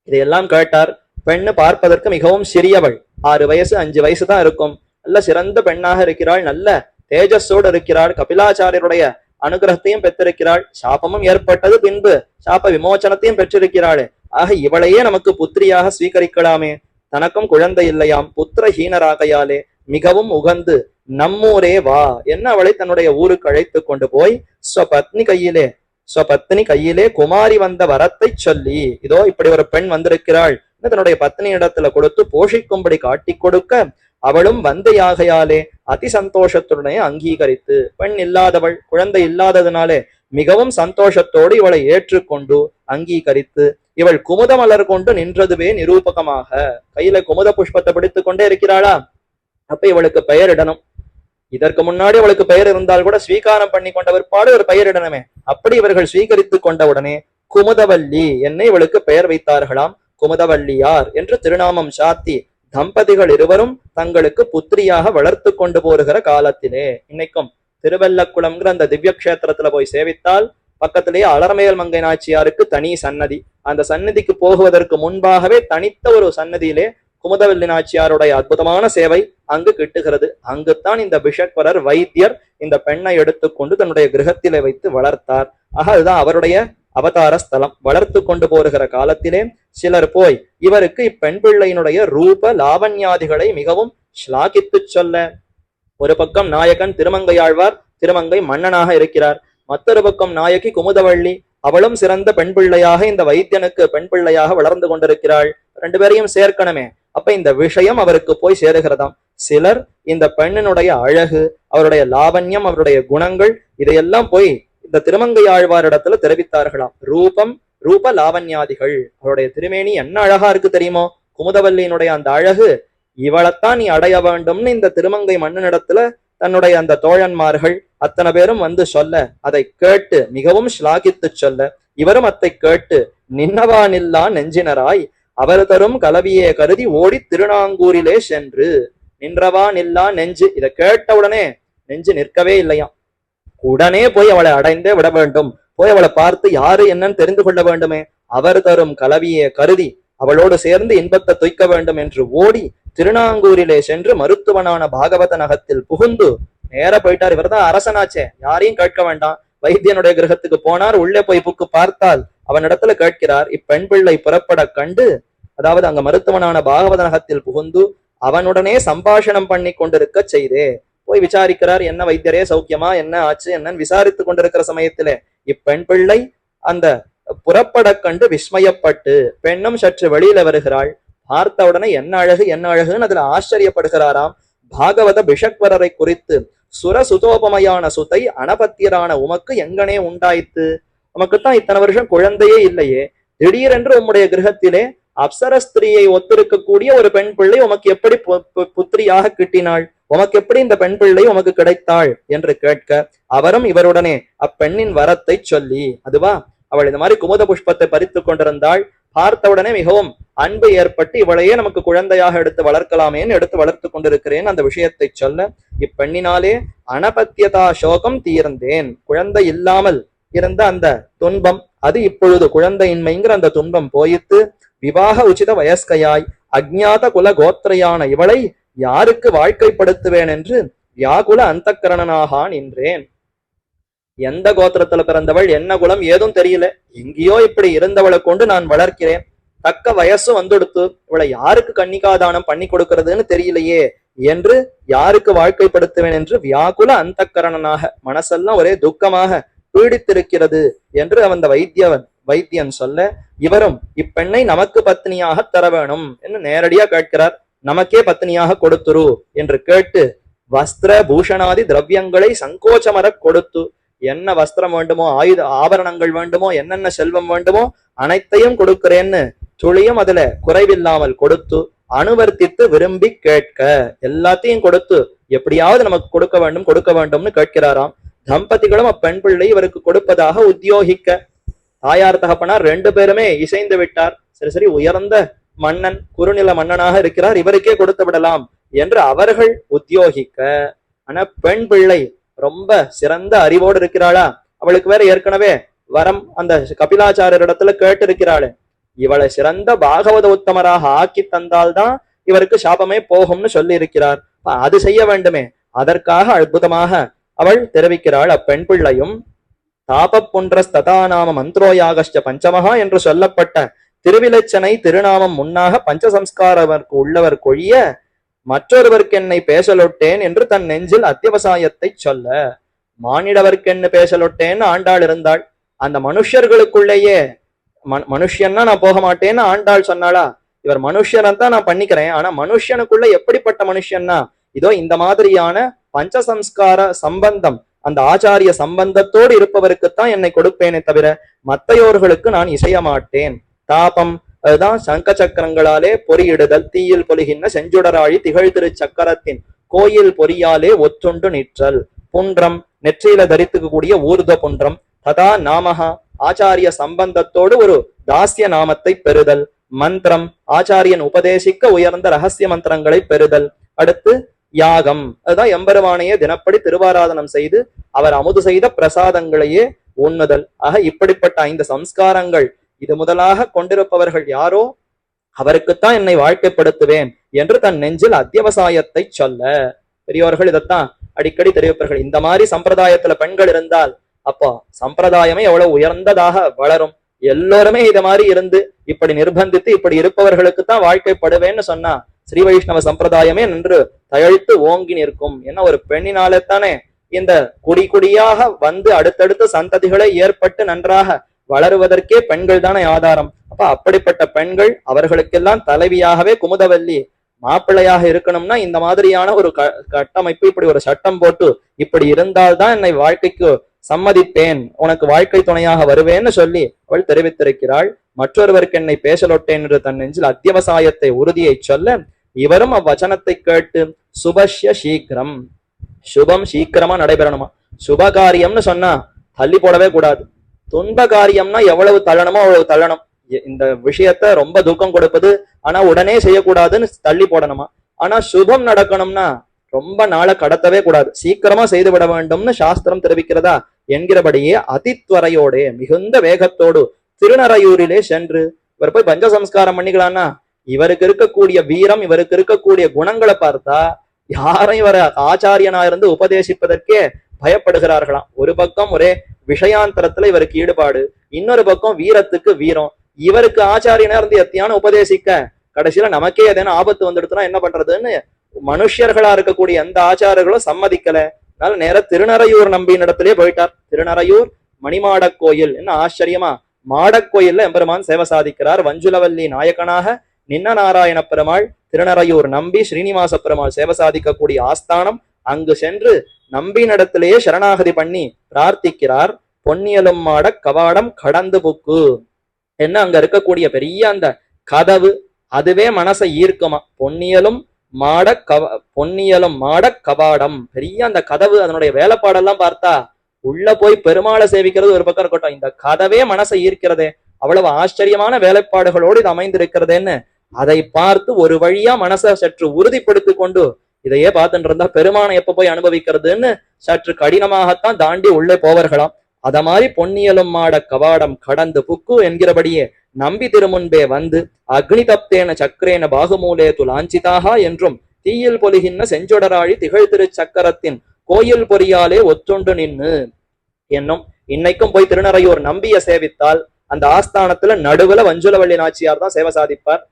இதையெல்லாம் கேட்டார். பெண்ணு பார்ப்பதற்கு மிகவும் சிறியவள், 6 வயசு 5 வயசு தான் இருக்கும். நல்ல சிறந்த பெண்ணாக இருக்கிறாள், நல்ல தேஜஸோடு இருக்கிறாள், கபிலாச்சாரியருடைய அனுகிரகத்தையும் பெற்றிருக்கிறாள், சாபமும் ஏற்பட்டது, பின்பு சாப விமோச்சனத்தையும் பெற்றிருக்கிறாள். ஆக இவளையே நமக்கு புத்திரியாக ஸ்வீகரிக்கலாமே. தனக்கும் குழந்தை இல்லையாம், புத்திரஹீனராகையாலே மிகவும் உகந்து நம்மூரே வா என்ன அவளை தன்னுடைய ஊருக்கு அழைத்து கொண்டு போய் ஸ்வபத்னி கையிலே குமாரி வந்த வரத்தை சொல்லி, இதோ இப்படி ஒரு பெண் வந்திருக்கிறாள், தன்னுடைய பத்னி இடத்துல கொடுத்து போஷிக்கும்படி காட்டி கொடுக்க, அவளும் வந்தையாகையாலே அதி சந்தோஷத்துடனே அங்கீகரித்து, பெண் இல்லாதவள், குழந்தை இல்லாததுனாலே மிகவும் சந்தோஷத்தோடு இவளை ஏற்றுக்கொண்டு அங்கீகரித்து, இவள் குமுத மலர் கொண்டு நின்றதுவே நிரூபகமாக, கையில குமுத புஷ்பத்தை பிடித்து கொண்டே இருக்கிறாளா, அப்ப இவளுக்கு பெயரிடணும். இதற்கு முன்னாடி அவளுக்கு பெயர் இருந்தால் கூட ஸ்வீகாரம் பண்ணி கொண்ட பிற்பாடு ஒரு பெயரிடணுமே. அப்படி இவர்கள் ஸ்வீகரித்து கொண்ட உடனே குமுதவல்லி என்னை இவளுக்கு பெயர் வைத்தார்களாம். குமுதவல்லியார் என்று திருநாமம் சாத்தி தம்பதிகள் இருவரும் தங்களுக்கு புத்திரியாக வளர்த்து கொண்டு போருகிற காலத்திலே, இன்னைக்கும் திருவெல்லக்குளம்ங்கிற அந்த திவ்ய கஷேத்திரத்துல போய் சேவித்தால் பக்கத்திலேயே அலர்மேல் மங்கை நாச்சியாருக்கு தனி சன்னதி, அந்த சன்னதிக்கு போகுவதற்கு முன்பாகவே தனித்த ஒரு சன்னதியிலே குமுதவல்லி நாச்சியாருடைய அற்புதமான சேவை அங்கு கிட்டுகிறது. அங்குத்தான் இந்த பிஷக்வரர் வைத்தியர் இந்த பெண்ணை எடுத்துக்கொண்டு தன்னுடைய கிரகத்திலே வைத்து வளர்த்தார். ஆக அதுதான் அவருடைய அவதார ஸ்தலம். வளர்த்து கொண்டு போருகிற காலத்திலே சிலர் போய் இவருக்கு இப்பெண் பிள்ளையினுடைய ரூப லாவண்யாதிகளை மிகவும் ஸ்லாகித்து சொல்ல, ஒரு பக்கம் நாயகன் திருமங்கையாழ்வார், திருமங்கை மன்னனாக இருக்கிறார், மற்றொரு பக்கம் நாயகி குமுதவள்ளி, அவளும் சிறந்த பெண் பிள்ளையாக இந்த வைத்தியனுக்கு பெண் பிள்ளையாக வளர்ந்து கொண்டிருக்கிறாள். 2 பேரையும் சேர்க்கணுமே. அப்ப இந்த விஷயம் அவருக்கு போய் சேருகிறதாம். சிலர் இந்த பெண்ணினுடைய அழகு, அவருடைய லாவண்யம், அவருடைய குணங்கள், இதையெல்லாம் போய் இந்த திருமங்கை ஆழ்வாரிடத்துல தெரிவித்தார்களாம். ரூப லாவண்யாதிகள், அவருடைய திருமேனி என்ன அழகா இருக்கு தெரியுமோ, குமுதவல்லியினுடைய அந்த அழகு, இவளைத்தான் நீ அடைய வேண்டும்னு இந்த திருமங்கை மன்னனிடத்துல தன்னுடைய அந்த தோழன்மார்கள் அத்தனை பேரும் வந்து சொல்ல, அதை கேட்டு மிகவும் ஸ்லாகித்து சொல்ல, இவரும் அத்தை கேட்டு நின்னவானில்லா நெஞ்சினராய் அவர் தரும் கலவியே கருதி ஓடி திருநாங்கூரிலே சென்று, நின்றவான் இல்லா நெஞ்சு, இதை கேட்ட உடனே நெஞ்சு நிற்கவே இல்லையாம். உடனே போய் அவளை அடைந்தே விட வேண்டும், போய் அவளை பார்த்து யாரு என்னன்னு தெரிந்து கொள்ள வேண்டுமே, அவர் தரும் கலவியே கருதி அவளோடு சேர்ந்து இன்பத்தை துய்க்க வேண்டும் என்று ஓடி திருநாங்கூரிலே சென்று மருத்துவனான பாகவத நகத்தில் புகுந்து நேர போயிட்டார். இவர் தான் அரசனாச்சே, யாரையும் கேட்க வேண்டாம். வைத்தியனுடைய கிரகத்துக்கு போனார். உள்ளே போய் புக்கு பார்த்தால் அவனிடத்துல கேட்கிறார், இப்பெண் பிள்ளை புறப்பட கண்டு அதாவது அங்க மருத்துவனான பாகவத நகத்தில் புகுந்து அவனுடனே சம்பாஷணம் பண்ணி கொண்டிருக்க செய்தே. போய் விசாரிக்கிறார், என்ன வைத்தியரே சௌக்கியமா, என்ன ஆச்சு என்னன்னு விசாரித்து கொண்டிருக்கிற சமயத்துல இப்பெண் பிள்ளை அந்த புறப்பட கண்டு விஸ்மயப்பட்டு பெண்ணும் சற்று வெளியில வருகிறாள். பார்த்த உடனே என்ன அழகு என்ன அழகுன்னு அதுல ஆச்சரியப்படுகிறாராம். பாகவத பிஷக்வரரை குறித்து சுர சுதோபமையான சுத்தை அனபத்தியரான உமக்கு எங்கனே உண்டாயித்து, உமக்குத்தான் இத்தனை வருஷம் குழந்தையே இல்லையே, திடீரென்று உம்முடைய கிரகத்திலே அப்சர ஸ்திரீயை ஒத்திருக்கக்கூடிய ஒரு பெண் பிள்ளை உமக்கு எப்படி புத்திரியாக கிட்டினாள், உமக்கு எப்படி இந்த பெண் பிள்ளை உமக்கு கிடைத்தாள் என்று கேட்க அவரும் இவருடனே அப்பெண்ணின் வரத்தை சொல்லி, அதுவா அவள் இந்த மாதிரி குமுத புஷ்பத்தை பறித்து கொண்டிருந்தாள், பார்த்தவுடனே மிகவும் அன்பு ஏற்பட்டு இவளையே நமக்கு குழந்தையாக எடுத்து வளர்க்கலாமேன்னு எடுத்து வளர்த்து கொண்டிருக்கிறேன் அந்த விஷயத்தை சொல்ல, இப்பெண்ணினாலே அனபத்தியதா சோகம் தீர்ந்தேன், குழந்தை இல்லாமல் இருந்த அந்த துன்பம் அது இப்பொழுது குழந்தையின்மைங்கிற அந்த துன்பம் போயித்து, விவாக உச்சித வயஸ்கையாய் அஜ்ஞாத குல கோத்திரையான இவளை யாருக்கு வாழ்க்கைப்படுத்துவேன் என்று வியாகுல அந்தக்கரணனாக நின்றேன். எந்த கோத்திரத்துல பிறந்தவள், என்ன குலம் ஏதும் தெரியல, எங்கேயோ இப்படி இருந்தவளை கொண்டு நான் வளர்க்கிறேன், தக்க வயசு வந்துடுத்து, இவளை யாருக்கு கன்னிகாதானம் பண்ணி கொடுக்கறதுன்னு தெரியலையே என்று யாருக்கு வாழ்க்கைப்படுத்துவேன் என்று வியாகுல அந்தக்கரணனாக மனசெல்லாம் ஒரே துக்கமாக பீடித்திருக்கிறது என்று அந்த வைத்தியன் சொல்ல, இவரும் இப்பெண்ணை நமக்கு பத்னியாக தர வேணும் என்று நேரடியா கேட்கிறார். நமக்கே பத்னியாக கொடுத்துரு என்று கேட்டு வஸ்திர பூஷணாதி திரவியங்களை சங்கோச்சமர கொடுத்து, என்ன வஸ்திரம் வேண்டுமோ, ஆபரணங்கள் வேண்டுமோ, என்னென்ன செல்வம் வேண்டுமோ அனைத்தையும் கொடுக்கிறேன்னு துளியும் அதுல குறைவில்லாமல் கொடுத்து, அனுவர்த்தித்து விரும்பி கேட்க எல்லாத்தையும் கொடுத்து எப்படியாவது நமக்கு கொடுக்க வேண்டும்னு கேட்கிறாராம். தம்பதிகளும் அப்பெண் பிள்ளை இவருக்கு கொடுப்பதாக உத்தியோகிக்க, தாயார் தகப்பனார் ரெண்டு பேருமே இசைந்து விட்டார். சரி உயர்ந்த மன்னன், குறுநில மன்னனாக இருக்கிறார், இவருக்கே கொடுத்து விடலாம் என்று அவர்கள் உத்தியோகிக்க, ஆனா பெண் பிள்ளை ரொம்ப சிறந்த அறிவோடு இருக்கிறாளா, அவளுக்கு வேற ஏற்கனவே வரம் அந்த கபிலாச்சாரியர் இடத்துல கேட்டு இருக்கிறாள், இவளை சிறந்த பாகவத உத்தமராக ஆக்கி தந்தால்தான் இவருக்கு சாபமே போகும்னு சொல்லி இருக்கிறார். அது செய்ய வேண்டுமே, அதற்காக அற்புதமாக அவள் தெரிவிக்கிறாள். அப்பெண் பிள்ளையும் தாபப்புன்ற நாம மந்திரோயாகஷ்ட பஞ்சமகா என்று சொல்லப்பட்ட திருவிலச்சனை திருநாமம் முன்னாக பஞ்சசம்ஸ்காரவர்க்கு உள்ளவர் கொழிய மற்றொருவருக்கு என்னை பேசலொட்டேன் என்று தன் நெஞ்சில் அத்தியவசாயத்தை சொல்ல, மானிடவர்க்கென்னு பேசலொட்டேன்னு ஆண்டாள் இருந்தாள். அந்த மனுஷர்களுக்குள்ளேயே மனுஷன்னா நான் போக மாட்டேன்னு ஆண்டாள் சொன்னாளா, இவர் மனுஷனத்தான் நான் பண்ணிக்கிறேன், ஆனா மனுஷனுக்குள்ள எப்படிப்பட்ட மனுஷன்னா இதோ இந்த மாதிரியான பஞ்சசம்ஸ்கார சம்பந்தம் அந்த ஆச்சாரிய சம்பந்தத்தோடு இருப்பவருக்குத்தான் என்னை கொடுப்பேனே தவிர மத்தையோர்களுக்கு நான் இசைய மாட்டேன். தாபம் அதுதான் சங்க சக்கரங்களாலே பொறியிடுதல், தீயில் பொலிகின்ற செஞ்சுடராழி திகழ் திரு சக்கரத்தின் கோயில் பொறியாலே ஒத்துண்டு நிற்றல், புன்றம் நெற்றியில தரித்துக்கூடிய ஊர்த புன்றம், ததா நாமஹா ஆச்சாரிய சம்பந்தத்தோடு ஒரு தாசிய நாமத்தை பெறுதல், மந்திரம் ஆச்சாரியன் உபதேசிக்க உயர்ந்த ரகசிய மந்திரங்களை பெறுதல், அடுத்து யாகம் அதுதான் எம்பெருமானையே தினப்படி திருவாராதனம் செய்து அவர் அமுது செய்த பிரசாதங்களையே உண்ணுதல். ஆக இப்படிப்பட்ட 5 சம்ஸ்காரங்கள் இது முதலாக கொண்டிருப்பவர்கள் யாரோ அவருக்குத்தான் என்னை வாழ்க்கைப்படுத்துவேன் என்று தன் நெஞ்சில் அத்தியவசாயத்தை சொல்ல, பெரியவர்கள் இதைத்தான் அடிக்கடி தெரிவிப்பார்கள். இந்த மாதிரி சம்பிரதாயத்துல பெண்கள் இருந்தால் அப்போ சம்பிரதாயமே எவ்வளவு உயர்ந்ததாக வளரும். எல்லோருமே இத மாதிரி இருந்து இப்படி நிர்பந்தித்து இப்படி இருப்பவர்களுக்கு தான் வாழ்க்கைப்படுவேன்னு சொன்னா ஸ்ரீ வைஷ்ணவ சம்பிரதாயமே நின்று தயழித்து ஓங்கி நிற்கும். ஏன்னா ஒரு பெண்ணினாலே தானே இந்த குடியாக வந்து அடுத்தடுத்த சந்ததிகளை ஏற்பட்டு நன்றாக வளருவதற்கே பெண்கள் தானே ஆதாரம். அப்ப அப்படிப்பட்ட பெண்கள் அவர்களுக்கெல்லாம் தலைவியாகவே குமுதவல்லி மாப்பிள்ளையாக இருக்கணும்னா இந்த மாதிரியான ஒரு கட்டமைப்பு, இப்படி ஒரு சட்டம் போட்டு இப்படி இருந்தால்தான் என்னை வாழ்க்கைக்கு சம்மதிப்பேன், உனக்கு வாழ்க்கை துணையாக வருவேன்னு சொல்லி அவள் தெரிவித்திருக்கிறாள். மற்றொருவருக்கு என்னை பேசலொட்டேன் என்று தன் நெஞ்சில் அத்தியவசாயத்தை உறுதியை சொல்ல, இவரும் அவ்வச்சனத்தை கேட்டு சுபஷ்ய சீக்கிரம், சுபம் சீக்கிரமா நடைபெறணுமா. சுபகாரியம்னு சொன்னா தள்ளி போடவே கூடாது, துன்ப காரியம்னா எவ்வளவு தள்ளணுமோ அவ்வளவு தள்ளணும். இந்த விஷயத்த ரொம்ப துக்கம் கொடுப்பது ஆனா உடனே செய்யக்கூடாதுன்னு தள்ளி போடணுமா. ஆனா சுபம் நடக்கணும்னா ரொம்ப நாளை கடத்தவே கூடாது, சீக்கிரமா செய்து விட வேண்டும்னு சாஸ்திரம் தெரிவிக்கிறதா என்கிறபடியே அதித்வரையோட மிகுந்த வேகத்தோடு திருநறையூரிலே சென்று இவர் போய் பஞ்சசம்ஸ்காரம் பண்ணிக்கலாம்னா இவருக்கு இருக்கக்கூடிய வீரம், இவருக்கு இருக்கக்கூடிய குணங்களை பார்த்தா யாரும் இவரை ஆச்சாரியனா இருந்து உபதேசிப்பதற்கே பயப்படுகிறார்களாம். ஒரு பக்கம் ஒரே விஷயாந்தரத்துல இவருக்கு ஈடுபாடு, இன்னொரு பக்கம் வீரத்துக்கு வீரம். இவருக்கு ஆச்சாரியனா இருந்து எத்தியான உபதேசிக்க கடைசியில நமக்கே ஏதேனும் ஆபத்து வந்துடுதுன்னா என்ன பண்றதுன்னு மனுஷர்களா இருக்கக்கூடிய எந்த ஆச்சாரர்களும் சம்மதிக்கல. அதனால நேர திருநறையூர் நம்பியின் இடத்திலே போயிட்டார். திருநறையூர் மணிமாடக் கோயில் என்ன ஆச்சரியமா மாடக்கோயில்ல எம்பெருமான் சேவை சாதிக்கிறார். வஞ்சுலவல்லி நாயகனாக நின்ன நாராயண பெருமாள் திருநறையூர் நம்பி ஸ்ரீனிவாச பெருமாள் சேவை சாதிக்கக்கூடிய ஆஸ்தானம். அங்கு சென்று நம்பினிடத்திலேயே சரணாகதி பண்ணி பிரார்த்திக்கிறார். பொன்னியலும் மாட கவாடம் கடந்து புக்கு என்ன அங்க இருக்கக்கூடிய பெரிய அந்த கதவு அதுவே மனசை ஈர்க்குமா. பொன்னியலும் மாட கவாடம் பெரிய அந்த கதவு அதனுடைய வேலைப்பாடெல்லாம் பார்த்தா உள்ள போய் பெருமாளை சேவிக்கிறது ஒரு பக்கம் இருக்கட்டும், இந்த கதவே மனசை ஈர்க்கிறதே, அவ்வளவு ஆச்சரியமான வேலைப்பாடுகளோடு இது அமைந்திருக்கிறதுன்னு அதை பார்த்து ஒரு வழியா மனசை சற்று உறுதிப்படுத்தி கொண்டு இதையே பார்த்துட்டு இருந்தா பெருமானை எப்ப போய் அனுபவிக்கிறதுன்னு சற்று கடினமாகத்தான் தாண்டி உள்ளே போவார்களாம். அத மாதிரி பொன்னியலும் மாட கவாடம் கடந்து புக்கு என்கிறபடியே நம்பி திருமுன்பே வந்து அக்னி தப்தேன சக்கரேன பாகுமூலே துலாஞ்சிதாக என்றும் தீயில் பொலிகின்ற செஞ்சொடராழி திகழ் திரு சக்கரத்தின் கோயில் பொறியாலே ஒத்துண்டு நின்னு என்னும். இன்னைக்கும் போய் திருநறையூர் நம்பிய சேவித்தால் அந்த ஆஸ்தானத்துல நடுவுல வஞ்சுலவள்ளி நாச்சியார் தான் சேவை சாதிப்பார்.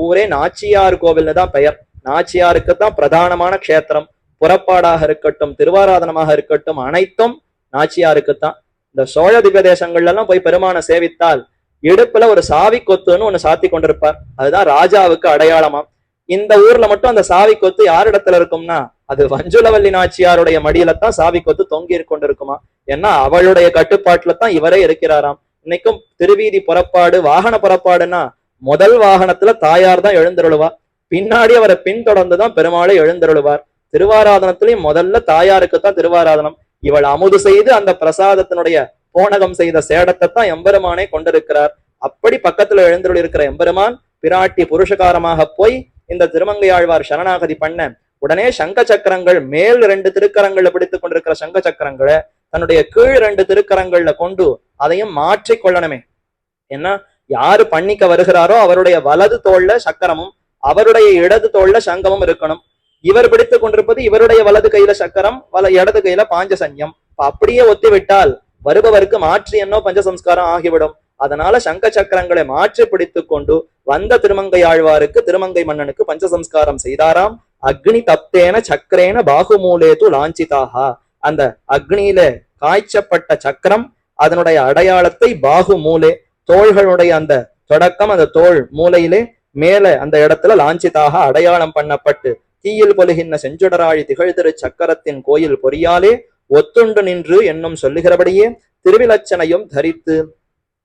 ஊரே நாச்சியார் கோவில்னு தான் பெயர். நாச்சியாருக்கு தான் பிரதானமான க்ஷேத்திரம். புறப்பாடாக இருக்கட்டும் திருவாராதனமாக இருக்கட்டும் அனைத்தும் நாச்சியாருக்குத்தான். இந்த சோழ திவ்ய தேசங்கள்ல எல்லாம் போய் பெருமான சேவித்தால் இடுப்புல ஒரு சாவி கொத்துன்னு ஒண்ணு சாத்தி கொண்டிருப்பார். அதுதான் ராஜாவுக்கு அடையாளமா. இந்த ஊர்ல மட்டும் அந்த சாவி கொத்து யார் இடத்துல இருக்கும்னா அது வஞ்சுலவல்லி நாச்சியாருடைய மடியில தான் சாவி கொத்து தொங்கி கொண்டிருக்குமா. ஏன்னா அவளுடைய கட்டுப்பாட்டுல தான் இவரே இருக்கிறாராம். இன்னைக்கும் திருவீதி புறப்பாடு வாகன புறப்பாடுன்னா முதல் வாகனத்துல தாயார் தான் எழுந்தருளுவா, பின்னாடி அவரை பின்தொடர்ந்துதான் பெருமாளை எழுந்தருளுவார். திருவாராதனத்திலையும் முதல்ல தாயாருக்கு தான் திருவாராதனம். இவள் அமுது செய்து அந்த பிரசாதத்தினுடைய போனகம் செய்த சேடத்தை தான் எம்பெருமானே கொண்டிருக்கிறார். அப்படி பக்கத்துல எழுந்தருள் இருக்கிற எம்பெருமான் பிராட்டி புருஷகாரமாக போய் இந்த திருமங்கையாழ்வார் சரணாகதி பண்ண உடனே சங்க சக்கரங்கள் மேல் 2 திருக்கரங்கள்ல பிடித்துக் கொண்டிருக்கிற சங்க சக்கரங்களை தன்னுடைய கீழ் 2 திருக்கரங்கள்ல கொண்டு அதையும் மாற்றி கொள்ளணுமே. ஏன்னா யாரு பண்ணிக்க வருகிறாரோ அவருடைய வலது தோல்ல சக்கரமும் அவருடைய இடது தோல்ல சங்கமும் இருக்கணும். இவர் பிடித்துக் கொண்டிருப்பது இவருடைய வலது கையில சக்கரம், இடது கையில பாஞ்சசன்யம். அப்படியே ஒத்திவிட்டால் வருபவருக்கு மாற்றி என்னோ பஞ்சசம்ஸ்காரம் ஆகிவிடும். அதனால சங்க சக்கரங்களை மாற்றி பிடித்துக் கொண்டு வந்த திருமங்கை ஆழ்வாருக்கு திருமங்கை மன்னனுக்கு பஞ்சசம்ஸ்காரம் செய்தாராம். அக்னி தப்தேன சக்கரேன பாகுமூலேது லாஞ்சிதாகா. அந்த அக்னியில காய்ச்சப்பட்ட சக்கரம் அதனுடைய அடையாளத்தை பாகு மூலே தோள்களுடைய அந்த தொடக்கம் அந்த தோல் மூலையிலே மேல அந்த இடத்துல லாஞ்சிதாக அடையாளம் பண்ணப்பட்டு தீயில் பொலுகின்ற செஞ்சுடராழி திகழ்திரு சக்கரத்தின் கோயில் பொறியாலே ஒத்துண்டு நின்று என்னும் சொல்லுகிறபடியே திருவிலச்சனையும் தரித்து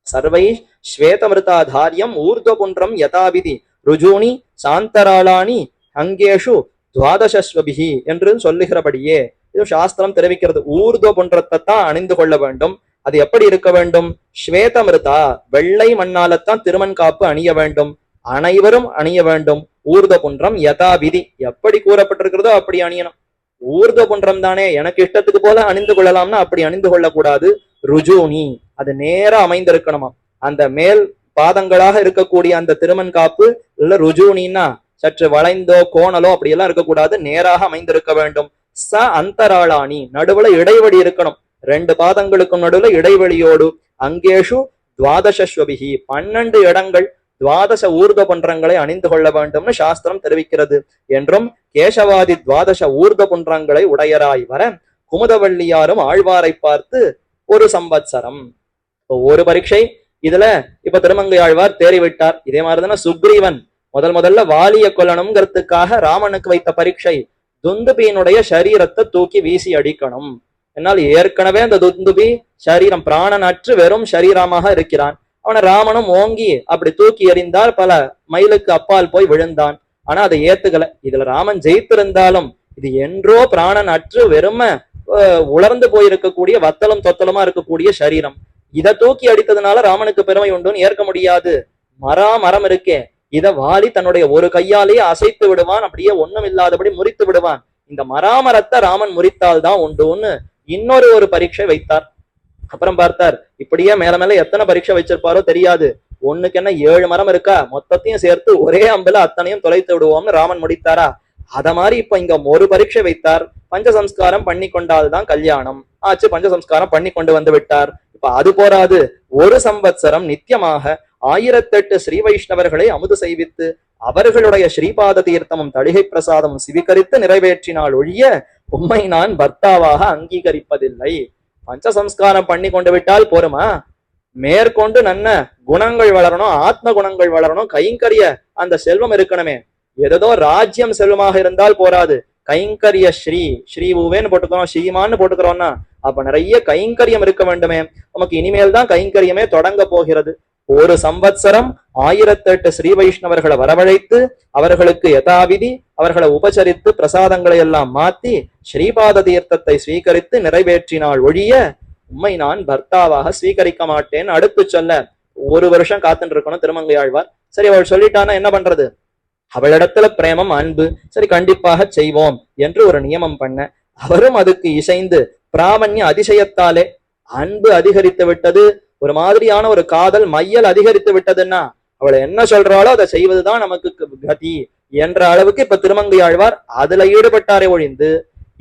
சர்வை ஸ்வேதமிருதாதாரியம் ஊர்துவபுன்றம் யதாவிதி ருஜூனி சாந்தராளானி அங்கேஷு துவாதசஸ்வபிகி என்று சொல்லுகிறபடியே இது சாஸ்திரம் தெரிவிக்கிறது. ஊர்துவபுன்றத்தை தான் அணிந்து கொள்ள வேண்டும். அது எப்படி இருக்க வேண்டும்? ஸ்வேதமிருதா வெள்ளை மண்ணாலத்தான் திருமண் காப்பு அணிய வேண்டும். அனைவரும் அணிய வேண்டும். ஊர்துவபுன்றம் யதாவிதி எப்படி கூறப்பட்டிருக்கிறதோ அப்படி அணியணும். ஊர்துவபுன்றம் தானே எனக்கு இஷ்டத்துக்கு போல அணிந்து கொள்ளலாம்னா அப்படி அணிந்து கொள்ளக்கூடாது. ருஜூனி அது நேரா அமைந்திருக்கணுமா. அந்த மேல் பாதங்களாக இருக்கக்கூடிய அந்த திருமண் காப்பு இல்ல ருஜூனின்னா சற்று வளைந்தோ கோணலோ அப்படி எல்லாம் இருக்கக்கூடாது, நேராக அமைந்திருக்க வேண்டும். ச அந்தராளாணி நடுவுல இடைவெளி இருக்கணும். 2 பாதங்களுக்கும் நடுவுல இடைவெளியோடு அங்கேஷு துவாதசஸ்வபிகி 12 இடங்கள் துவாதச ஊர்துவபுன்றங்களை அணிந்து கொள்ள வேண்டும்னு சாஸ்திரம் தெரிவிக்கிறது. என்றும் கேசவாதி துவாதச ஊர்துவபுன்றங்களை உடையராய் வர குமுதவள்ளியாரும் ஆழ்வாரை பார்த்து ஒரு சம்பத்சரம் ஒரு பரீட்சை. இதுல இப்ப திருமங்கை ஆழ்வார் தேறிவிட்டார். இதே மாதிரிதானே சுக்ரீவன் முதல்ல வாலிய கொல்லணுங்கிறதுக்காக ராமனுக்கு வைத்த பரீட்சை துந்துபியினுடைய சரீரத்தை தூக்கி வீசி அடிக்கணும். என்னால் ஏற்கனவே அந்த துந்துபி சரீரம் பிராணனற்று வெறும் சரீரமாக இருக்கிறான். அவனை ராமனும் ஓங்கி அப்படி தூக்கி எறிந்தால் பல மைலுக்கு அப்பால் போய் விழுந்தான். ஆனா அதை ஏத்துக்கல. இதுல ராமன் ஜெயித்திருந்தாலும் இது என்றோ பிராணன் அற்று வெறும உலர்ந்து போயிருக்கக்கூடிய வத்தலும் தொத்தலுமா இருக்கக்கூடிய சரீரம். இதை தூக்கி அடித்ததுனால ராமனுக்கு பெருமை உண்டுன்னு ஏற்க முடியாது. மரம் இருக்கே இத வாலி தன்னுடைய ஒரு கையாலேயே அசைத்து விடுவான், அப்படியே ஒண்ணும் இல்லாதபடி முறித்து விடுவான். இந்த மராமரத்தை ராமன் முறித்தால்தான் உண்டுன்னு இன்னொரு பரீட்சை வைத்தார். அப்புறம் பார்த்தார் இப்படியே மேல மேல எத்தனை பரீட்சை வச்சிருப்பாரோ தெரியாது. ஒண்ணுக்கு என்ன 7 மரம் இருக்கா, மொத்தத்தையும் சேர்த்து ஒரே அம்புல அத்தனையும் தொலைத்து விடுவோம்னு ராமன் முடித்தாரா. அத மாதிரி இப்ப இங்க ஒரு பரீட்சை வைத்தார். பஞ்சசம்ஸ்காரம் பண்ணி கொண்டால்தான் கல்யாணம் ஆச்சு. பஞ்சசம்ஸ்காரம் பண்ணி கொண்டு வந்து விட்டார். இப்ப அது போராது, ஒரு சம்பத்சரம் நித்தியமாக 1008 ஸ்ரீ வைஷ்ணவர்களை அமுது செய்வித்து அவர்களுடைய ஸ்ரீபாத தீர்த்தமும் தளிகை பிரசாதமும் சிவிகரித்து நிறைவேற்றினால் ஒழிய உம்மை நான் பர்த்தாவாக அங்கீகரிப்பதில்லை. பஞ்சசம்ஸ்காரம் பண்ணி கொண்டு விட்டால் போருமா? மேற்கொண்டு நல்ல குணங்கள் வளரணும், ஆத்ம குணங்கள் வளரணும், கைங்கரிய அந்த செல்வம் இருக்கணுமே. ஏதோ ராஜ்யம் செல்வமாக இருந்தால் போராது, கைங்கரிய ஸ்ரீ ஊவேன்னு போட்டுக்கிறோம், ஸ்ரீமான்னு போட்டுக்கிறோம்னா அப்ப நிறைய கைங்கரியம் இருக்க வேண்டுமே. நமக்கு இனிமேல் தான் கைங்கரியமே தொடங்க போகிறது. ஒரு சம்பத்சரம் 1008 ஸ்ரீ வைஷ்ணவர்களை வரவழைத்து அவர்களுக்கு யதாவிதி அவர்களை உபசரித்து பிரசாதங்களை எல்லாம் மாத்தி ஸ்ரீபாத தீர்த்தத்தை ஸ்வீகரித்து நிறைவேற்றினால் ஒழிய உம்மை நான் பர்த்தாவாக ஸ்வீகரிக்க மாட்டேன். அடுத்து சொல்ல 1 வருஷம் காத்துட்டு இருக்கணும் திருமங்கை ஆழ்வார். சரி, அவள் சொல்லிட்டானா என்ன பண்றது? அவளிடத்துல பிரேமம் அன்பு, சரி கண்டிப்பாக செய்வோம் என்று ஒரு நியமம் பண்ண அவரும் அதுக்கு இசைந்து பிராமணிய அதிசயத்தாலே அன்பு அதிகரித்து விட்டது. ஒரு மாதிரியான ஒரு காதல் மையல் அதிகரித்து விட்டதுன்னா அவளை என்ன சொல்றாளோ அதை செய்வதுதான் நமக்கு கதி என்ற அளவுக்கு இப்ப திருமங்கை ஆழ்வார் அதுல ஈடுபட்டாரே ஒழிந்து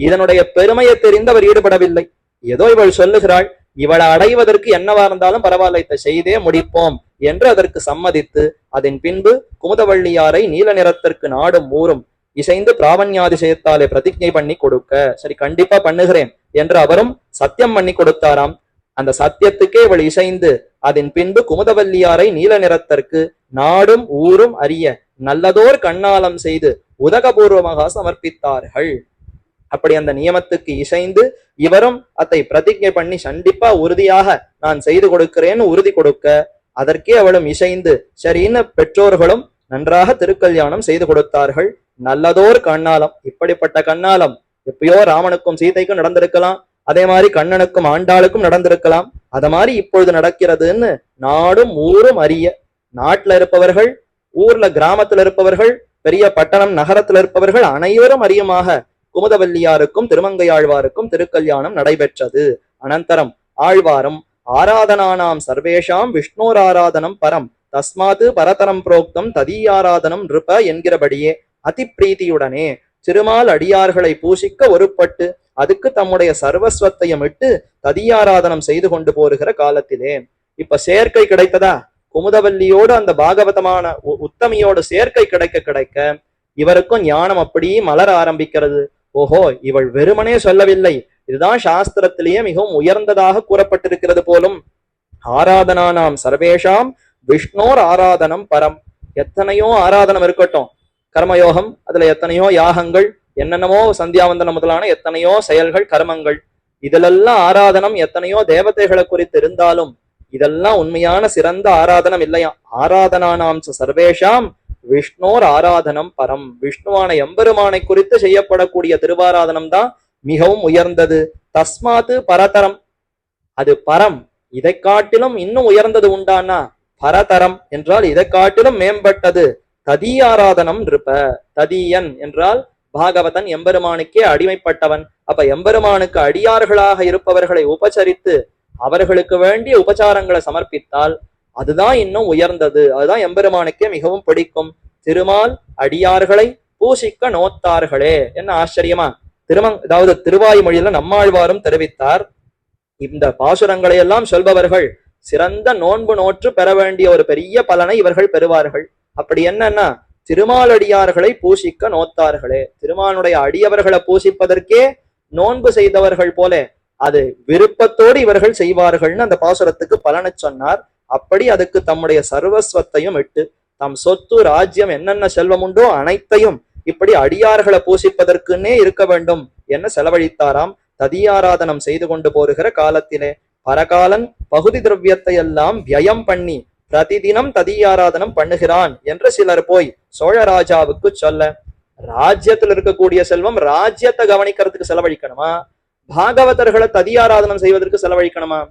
இதனுடைய பெருமையை தெரிந்து அவர் ஈடுபடவில்லை. ஏதோ இவள் சொல்லுகிறாள், இவளை அடைவதற்கு என்னவா இருந்தாலும் பரவாயில்ல, இதை செய்தே முடிப்போம் என்று அதற்கு சம்மதித்து அதன் பின்பு குமுதவள்ளியாரை நீல நிறத்திற்கு நாடும் ஊரும் இசைந்து பிராமணியாதிசயத்தாலே பிரதிஜை பண்ணி கொடுக்க, சரி கண்டிப்பா பண்ணுகிறேன் என்று அவரும் சத்தியம் பண்ணி கொடுத்தாராம். அந்த சத்தியத்துக்கே இவள் இசைந்து அதன் பின்பு குமுதவல்லியாரை நீல நிறத்திற்கு நாடும் ஊரும் அறிய நல்லதோர் கண்ணாலம் செய்து உதகபூர்வமாக சமர்ப்பித்தார்கள். அப்படி அந்த நியமத்துக்கு இசைந்து இவரும் அதை பிரதிஜை பண்ணி கண்டிப்பா உறுதியாக நான் செய்து கொடுக்கிறேன்னு உறுதி கொடுக்க அதற்கே அவளும் இசைந்து சரின்னு பெற்றோர்களும் நன்றாக திருக்கல்யாணம் செய்து கொடுத்தார்கள். நல்லதோர் கண்ணாலம், இப்படிப்பட்ட கண்ணாலம் எப்பயோ ராமனுக்கும் சீதைக்கும் நடந்திருக்கலாம், அதே மாதிரி கண்ணனுக்கும் ஆண்டாளுக்கும் நடந்திருக்கலாம், அத மாதிரி இப்பொழுது நடக்கிறதுன்னு நாடும் ஊரும் அறிய, நாட்டுல இருப்பவர்கள், ஊர்ல கிராமத்துல இருப்பவர்கள், பெரிய பட்டணம் நகரத்துல இருப்பவர்கள் அனைவரும் அறியுமாக குமுதவல்லியாருக்கும் திருமங்கையாழ்வாருக்கும் திருக்கல்யாணம் நடைபெற்றது. அனந்தரம் ஆழ்வாரும் ஆராதனானாம் சர்வேஷாம் விஷ்ணோர் ஆராதனம் பரம் தஸ்மாது பரதரம் புரோக்தம் ததீயாராதனம் நிருப என்கிறபடியே அதிப்பிரீதியுடனே திருமால் அடியார்களை பூசிக்க ஒருப்பட்டு அதுக்கு தம்முடைய சர்வஸ்வத்தையும் இட்டு ததியாராதனம் செய்து கொண்டு போருகிற காலத்திலே இப்ப சேர்க்கை கிடைத்ததா? குமுதவல்லியோடு அந்த பாகவதமான உத்தமியோடு சேர்க்கை கிடைக்க கிடைக்க இவருக்கும் ஞானம் அப்படி மலர ஆரம்பிக்கிறது. ஓஹோ, இவள் வெறுமனே சொல்லவில்லை, இதுதான் சாஸ்திரத்திலேயே மிகவும் உயர்ந்ததாக கூறப்பட்டிருக்கிறது போலும். ஆராதனானாம் சர்வேஷாம் விஷ்ணோர் ஆராதனம் பரம். எத்தனையோ ஆராதனம் இருக்கட்டும், கர்மயோகம், அதுல எத்தனையோ யாகங்கள், என்னென்னமோ சந்தியாவந்தனம் முதலான எத்தனையோ செயல்கள் கர்மங்கள், இதிலெல்லாம் ஆராதனம் எத்தனையோ தேவதைகளை குறித்து இருந்தாலும் இதெல்லாம் உண்மையான சிறந்த ஆராதனம் இல்லையா. ஆராதனானாம் சர்வேஷாம் விஷ்ணோர் ஆராதனம் பரம். விஷ்ணுவான எம்பெருமானை குறித்து செய்யப்படக்கூடிய திருவாராதனம் தான் மிகவும் உயர்ந்தது. தஸ்மாத்து பரதரம், அது பரம், இதை காட்டிலும் இன்னும் உயர்ந்தது உண்டானா? பரதரம் என்றால் இதை காட்டிலும் மேம்பட்டது. ததீயாராதனம் இருப்ப, ததீயன் என்றால் பாகவதன் எம்பெருமானுக்கே அடிமைப்பட்டவன். அப்ப எம்பெருமானுக்கு அடியார்களாக இருப்பவர்களை உபசரித்து அவர்களுக்கு வேண்டிய உபசாரங்களை சமர்ப்பித்தால் அதுதான் இன்னும் உயர்ந்தது, அதுதான் எம்பெருமானுக்கே மிகவும் பிடிக்கும். திருமால் அடியார்களை பூசிக்க நோத்தார்களே, என்ன ஆச்சரியமா! அதாவது திருவாய்மொழியில நம்மாழ்வாரும் தெரிவித்தார், இந்த பாசுரங்களை எல்லாம் சொல்பவர்கள் சிறந்த நோன்பு நோற்று பெற வேண்டிய ஒரு பெரிய பலனை இவர்கள் பெறுவார்கள். அப்படி என்னன்னா, திருமாலடியார்களை பூசிக்க நோத்தார்களே, திருமானுடைய அடியவர்களை பூசிப்பதற்கே நோன்பு செய்தவர்கள் போல அது விருப்பத்தோடு இவர்கள் செய்வார்கள்னு அந்த பாசுரத்துக்கு பலனை சொன்னார். அப்படி அதுக்கு தம்முடைய சர்வஸ்வத்தையும் இட்டு தம் சொத்து ராஜ்யம் என்னென்ன செல்வம் உண்டோ அனைத்தையும் இப்படி அடியார்களை பூசிப்பதற்குன்னே இருக்க வேண்டும் என்ன செலவழித்தாராம். ததியாராதனம் செய்து கொண்டு போருகிற காலத்திலே பரகாலன் பகுதி திரவியத்தை எல்லாம் வியம் பண்ணி பிரதிதினம் ததியாராதனம் பண்ணுகிறான் என்று சிலர் போய் சோழராஜாவுக்கு சொல்ல, ராஜ்யத்தில் இருக்கக்கூடிய செல்வம் ராஜ்யத்தை கவனிக்கிறதுக்கு செலவழிக்கணுமா, பாகவதர்களை ததியாராதனம் செய்வதற்கு செலவழிக்கணுமா?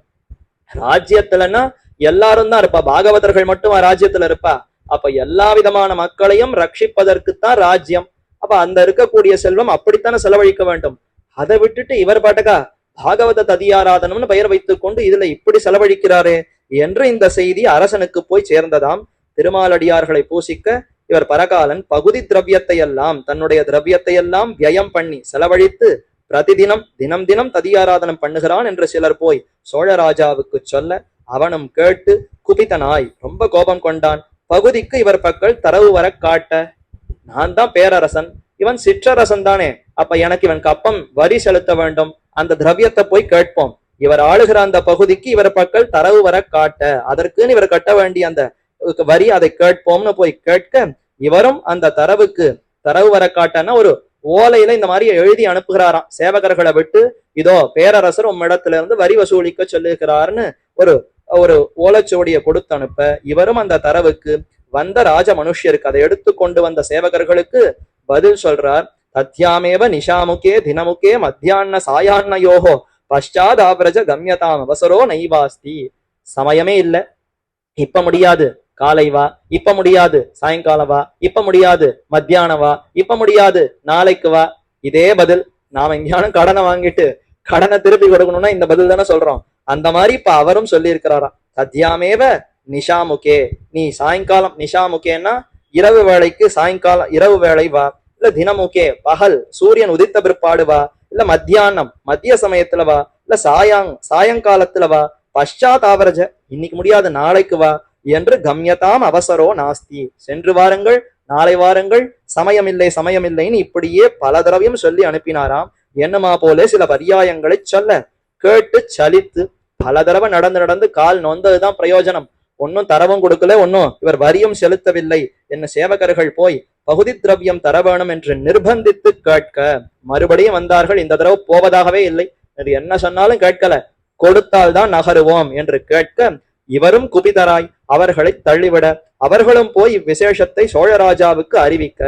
ராஜ்யத்துலன்னா எல்லாரும் தான் இருப்பா, பாகவதர்கள் மட்டும் ராஜ்யத்துல இருப்பா. அப்ப எல்லா விதமான மக்களையும் ரட்சிப்பதற்குத்தான் ராஜ்யம். அப்ப அந்த இருக்கக்கூடிய செல்வம் அப்படித்தானே செலவழிக்க வேண்டும். அதை விட்டுட்டு இவர் பாட்டக்கா பாகவத ததியாராதனம்னு பெயர் வைத்துக் கொண்டு இதுல இப்படி செலவழிக்கிறாரே என்று இந்த செய்தி அரசனுக்கு போய் சேர்ந்ததாம். திருமாலடியார்களை பூசிக்க இவர் பரகாலன் பகுதி திரவியத்தை எல்லாம் தன்னுடைய திரவியத்தை எல்லாம் வியம் பண்ணி செலவழித்து பிரதிதினம் தினம் தினம் ததியாராதனம் பண்ணுகிறான் என்று சிலர் போய் சோழராஜாவுக்கு சொல்ல, அவனும் கேட்டு குபிதனாய் ரொம்ப கோபம் கொண்டான். பகுதிக்கு இவர் பக்கம் தரவு வர காட்ட, நான் தான் பேரரசன், இவன் சிற்றரசன் தானே, அப்ப எனக்கு இவன் கப்பம் வரி செலுத்த வேண்டும், அந்த திரவியத்தை போய் கேட்போம். இவர் ஆளுகிற அந்த பகுதிக்கு இவர் பக்கம் தரவு வர காட்ட, அதற்குன்னு இவர் கட்ட வேண்டிய அந்த வரி அதை கேட்போம்னு போய் கேட்க, இவரும் அந்த தரவு வர காட்டன்னா ஒரு ஓலையில இந்த மாதிரி எழுதி அனுப்புகிறாராம். சேவகர்களை விட்டு இதோ பேரரசர் உம்மிடத்துல இருந்து வரி வசூலிக்க சொல்லுகிறார்னு ஒரு ஒரு ஓலைச்சுவடியை கொடுத்து அனுப்ப, இவரும் அந்த தரவுக்கு வந்த ராஜ மனுஷருக்கு அதை எடுத்து கொண்டு வந்த சேவகர்களுக்கு பதில் சொல்றார். தத்யாமேவ நிஷாமுகே தினமுகே மத்தியான சாயான்னயோகோ பஷாதாவிரஜ கம்யதாம் அவசரோ நைவாஸ்தி. சமயமே இல்ல, இப்ப முடியாது, காலை வா, இப்ப முடியாது, சாயங்காலம் வா, இப்ப முடியாது, மத்தியானம் வா, இப்ப முடியாது, நாளைக்கு வா. இதே பதில் நாம எங்கேயானும் கடனை வாங்கிட்டு கடனை திருப்பி கொடுக்கணும்னா இந்த பதில் தானே சொல்றோம். அந்த மாதிரி இப்ப அவரும் சொல்லி இருக்கிறாராம். சத்யாமேவ நிஷாமுகே, நீ சாயங்காலம், நிஷாமுகேன்னா இரவு வேளைக்கு சாயங்காலம் இரவு வேளை வா, இல்ல தினமுகே பகல் சூரியன் உதித்த பிற்பாடு வா, இல்ல மத்தியானம் மத்திய சமயத்துல வா, இல்ல சாயங்காலத்துல வா, பஷாதாவரஜ இன்னைக்கு முடியாது நாளைக்கு வா என்று கம்யதாம் அவசரோ நாஸ்தி, சென்று வாருங்கள், நாளை வாருங்கள், சமயமில்லைன்னு இப்படியே பல தடவையும் சொல்லி அனுப்பினாராம். என்னமா போல சில பரியாயங்களை சொல்ல கேட்டு சலித்து பல தடவை நடந்து நடந்து கால் நொந்ததுதான் பிரயோஜனம். ஒன்னும் தரவும் கொடுக்கல, ஒன்னும் இவர் வரியும் செலுத்தவில்லை என்ன சேவகர்கள் போய் பகுதி திரவியம் தர வேணும் என்று நிர்பந்தித்து கேட்க மறுபடியும் வந்தார்கள். இந்த தடவை போவதாகவே இல்லை, என்ன சொன்னாலும் கேட்கல, கொடுத்தால்தான் நகருவோம் என்று கேட்க, இவரும் குபிதராய் அவர்களை தள்ளிவிட அவர்களும் போய் இவ்விசேஷத்தை சோழராஜாவுக்கு அறிவிக்க.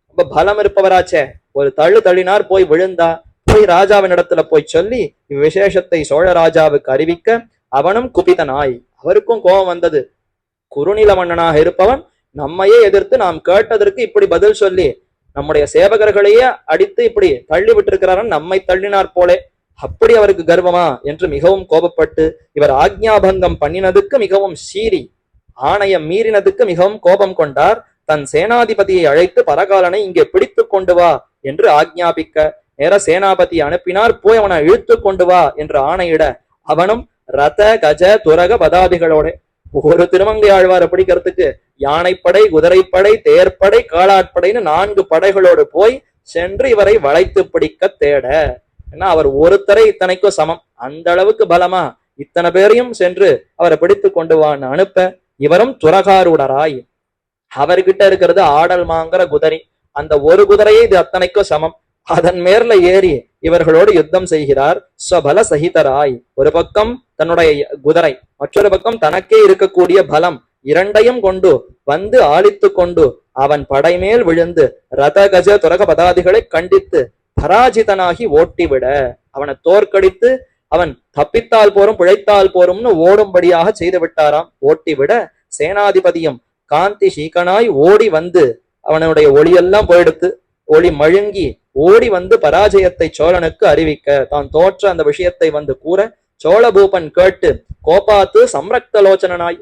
ரொம்ப பலம் இருப்பவராச்சே, ஒரு தள்ளினார், போய் விழுந்தா, போய் ராஜாவின் இடத்துல போய் சொல்லி இவ்விசேஷத்தை சோழராஜாவுக்கு அறிவிக்க, அவனும் குபிதனாய் அவருக்கும் கோபம் வந்தது. குறுநில மன்னனாக இருப்பவன் நம்மையே எதிர்த்து நாம் கேட்டதற்கு இப்படி பதில் சொல்லி நம்முடைய சேவகர்களையே அடித்து இப்படி தள்ளி விட்டிருக்கிறாரன், நம்மை தள்ளினார் போலே, அப்படி அவருக்கு கர்வமா என்று மிகவும் கோபப்பட்டு, இவர் ஆக்ஞாபங்கம் பண்ணினதுக்கு மிகவும் சீறி ஆணையம் மீறினதுக்கு மிகவும் கோபம் கொண்டார். தன் சேனாதிபதியை அழைத்து பரகாலனை இங்கே பிடித்து கொண்டு வா என்று ஆக்ஞாபிக்க, நேர சேனாபதி அனுப்பினார். போய் அவனை இழுத்து கொண்டு வா என்று ஆணையிட, அவனும் ரத கஜ துரக பதாதிகளோட ஒரு திருமங்கை ஆழ்வாரை பிடிக்கிறதுக்கு யானைப்படை, குதிரைப்படை, தேர்ப்படை, காலாட்படைன்னு 4 படைகளோடு போய் சென்று இவரை வளைத்து பிடிக்க தேட, ஏன்னா அவர் ஒருத்தரை இத்தனைக்கும் சமம், அந்த அளவுக்கு பலமா இத்தனை பேரையும் சென்று அவரை பிடித்து கொண்டு வான்னு அனுப்ப, இவரும் துரகாரூடராய் அவர்கிட்ட இருக்கிறது ஆடல் மாங்கிற குதிரை, அந்த ஒரு குதிரையே இது அத்தனைக்கும் சமம், அதன் மேர்ல ஏறி இவர்களோடு யுத்தம் செய்கிறார். ஸ்வபல சகிதராய், ஒரு பக்கம் தன்னுடைய குதிரை, மற்றொரு பக்கம் தனக்கே இருக்கக்கூடிய பலம், இரண்டையும் கொண்டு வந்து ஆளித்து கொண்டு அவன் படைமேல் விழுந்து ரத கஜ துரக பதாதிகளை கண்டித்து பராஜிதனாகி ஓட்டிவிட, அவனை தோற்கடித்து அவன் தப்பித்தால் போரும் பிழைத்தால் போரும்னு ஓடும்படியாக செய்து விட்டாராம். ஓட்டிவிட சேனாதிபதியும் காந்தி சீக்கனாய் ஓடி வந்து, அவனுடைய ஒளியெல்லாம் போயிடுத்து, ஒளி மழுங்கி ஓடி வந்து பராஜயத்தை சோழனுக்கு அறிவிக்க, தான் தோற்ற அந்த விஷயத்தை வந்து கூற, சோழபூபன் கேட்டு கோபாத்து சம்ரக்தலோச்சனாய்,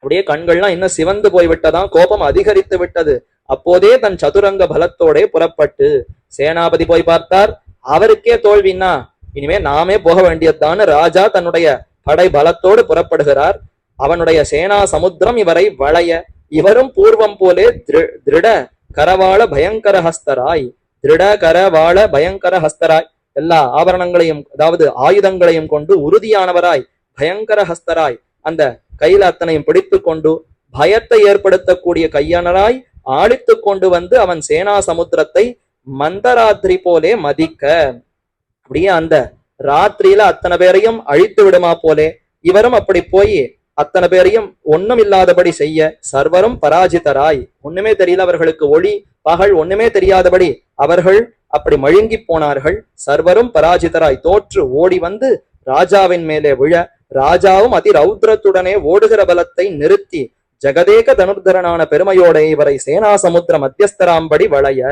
அப்படியே கண்கள்லாம் இன்னும் சிவந்து போய்விட்டதாம், கோபம் அதிகரித்து விட்டது. அப்போதே தன் சதுரங்க பலத்தோட புறப்பட்டு சேனாபதி போய் பார்த்தார். அவருக்கே தோல்வின்னா இனிமே நாமே போக வேண்டியதுதான். ராஜா தன்னுடைய படை பலத்தோடு புறப்படுகிறார். அவனுடைய சேனா சமுத்திரம் இவரை வளைய, இவரும் பூர்வம் போலே திருட கரவாள பயங்கர ஹஸ்தராய், திருட கரவாள பயங்கர ஹஸ்தராய், எல்லா ஆபரணங்களையும் அதாவது ஆயுதங்களையும் கொண்டு உறுதியானவராய், பயங்கர ஹஸ்தராய் அந்த கையில அத்தனையும் பிடித்து கொண்டு பயத்தை ஏற்படுத்தக்கூடிய கையானராய் ஆளித்து கொண்டு வந்து அவன் சேனா சமுத்திரத்தை மந்தராத்திரி போலே மதிக்க, அப்படியே அந்த ராத்திரியில அத்தனை பேரையும் அழித்து விடுமா போலே இவரும் அப்படி போய் அத்தனை பேரையும் ஒண்ணும் இல்லாதபடி செய்ய, சர்வரும் பராஜிதராய், ஒண்ணுமே தெரியல அவர்களுக்கு, ஒளி பகல் ஒண்ணுமே தெரியாதபடி அவர்கள் அப்படி மழுங்கி போனார்கள். சர்வரும் பராஜிதராய் தோற்று ஓடி வந்து ராஜாவின் மேலே விழ, ராஜாவும் அதி ரௌத்ரத்துடனே ஓடுகிற பலத்தை நிறுத்தி ஜெகதேக தனுர்தரனான பெருமையோட இவரை சேனா சமுத்திர மத்தியஸ்தராம்படி வளைய,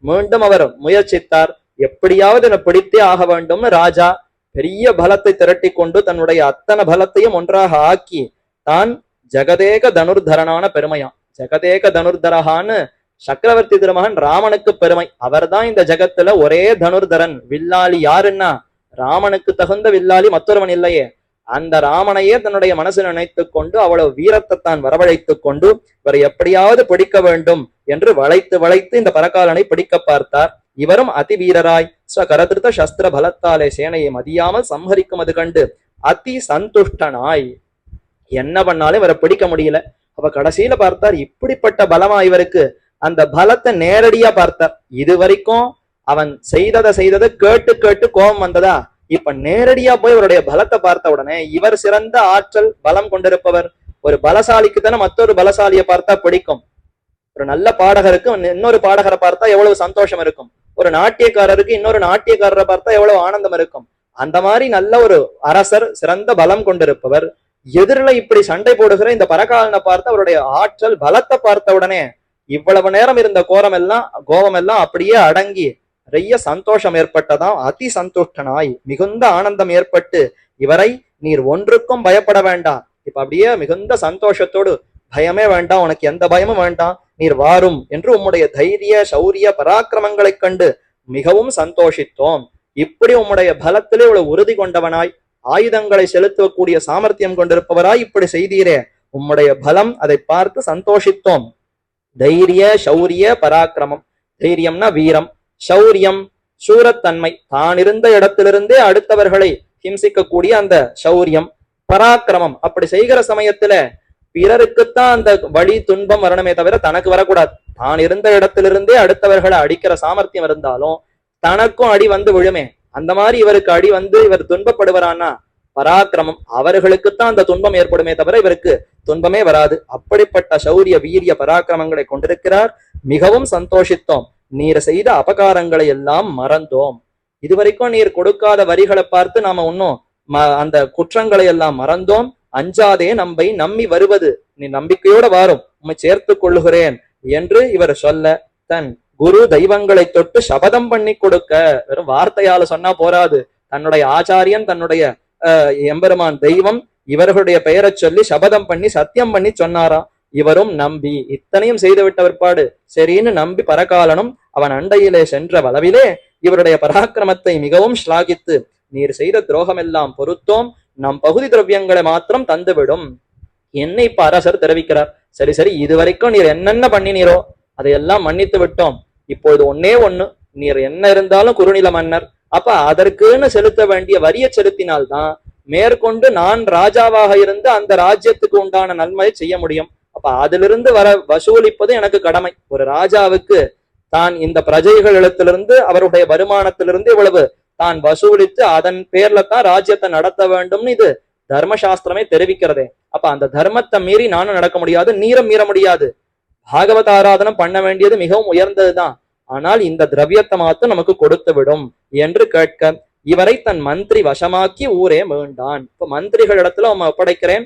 மீண்டும் அவர் முயற்சித்தார். எப்படியாவது என்னை பிடித்தே ஆக வேண்டும்னு ராஜா பெரிய பலத்தை திரட்டி கொண்டு தன்னுடைய அத்தனை பலத்தையும் ஒன்றாக ஆக்கி, தான் ஜெகதேக தனுர்தரனான பெருமையாம். ஜெகதேக தனுர்தரகான்னு சக்கரவர்த்தி திருமகன் ராமனுக்கு பெருமை. அவர்தான் இந்த ஜெகத்துல ஒரே தனுர்தரன், வில்லாளி யாருன்னா ராமனுக்கு தகுந்த வில்லாளி மற்றொருவன் இல்லையே. அந்த ராமனையே தன்னுடைய மனசில் நினைத்துக் கொண்டு அவ்வளவு வீரத்தை தான் வரவழைத்துக் கொண்டு இவரை எப்படியாவது பிடிக்க வேண்டும் என்று வளைத்து வளைத்து இந்த பரகாலனை பிடிக்க பார்த்தார். இவரும் அதி வீரராய் கரதிருத்த சஸ்திர பலத்தாலே சேனையை மதியாமல் சம்ஹரிக்கும் அது கண்டு அதி சந்துஷ்டனாய் என்ன பண்ணாலும் இவரை பிடிக்க முடியல. அப்ப கடைசியில பார்த்தார், இப்படிப்பட்ட பலமா இவருக்கு, அந்த பலத்தை நேரடியா பார்த்தார். இது வரைக்கும் அவன் செய்ததை கேட்டு கேட்டு கோபம் வந்ததா, இப்ப நேரடியா போய் இவருடைய பலத்தை பார்த்த உடனே இவர் சிறந்த ஆற்றல் பலம் கொண்டிருப்பவர். ஒரு பலசாலிக்கு தானே மற்றொரு பலசாலியை பார்த்தா பிடிக்கும். ஒரு நல்ல பாடகருக்கு இன்னொரு பாடகரை பார்த்தா எவ்வளவு சந்தோஷம் இருக்கும். ஒரு நாட்டியக்காரருக்கு இன்னொரு நாட்டியக்காரரை பார்த்தா எவ்வளவு ஆனந்தம் இருக்கும். அந்த மாதிரி நல்ல ஒரு அரசர், சிறந்த பலம் கொண்டிருப்பவர், எதிரில இப்படி சண்டை போடுகிற இந்த பரகாலனை பார்த்து அவருடைய ஆற்றல் பலத்தை பார்த்த உடனே இவ்வளவு நேரம் இருந்த கோபம் எல்லாம் அப்படியே அடங்கி நிறைய சந்தோஷம் ஏற்பட்டதாம். அதி சந்துஷ்டனாய் மிகுந்த ஆனந்தம் ஏற்பட்டு, இவரை நீர் ஒன்றுக்கும் பயப்பட வேண்டாம், இப்ப அப்படியே மிகுந்த சந்தோஷத்தோடு, பயமே வேண்டாம், உனக்கு எந்த பயமும் வேண்டாம், நீர் வாரும் என்று உம்முடைய தைரிய சௌரிய பராக்கிரமங்களைக் கண்டு மிகவும் சந்தோஷித்தோம். இப்படி உம்முடைய பலத்திலே இவ்வளவு உறுதி கொண்டவனாய், ஆயுதங்களை செலுத்தக்கூடிய சாமர்த்தியம் கொண்டிருப்பவராய் இப்படி செய்தீரே, உம்முடைய பலம், அதை பார்த்து சந்தோஷித்தோம். தைரிய சௌரிய பராக்கிரமம், தைரியம்னா வீரம், சௌரியம் சூரத்தன்மை, தான் இருந்த இடத்திலிருந்தே அடுத்தவர்களை ஹிம்சிக்கக்கூடிய அந்த சௌரியம், பராக்கிரமம் அப்படி செய்கிற சமயத்துல பிறருக்குத்தான் அந்த வழி துன்பம் வரணுமே தவிர தனக்கு வரக்கூடாது. தான் இருந்த இடத்திலிருந்தே அடுத்தவர்களை அடிக்கிற சாமர்த்தியம் இருந்தாலும் தனக்கும் அடி வந்து விழுமே, அந்த மாதிரி இவருக்கு அடி வந்து இவர் துன்பப்படுவாரானா பராக்கிரமம், அவர்களுக்குத்தான் அந்த துன்பம் ஏற்படுமே தவிர இவருக்கு துன்பமே வராது. அப்படிப்பட்ட சௌரிய வீரிய பராக்கிரமங்களை கொண்டிருக்கிறார். மிகவும் சந்தோஷித்தோம். நீர் செய்த அபகாரங்களை எல்லாம் மறந்தோம். இதுவரைக்கும் நீர் கொடுக்காத வரிகளை பார்த்து நாம இன்னும் அந்த குற்றங்களை எல்லாம் மறந்தோம். அஞ்சாதே நம்பை நம்பி வருவது, நீ நம்பிக்கையோட வாரும், உம்மை சேர்த்து கொள்ளுகிறேன் என்று இவர் சொல்ல, தன் குரு தெய்வங்களை தொட்டு சபதம் பண்ணி கொடுக்க, வெறும் வார்த்தையால சொன்னா போராது, தன்னுடைய ஆச்சாரியன், தன்னுடைய எம்பெருமான் தெய்வம் இவர்களுடைய பெயரை சொல்லி சபதம் பண்ணி சத்தியம் பண்ணி சொன்னாராம். இவரும் நம்பி இத்தனையும் செய்து விட்ட பிற்பாடு சரின்னு நம்பி பரகாலனும் அவன் அண்டையிலே சென்ற வளவிலே இவருடைய பராக்கிரமத்தை மிகவும் ஸ்லாகித்து, நீர் செய்த துரோகம் எல்லாம் பொறுத்தோம், நம் பகுதி திரவியங்களை மாத்திரம் தந்துவிடும் என்ன இப்ப அரசர் தெரிவிக்கிறார். சரி சரி, இதுவரைக்கும் நீர் என்னென்ன பண்ணினீரோ அதையெல்லாம் மன்னித்து விட்டோம். இப்பொழுது ஒன்னே ஒண்ணு, நீர் என்ன இருந்தாலும் குறுநில மன்னர், அப்ப அதற்குன்னு செலுத்த வேண்டிய வரிய செலுத்தினால்தான் மேற்கொண்டு நான் ராஜாவாக இருந்து அந்த ராஜ்யத்துக்கு உண்டான நன்மையை செய்ய முடியும். அப்ப அதிலிருந்து வசூலிப்பது எனக்கு கடமை. ஒரு ராஜாவுக்கு தான் இந்த பிரஜைகளிடத்திலிருந்து அவருடைய வருமானத்திலிருந்து இவ்வளவு தான் வசூலித்து அதன் பேர்ல தான் ராஜ்யத்தை நடத்த வேண்டும்னு இது தர்மசாஸ்திரமே தெரிவிக்கிறதே. அப்ப அந்த தர்மத்தை மீறி நானும் நடக்க முடியாது, நீரும் மீற முடியாது. பாகவத ஆராதனம் பண்ண வேண்டியது மிகவும் உயர்ந்ததுதான், ஆனால் இந்த திரவியத்தை மாத்திரம் நமக்கு கொடுத்து விடும் என்று கேட்க, இவரை தன் மந்திரி வசமாக்கி ஊரே மீண்டான். இப்ப மந்திரிகள் இடத்துல அவன் ஒப்படைக்கிறேன்,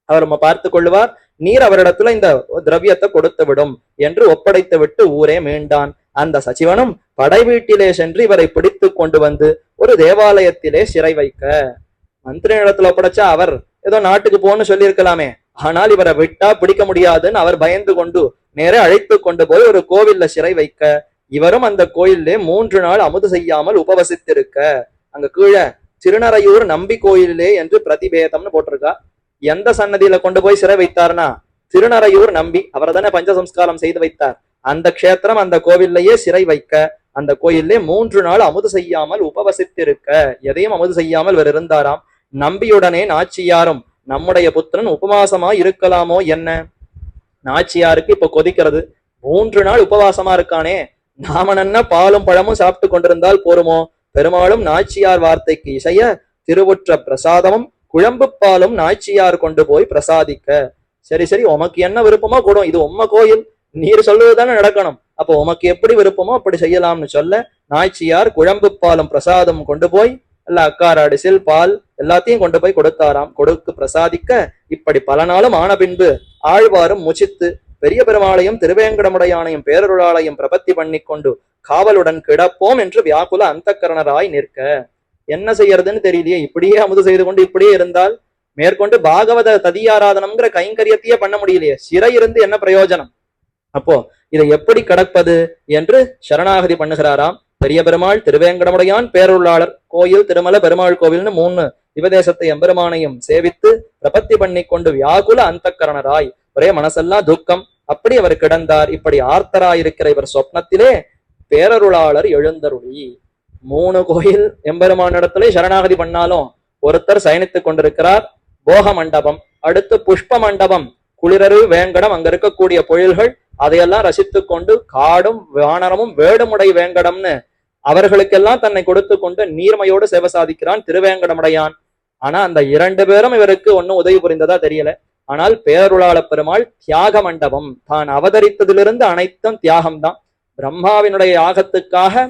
அவர் பார்த்து கொள்வார், நீர் அவரிடத்துல இந்த திரவியத்தை கொடுத்து விடும் என்று ஒப்படைத்து விட்டு ஊரே மீண்டான். அந்த சச்சிவனும் படை வீட்டிலே சென்று இவரை பிடித்து கொண்டு வந்து ஒரு தேவாலயத்திலே சிறை வைக்க. மந்திரி இடத்துல ஒப்படைச்சா அவர் ஏதோ நாட்டுக்கு போன்னு சொல்லி இருக்கலாமே, ஆனால் இவரை விட்டா பிடிக்க முடியாதுன்னு அவர் பயந்து கொண்டு நேரே அழைத்து கொண்டு போய் ஒரு கோவில்ல சிறை வைக்க, இவரும் அந்த கோயிலே 3 நாள் அமுது செய்யாமல் உபவசித்திருக்க. அங்க கீழே திருநறையூர் நம்பி கோயிலே என்று பிரதிபேதம்னு போட்டிருக்கா. எந்த சன்னதியில கொண்டு போய் சிறை வைத்தார்னா திருநறையூர் நம்பி, அவரை தானே பஞ்சசம்ஸ்காரம் செய்து வைத்தார். அந்த க்ஷேத்திரம், அந்த கோவில்லையே சிறை வைக்க, அந்த கோயிலே 3 நாள் அமுது செய்யாமல் உபவசித்திருக்க, எதையும் அமுது செய்யாமல் இவர் இருந்தாராம். நம்பியுடனே நாச்சியாரும் நம்முடைய புத்திரன் உபவாசமா இருக்கலாமோ என்ன? நாச்சியாருக்கு இப்ப கொதிக்கிறது, 3 நாள் உபவாசமா இருக்கானே, நாம நன்னா பாலும் பழமும் சாப்பிட்டு கொண்டிருந்தால் போருமோ? பெருமாளும் நாச்சியார் வார்த்தைக்கு இசைய திருவுற்ற பிரசாதமும் குழம்பு பாலும் நாச்சியார் கொண்டு போய் பிரசாதிக்க. சரி சரி, உமக்கு என்ன விருப்பமோ கொடும், இது உம்ம கோயில், நீர் சொல்லுவதுதானே நடக்கணும், அப்போ உமக்கு எப்படி விருப்பமோ அப்படி செய்யலாம்னு சொல்ல, நாச்சியார் குழம்பு பாலும் பிரசாதம் கொண்டு போய் இல்ல அக்கார அடிசில் பால் எல்லாத்தையும் கொண்டு போய் கொடுத்தாராம். கொடுக்கு பிரசாதிக்க, இப்படி பல நாளும் ஆன பின்பு ஆழ்வாரும் முச்சித்து பெரிய பெருமாளையும் திருவேங்கடமுடையானையும் பேரருளாளையும் பிரபத்தி பண்ணி கொண்டு காவலுடன் கிடப்போம் என்று வியாக்குல அந்தக்கரணராய் நிற்க. என்ன செய்யறதுன்னு தெரியலையே, இப்படியே அமுது செய்து கொண்டு இப்படியே இருந்தால் மேற்கொண்டு பாகவத ததியாராதனம்ங்கிற கைங்கரியத்தையே பண்ண முடியலையே, சிறை இருந்து என்ன பிரயோஜனம்? அப்போ இதை எப்படி கடப்பது என்று சரணாகதி பண்ணுகிறாராம். பெரிய பெருமாள், திருவேங்கடமுடையான், பேருள்ளாளர் கோயில், திருமல பெருமாள் கோவில்னு 3 திவதேசத்தை எம்பெருமானையும் சேவித்து பிரபத்தி பண்ணி கொண்டு வியாகுல அந்தக்கரணராய் ஒரே மனசெல்லாம் துக்கம் அப்படி அவர் கிடந்தார். இப்படி ஆர்த்தராயிருக்கிற இவர் சொப்னத்திலே பேரருளாளர் எழுந்தருளி 3 கோயில் எம்பெருமான இடத்துல சரணாகதி பண்ணாலும் ஒருத்தர் சயனித்துக் கொண்டிருக்கிறார். போக மண்டபம், அடுத்து புஷ்ப மண்டபம், குளிரரு வேங்கடம், அங்க இருக்கக்கூடிய பொழில்கள் அதையெல்லாம் ரசித்து கொண்டு காடும் வானரமும் வேடுமுடை வேங்கடம்னு அவர்களுக்கெல்லாம் தன்னை கொடுத்து கொண்டு நீர்மையோடு சேவை சாதிக்கிறான் திருவேங்கடமுடையான். ஆனா அந்த 2 பேரும் இவருக்கு ஒன்னும் உதவி புரிந்ததா தெரியல. ஆனால் பேருளாள பெருமாள் தியாக மண்டபம், தான் அவதரித்ததிலிருந்து அனைத்தும் தியாகம்தான். பிரம்மாவினுடைய யாகத்துக்காக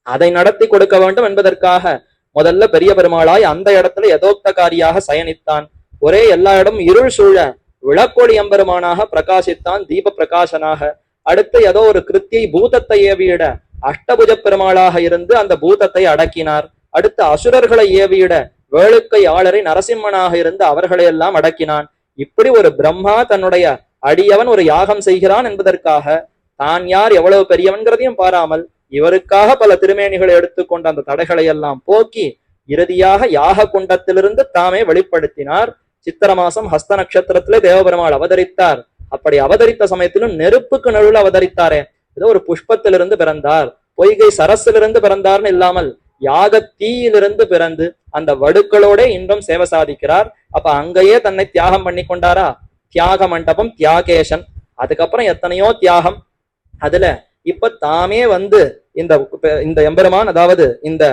அதை நடத்தி கொடுக்க வேண்டும் என்பதற்காக முதல்ல பெரிய பெருமாளாய் அந்த இடத்துல யதோக்தகாரியாக சயனித்தான். ஒரே எல்லா இடமும் இருள் சூழ விளக்கொளி எம்பெருமானாக பிரகாசித்தான், தீப பிரகாசனாக. அடுத்து ஏதோ ஒரு கிருத்தியை பூதத்தை ஏவியிட அஷ்டபுஜ பெருமாளாக இருந்து அந்த பூதத்தை அடக்கினார். அடுத்து அசுரர்களை ஏவியிட வேளுக்கை ஆளரை நரசிம்மனாக இருந்து அவர்களை எல்லாம் அடக்கினான். இப்படி ஒரு பிரம்மா தன்னுடைய அடியவன் ஒரு யாகம் செய்கிறான் என்பதற்காக தான் யார் எவ்வளவு பெரியவன்கிறதையும் பாராமல் இவருக்காக பல திருமேனிகளை எடுத்துக்கொண்ட அந்த தடைகளை எல்லாம் போக்கி இறுதியாக யாக குண்டத்திலிருந்து தாமே வெளிப்படுத்தினார். சித்திர மாசம் ஹஸ்த நட்சத்திரத்திலே தேவபெருமாள் அவதரித்தார். அப்படி அவதரித்த சமயத்திலும் நெருப்புக்கு நடுவில் அவதரித்தாரே, ஏதோ ஒரு புஷ்பத்திலிருந்து பிறந்தார், பொய்கை சரசிலிருந்து பிறந்தார்னு இல்லாமல் யாக தீயிலிருந்து பிறந்து அந்த வடுக்களோட இன்றும் சேவை சாதிக்கிறார். அப்ப அங்கேயே தன்னை தியாகம் பண்ணி கொண்டாரா. தியாக மண்டபம், தியாகேசன், அதுக்கப்புறம் எத்தனையோ தியாகம். அதுல இப்ப தாமே வந்து இந்த எம்பெருமான், அதாவது இந்த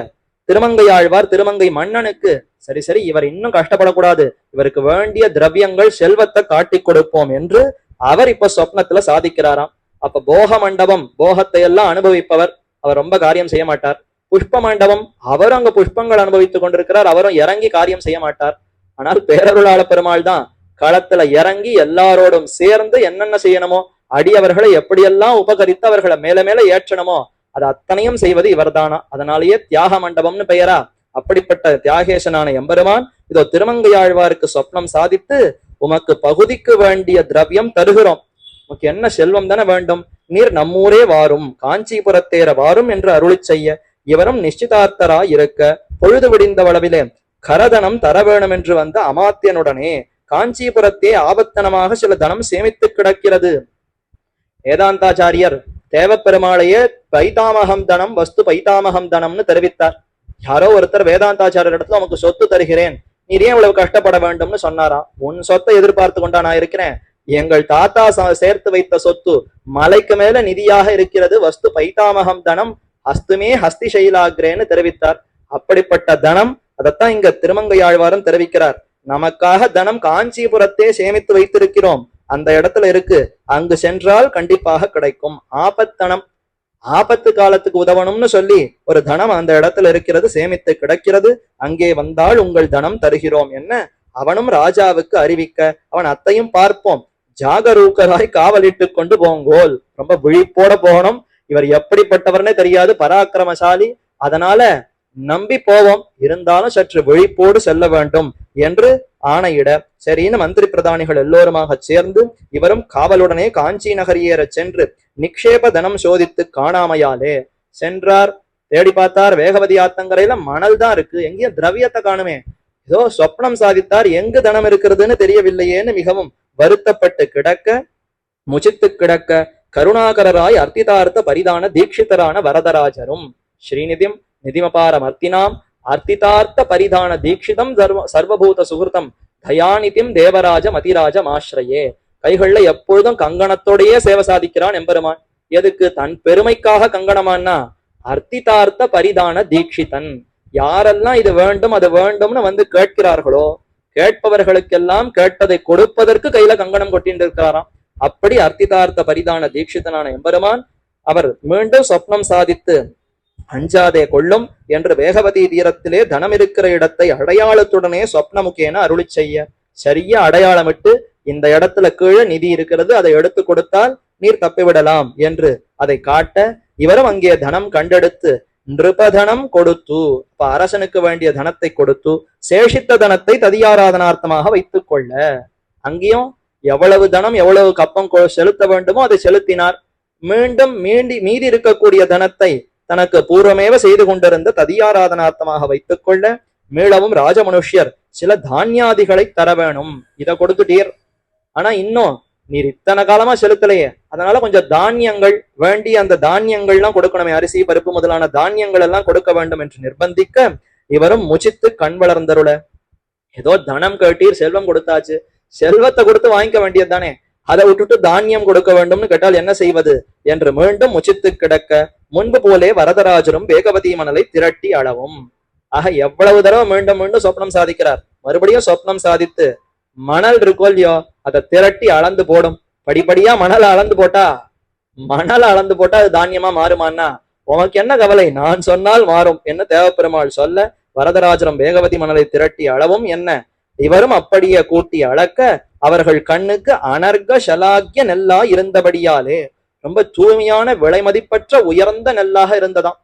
திருமங்கையாழ்வார் திருமங்கை மன்னனுக்கு சரி சரி இவர் இன்னும் கஷ்டப்படக்கூடாது, இவருக்கு வேண்டிய திரவியங்கள் செல்வத்தை காட்டி கொடுப்போம் என்று அவர் இப்ப சொப்னத்துல சாதிக்கிறாராம். அப்ப போக மண்டபம், போகத்தை எல்லாம் அனுபவிப்பவர், அவர் ரொம்ப காரியம் செய்ய மாட்டார். புஷ்ப மண்டபம், அவரும் அங்க புஷ்பங்கள் அனுபவித்துக் கொண்டிருக்கிறார், அவரும் இறங்கி காரியம் செய்ய மாட்டார். ஆனால் பேரருளாள பெருமாள் தான் களத்துல இறங்கி எல்லாரோடும் சேர்ந்து என்னென்ன செய்யணுமோ, அடியவர்களை எப்படியெல்லாம் உபகரித்து அவர்களை மேல மேல ஏற்றணுமோ அது அத்தனையும் செய்வது இவர்தானா. அதனாலேயே தியாக மண்டபம்னு பெயரா. அப்படிப்பட்ட தியாகேசனான எம்பெருமான் இதோ திருமங்கையாழ்வாருக்கு சொப்னம் சாதித்து, உமக்கு பகுதிக்கு வேண்டிய திரவியம் தருகிறோம், உமக்கு என்ன செல்வம் தானே வேண்டும், நீர் நம்மூரே வாரும், காஞ்சிபுரத்தேர வாரும் என்று அருளி செய்ய இவரும் நிச்சிதார்த்தராய் இருக்க பொழுது விடிந்தவளவிலே கரதனம் தர வேணும் என்று வந்த அமாத்தியனுடனே காஞ்சிபுரத்தே ஆபத்தனமாக சில தனம் சேமித்து கிடக்கிறது. வேதாந்தாச்சாரியர் தேவப்பெருமாளையே பைதாமகம் தனம் வஸ்து பைதாமகம் தனம்னு தெரிவித்தார். யாரோ ஒருத்தர் வேதாந்தாச்சாரியர் இடத்துல நமக்கு சொத்து தருகிறேன், நீர் ஏன் இவ்வளவு கஷ்டப்பட வேண்டும்னு சொன்னாரா. உன் சொத்தை எதிர்பார்த்து கொண்டா நான் இருக்கிறேன், எங்கள் தாத்தா சேர்த்து வைத்த சொத்து மலைக்கு மேல நிதியாக இருக்கிறது, வஸ்து பைதாமகம் தனம் ஹஸ்துமே ஹஸ்தி சைலாகிரேன்னு தெரிவித்தார். அப்படிப்பட்ட தனம் அதைத்தான் இங்க திருமங்கையாழ்வாரும் தெரிவிக்கிறார். நமக்காக தனம் காஞ்சிபுரத்தே சேமித்து வைத்திருக்கிறோம், அந்த இடத்துல இருக்கு, அங்கு சென்றால் கண்டிப்பாக கிடைக்கும். ஆபத்தனம், ஆபத்து காலத்துக்கு உதவணும்னு சொல்லி ஒரு தனம் அந்த இடத்துல இருக்கிறது, சேமித்து கிடக்கிறது, அங்கே வந்தால் உங்கள் தனம் தருகிறோம் என்ன அவனும் ராஜாவுக்கு அறிவிக்க, அவன் அத்தையும் பார்ப்போம், ஜாகரூக்கராய் காவலிட்டு கொண்டு போங்கோல், ரொம்ப விழிப்போட போகணும், இவர் எப்படிப்பட்டவர்னே தெரியாது, பராக்கிரமசாலி, அதனால நம்பி போவோம், இருந்தாலும் சற்று விழிப்போடு செல்ல வேண்டும் என்று ஆணையிட சரின்னு மந்திரி பிரதானிகள் எல்லோருமாக சேர்ந்து இவரும் காவலுடனே காஞ்சி நகரியேற சென்று நிக்ஷேப தனம் சோதித்து காணாமையாலே சென்றார். தேடி பார்த்தார், வேகவதி ஆத்தங்கரையில மணல் தான் இருக்கு, எங்கேயும் திரவியத்தை காணுமே, ஏதோ சொப்னம் சாதித்தார், எங்கு தனம் இருக்கிறதுன்னு தெரியவில்லையேன்னு மிகவும் வருத்தப்பட்டு கிடக்க, முச்சித்து கிடக்க கருணாகரராய் அர்த்திதார்த்த பரிதான தீட்சிதரான வரதராஜரும் ஸ்ரீநிதிம் நிதிமபாரம் அர்த்தினாம் அர்த்திதார்த்த பரிதான தீட்சிதம் சர்வபூத சுகிருதம் தயாநிதிம் தேவராஜ மதிராஜ ஆශ්‍රயே. கைகள்ல எப்பொழுதும் கங்கணத்தோடையே சேவை சாதிக்கிறான் எம்பெருமான். எதுக்கு? தன் பெருமைக்காக கங்கணமானா. அர்த்திதார்த்த பரிதான தீட்சிதன், யாரெல்லாம் இது வேண்டும் அது வேண்டும்னு வந்து கேட்கிறார்களோ கேட்பவர்களுக்கெல்லாம் கேட்டதை கொடுப்பதற்கு கையில கங்கணம் கொட்டிட்டு இருக்கிறாராம். அப்படி அர்த்திதார்த்த பரிதான தீட்சிதனான எம்பெருமான் அவர் மீண்டும் சொப்னம் சாதித்து அஞ்சாதே கொள்ளும் என்று வேகவதி தீரத்திலே தனம் இருக்கிற இடத்தை அடையாளத்துடனே சொப்னமுக்கேன அருளி செய்ய, சரியா அடையாளமிட்டு இந்த இடத்துல கீழே நிதி இருக்கிறது, அதை எடுத்து கொடுத்தால் நீர் தப்பிவிடலாம் என்று அதை காட்ட, இவரும் அங்கே தனம் கண்டெடுத்து நிருபதனம் கொடுத்து, அப்ப அரசனுக்கு வேண்டிய தனத்தை கொடுத்து சேஷித்த தனத்தை ததியாராதனார்த்தமாக வைத்துக் கொள்ள, அங்கேயும் எவ்வளவு தனம் எவ்வளவு கப்பம் செலுத்த வேண்டுமோ அதை செலுத்தினார். மீண்டும் மீதி இருக்கக்கூடிய தனத்தை தனக்கு பூர்வமேவ செய்து கொண்டிருந்த ததியாராதனார்த்தமாக வைத்துக் கொள்ள மீளவும் ராஜமனுஷ்யர் சில தானியாதிகளை தர வேணும். இதை கொடுத்துட்டீர், ஆனா இன்னும் நீர் இத்தனை காலமா செலுத்தலையே, அதனால கொஞ்சம் தானியங்கள் வேண்டி அந்த தானியங்கள்லாம் கொடுக்கணுமே, அரிசி பருப்பு முதலான தானியங்கள் எல்லாம் கொடுக்க வேண்டும் என்று நிர்பந்திக்க இவரும் முச்சித்து கண் வளர்ந்தருள. ஏதோ தனம் கேட்டீர், செல்வம் கொடுத்தாச்சு, செல்வத்தை கொடுத்து வாங்கிக்க வேண்டியது தானே, அதை விட்டுட்டு தானியம் கொடுக்க வேண்டும்னு கேட்டால் என்ன செய்வது என்று மீண்டும் முச்சித்து கிடக்க முன்பு போலே வரதராஜரும் வேகவதி மணலை திரட்டி அளவும். ஆக எவ்வளவு தடவை மீண்டும் மீண்டும் சொப்னம் சாதிக்கிறார். மறுபடியும் சொப்னம் சாதித்து மணல் இருக்கோ இல்லையோ அதை திரட்டி அளந்து போடும். படிப்படியா மணலை அளந்து போட்டா அது தானியமா மாறுமான்னா உனக்கு என்ன கவலை, நான் சொன்னால் மாறும் என்ன தேவப்பெருமாள் சொல்ல வரதராஜரம் வேகவதி மணலை திரட்டி அளவும் என்ன. இவரும் அப்படியே கூட்டி அளக்க அவர்கள் கண்ணுக்கு அனர்க ஷலாக்கிய நெல்லா இருந்தபடியாலே ரொம்ப தூய்மையான விலை மதிப்பற்ற உயர்ந்த நெல்லாக இருந்ததாம்.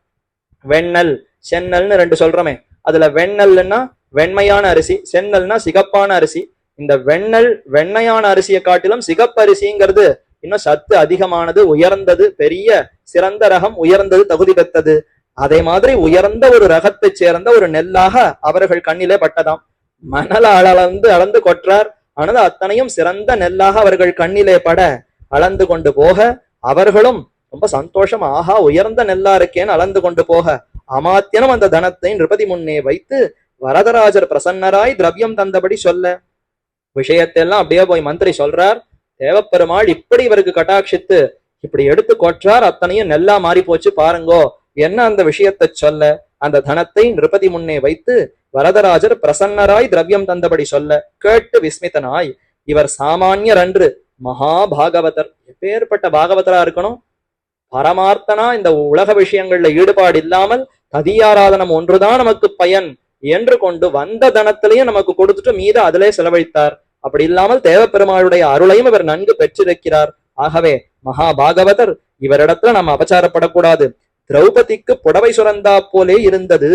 வெண்ணெல் சென்னல்னு ரெண்டு சொல்றோமே, அதுல வெண்ணெல்னா வெண்மையான அரிசி, சென்னல்னா சிகப்பான அரிசி. இந்த வெண்ணையான அரிசியை காட்டிலும் சிகப்பரிசிங்கிறது இன்னும் சத்து அதிகமானது, உயர்ந்தது, பெரிய சிறந்த ரகம், உயர்ந்தது, தகுதி பெற்றது. அதே மாதிரி உயர்ந்த ஒரு ரகத்தை சேர்ந்த ஒரு நெல்லாக அவர்கள் கண்ணிலே பட்டதாம். மணல அளந்து கொற்றார், ஆனது அத்தனையும் சிறந்த நெல்லாக அவர்கள் கண்ணிலே பட அளந்து கொண்டு போக அவர்களும் ரொம்ப சந்தோஷம், ஆஹா உயர்ந்த நெல்லா இருக்கேன்னு அளந்து கொண்டு போக அமாத்தியனும் அந்த தனத்தை நிருபதி முன்னே வைத்து வரதராஜர் பிரசன்னராய் திரவியம் தந்தபடி சொல்ல விஷயத்தெல்லாம் அப்படியே போய் மந்திரி சொல்றார். தேவப்பெருமாள் இப்படி இவருக்கு கட்டாட்சித்து இப்படி எடுத்து கொற்றார், அத்தனையும் நெல்லா மாறி போச்சு பாருங்கோ என்ன அந்த விஷயத்தை சொல்ல அந்த தனத்தை நிருபதி முன்னே வைத்து வரதராஜர் பிரசன்னராய் திரவியம் தந்தபடி சொல்ல கேட்டு விஸ்மிதனாய் இவர் சாமானியர் அன்று மகாபாகவதர். எப்பேற்பட்ட பாகவதரா இருக்கணும், பரமார்த்தனா இந்த உலக விஷயங்கள்ல ஈடுபாடு இல்லாமல் ததியாராதனம் ஒன்றுதான் நமக்கு பயன் என்று கொண்டு வந்த தனத்திலையும் நமக்கு கொடுத்துட்டு மீத அதிலே செலவழித்தார். அப்படி இல்லாமல் தேவப்பெருமாளுடைய அருளையும் இவர் நன்கு பெற்றிருக்கிறார். ஆகவே மகாபாகவதர் இவரிடத்துல நம்ம அபச்சாரப்படக்கூடாது. திரௌபதிக்கு புடவை சுரந்தா போலே இருந்தது,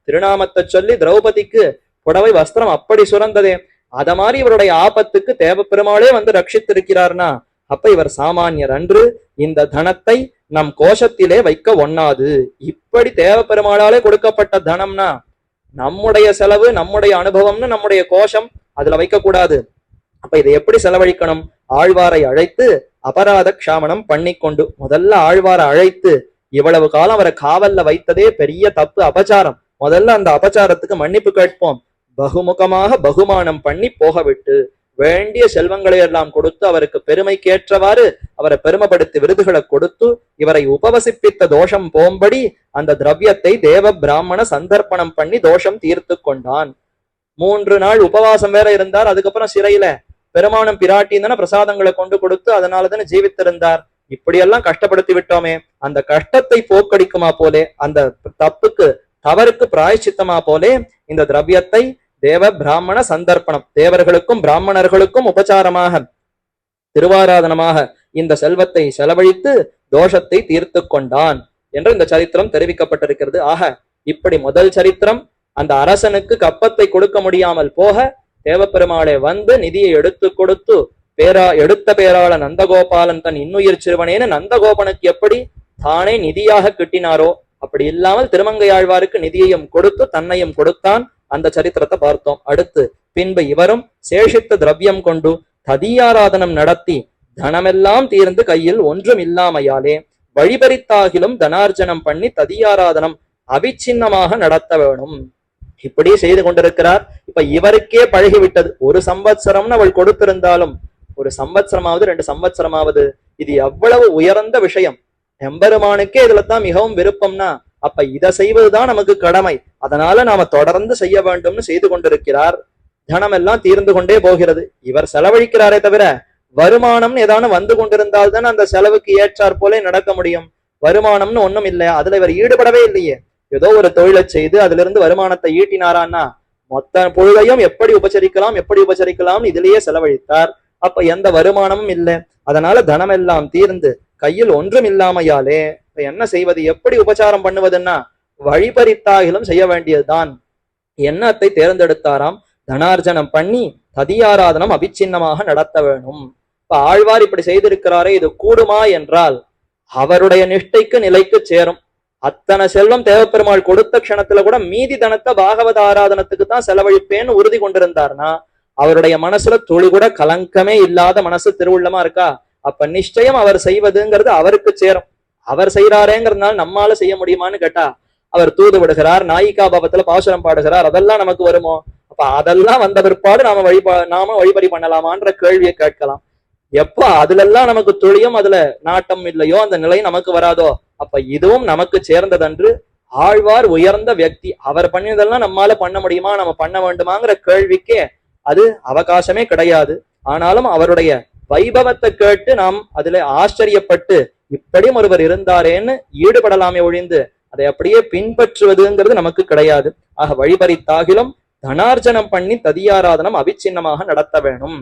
திருநாமத்தை சொல்லி திரௌபதிக்கு புடவை வஸ்திரம் அப்படி சுரந்ததே, அத மாதிரி இவருடைய ஆபத்துக்கு தேவப்பெருமாளே வந்து ரட்சித்திருக்கிறார்னா அப்ப இவர் சாமானியர் அன்று, இந்த தனத்தை நம் கோஷத்திலே வைக்க ஒண்ணாது. இப்படி தேவப்பெருமாளாலே கொடுக்கப்பட்ட தனம்னா நம்முடைய செலவு, நம்முடைய அனுபவம்னு நம்முடைய கோஷம் அதுல வைக்க கூடாது. அப்ப இதை எப்படி செலவழிக்கணும், ஆழ்வாரை அழைத்து அபராத க்ஷாமனம் பண்ணி கொண்டு, முதல்ல ஆழ்வாரை அழைத்து இவ்வளவு காலம் அவரை காவல்ல வைத்ததே பெரிய தப்பு, அபச்சாரம், முதல்ல அந்த அபச்சாரத்துக்கு மன்னிப்பு கேட்போம், பகுமுகமாக பகுமானம் பண்ணி போக விட்டு வேண்டிய செல்வங்களை எல்லாம் கொடுத்து அவருக்கு பெருமைக்கேற்றவாறு அவரை பெருமைப்படுத்தி விருதுகளை கொடுத்து இவரை உபவசிப்பித்த தோஷம் போம்படி அந்த திரவியத்தை தேவ பிராமண சந்தர்ப்பணம் பண்ணி தோஷம் தீர்த்து கொண்டான். 3 நாள் உபவாசம் வேற இருந்தார். அதுக்கப்புறம் சிறையில பெருமானம் பிராட்டி தானே பிரசாதங்களை கொண்டு கொடுத்து அதனாலதானே ஜீவித்திருந்தார். இப்படியெல்லாம் கஷ்டப்படுத்தி விட்டோமே, அந்த கஷ்டத்தை போக்கடிக்குமா போலே, அந்த தவறுக்கு பிராயச்சித்தமா போலே இந்த திரவியத்தை தேவ பிராமண சந்தர்ப்பணம், தேவர்களுக்கும் பிராமணர்களுக்கும் உபச்சாரமாக திருவாராதனமாக இந்த செல்வத்தை செலவழித்து தோஷத்தை தீர்த்து கொண்டான் என்று இந்த சரித்திரம் தெரிவிக்கப்பட்டிருக்கிறது. ஆக இப்படி முதல் சரித்திரம், அந்த அரசனுக்கு கப்பத்தை கொடுக்க முடியாமல் போக தேவப்பெருமாளே வந்து நிதியை எடுத்து கொடுத்து எடுத்த பேராள நந்தகோபாலன் தன் இன்னுயிர் சிறுவனேன்னு நந்தகோபனுக்கு எப்படி தானே நிதியாக கிட்டினாரோ அப்படி இல்லாமல் திருமங்கையாழ்வாருக்கு நிதியையும் கொடுத்து தன்னையும் கொடுத்தான். அந்த சரித்திரத்தை பார்த்தோம். அடுத்து பின்பு இவரும் சேஷித்த திரவியம் கொண்டு ததியாராதனம் நடத்தி தனமெல்லாம் தீர்ந்து கையில் ஒன்றும் இல்லாமையாலே வழிபறித்தாகிலும் தனார்ஜனம் பண்ணி ததியாராதனம் அவிச்சின்னமாக நடத்த வேணும். இப்படி செய்து கொண்டிருக்கிறார். இப்ப இவருக்கே பழகிவிட்டது. 1 சம்பத்சரம்னு அவள் கொடுத்திருந்தாலும் 1 சம்பத்சரமாவது 2 சம்பத்சரமாவது இது எவ்வளவு உயர்ந்த விஷயம். எம்பெருமானுக்கே இதுல தான் மிகவும் விருப்பம்னா அப்ப இதை செய்வதுதான் நமக்கு கடமை. அதனால நாம தொடர்ந்து செய்ய வேண்டும்னு செய்து கொண்டிருக்கிறார். தனம் எல்லாம் தீர்ந்து கொண்டே போகிறது. இவர் செலவழிக்கிறாரே தவிர வருமானம்னு ஏதானு வந்து கொண்டிருந்தால் தான் அந்த செலவுக்கு ஏற்றாற் போல நடக்க முடியும். வருமானம்னு ஒண்ணும் இல்லை, அதுல இவர் ஈடுபடவே இல்லையே. ஏதோ ஒரு தொழிலை செய்து அதுல இருந்து வருமானத்தை ஈட்டினாரான்னா மொத்த பொழுதையும் எப்படி உபசரிக்கலாம் இதுலயே செலவழித்தார். அப்ப எந்த வருமானமும் இல்லை. அதனால தனம் எல்லாம் தீர்ந்து கையில் ஒன்றும் இல்லாமையாலே என்ன செய்வது, எப்படி உபச்சாரம் பண்ணுவதுன்னா வழிபறித்தாகிலும் செய்ய வேண்டியதுதான். எண்ணத்தை தேர்ந்தெடுத்தாராம். தனார்ஜனம் பண்ணி ததியாராதனம் அபிச்சின்னமாக நடத்த வேணும். இப்ப ஆழ்வார் இப்படி செய்திருக்கிறாரே, இது கூடுமா என்றால் அவருடைய நிஷ்டைக்கு நிலைக்கு சேரும். அத்தனை செல்வம் தேவப்பெருமாள் கொடுத்த க்ஷணத்துல கூட மீதி தனத்தை பாகவத ஆராதனத்துக்கு தான் செலவழிப்பேன்னு உறுதி கொண்டிருந்தார்னா அவருடைய மனசுல துளி கூட கலங்கமே இல்லாத மனசு திருவுள்ளமா இருக்கா? அப்ப நிச்சயம் அவர் செய்வதுங்கிறது அவருக்கு சேரும். அவர் செய்யறாரேங்கிறதுனால நம்மால செய்ய முடியுமான்னு கேட்டா, அவர் தூது விடுகிறார், நாயிகா பாவத்துல பாசுரம் பாடுகிறார், அதெல்லாம் நமக்கு வருமோ? அப்ப அதெல்லாம் வந்த பிற்பாடு நாம வழிபறி பண்ணலாமான்ற கேள்வியை கேட்கலாம். எப்ப அதுல எல்லாம் நமக்கு துளியும் அதுல நாட்டம் இல்லையோ, அந்த நிலை நமக்கு வராதோ, அப்ப இதுவும் நமக்கு சேர்ந்ததன்று. ஆழ்வார் உயர்ந்த வியக்தி, அவர் பண்ணியதெல்லாம் நம்மால பண்ண முடியுமா, நம்ம பண்ண வேண்டுமாங்கிற கேள்விக்கே அது அவகாசமே கிடையாது. ஆனாலும் அவருடைய வைபவத்தை கேட்டு நாம் அதுல ஆச்சரியப்பட்டு இப்படியும் ஒருவர் இருந்தாரேன்னு ஈடுபடலாமே ஒழிந்து அதை அப்படியே பின்பற்றுவதுங்கிறது நமக்கு கிடையாது. ஆக வழிபறித்தாகிலும் தனார்ஜனம் பண்ணி ததியாராதனம் அவிச்சின்னமாக நடத்த வேணும்.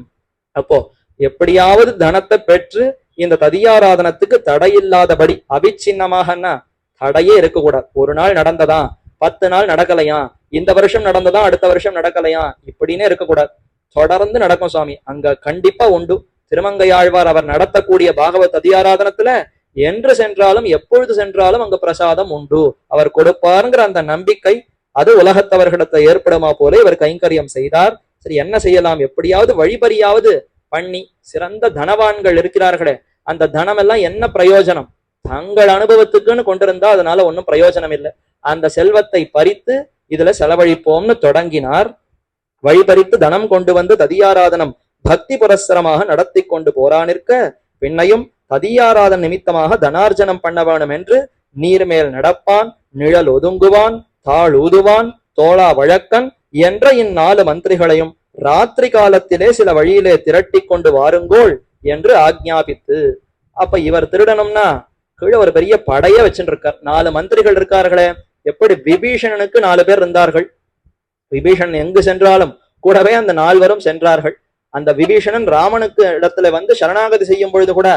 அப்போ எப்படியாவது தனத்தை பெற்று இந்த ததியாராதனத்துக்கு தடையில்லாதபடி அவிச்சின்னமாகன்னா தடையே இருக்கக்கூடாது. ஒரு நாள் நடந்ததா, 10 நாள் நடக்கலையா, இந்த வருஷம் நடந்ததா அடுத்த வருஷம் நடக்கலையா, இப்படின்னே இருக்கக்கூடாது. தொடர்ந்து நடக்கும் சுவாமி. அங்க கண்டிப்பா உண்டு. திருமங்கையாழ்வார் அவர் நடத்தக்கூடிய பாகவத் ததியாராதனத்துல என்று சென்றாலும் எப்பொழுது சென்றாலும் அங்க பிரசாதம் உண்டு, அவர் கொடுப்பாருங்கிற அந்த நம்பிக்கை அது உலகத்தவர்களிடத்தை ஏற்படுமா போல இவர் கைங்கரியம் செய்தார். சரி, என்ன செய்யலாம்? எப்படியாவது வழிபறியாவது பண்ணி, சிறந்த தனவான்கள் இருக்கிறார்களே, அந்த தனம் எல்லாம் என்ன பிரயோஜனம்? தங்கள் அனுபவத்துக்குன்னு கொண்டிருந்தா அதனால ஒன்றும் பிரயோஜனம் இல்லை. அந்த செல்வத்தை பறித்து இதுல செலவழிப்போம்னு தொடங்கினார். வழிபறித்து தனம் கொண்டு வந்து ததியாராதனம் பக்தி புரஸ்தரமாக நடத்தி கொண்டு போரானிருக்க, பின்னையும் ததியாராதன நிமித்தமாக தனார்ஜனம் பண்ண வேணும் என்று நீர்மேல் நடப்பான், நிழல் ஒதுங்குவான், தாழ் ஊதுவான், தோளா வழக்கன் என்ற இந்நாலு மந்திரிகளையும் ராத்திரி காலத்திலே சில வழியிலே திரட்டி கொண்டு வாருங்கோள் என்று ஆக்ஞாபித்து. அப்ப இவர் திருடணும்னா கீழே ஒரு பெரிய படைய வச்சுட்டு இருக்கார். 4 மந்திரிகள் இருக்கார்களே, எப்படி விபீஷணனுக்கு 4 பேர் இருந்தார்கள். விபீஷணன் எங்கு சென்றாலும் கூடவே அந்த 4வரும் சென்றார்கள். அந்த விபீஷணன் ராமனுக்கு இடத்துல வந்து சரணாகதி செய்யும் பொழுது கூட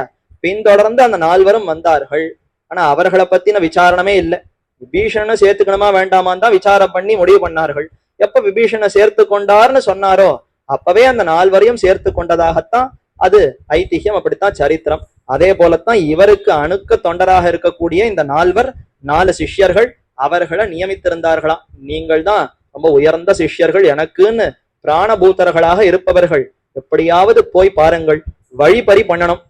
பின்தொடர்ந்து அந்த 4வரும் வந்தார்கள். ஆனா அவர்களை பத்தின விசாரணமே இல்லை. விபீஷணனை சேர்த்துக்கணுமா வேண்டாமான் தான் விசாரம் பண்ணி முடிவு பண்ணார்கள். எப்ப விபீஷணனை சேர்த்து கொண்டார்னு சொன்னாரோ அப்பவே அந்த 4வரையும் சேர்த்து கொண்டதாகத்தான் அது ஐதிஹ்யம், அப்படித்தான் சரித்திரம். அதே போலத்தான் இவருக்கு அணுக்க தொண்டராக இருக்கக்கூடிய இந்த 4 சிஷ்யர்கள் அவர்களை நியமித்திருந்தார்களாம். நீங்கள் தான் ரொம்ப உயர்ந்த சிஷ்யர்கள், எனக்குன்னு பிராணபூதர்களாக இருப்பவர்கள், எப்படியாவது போய் பாருங்கள், வழிபறி பண்ணணும்.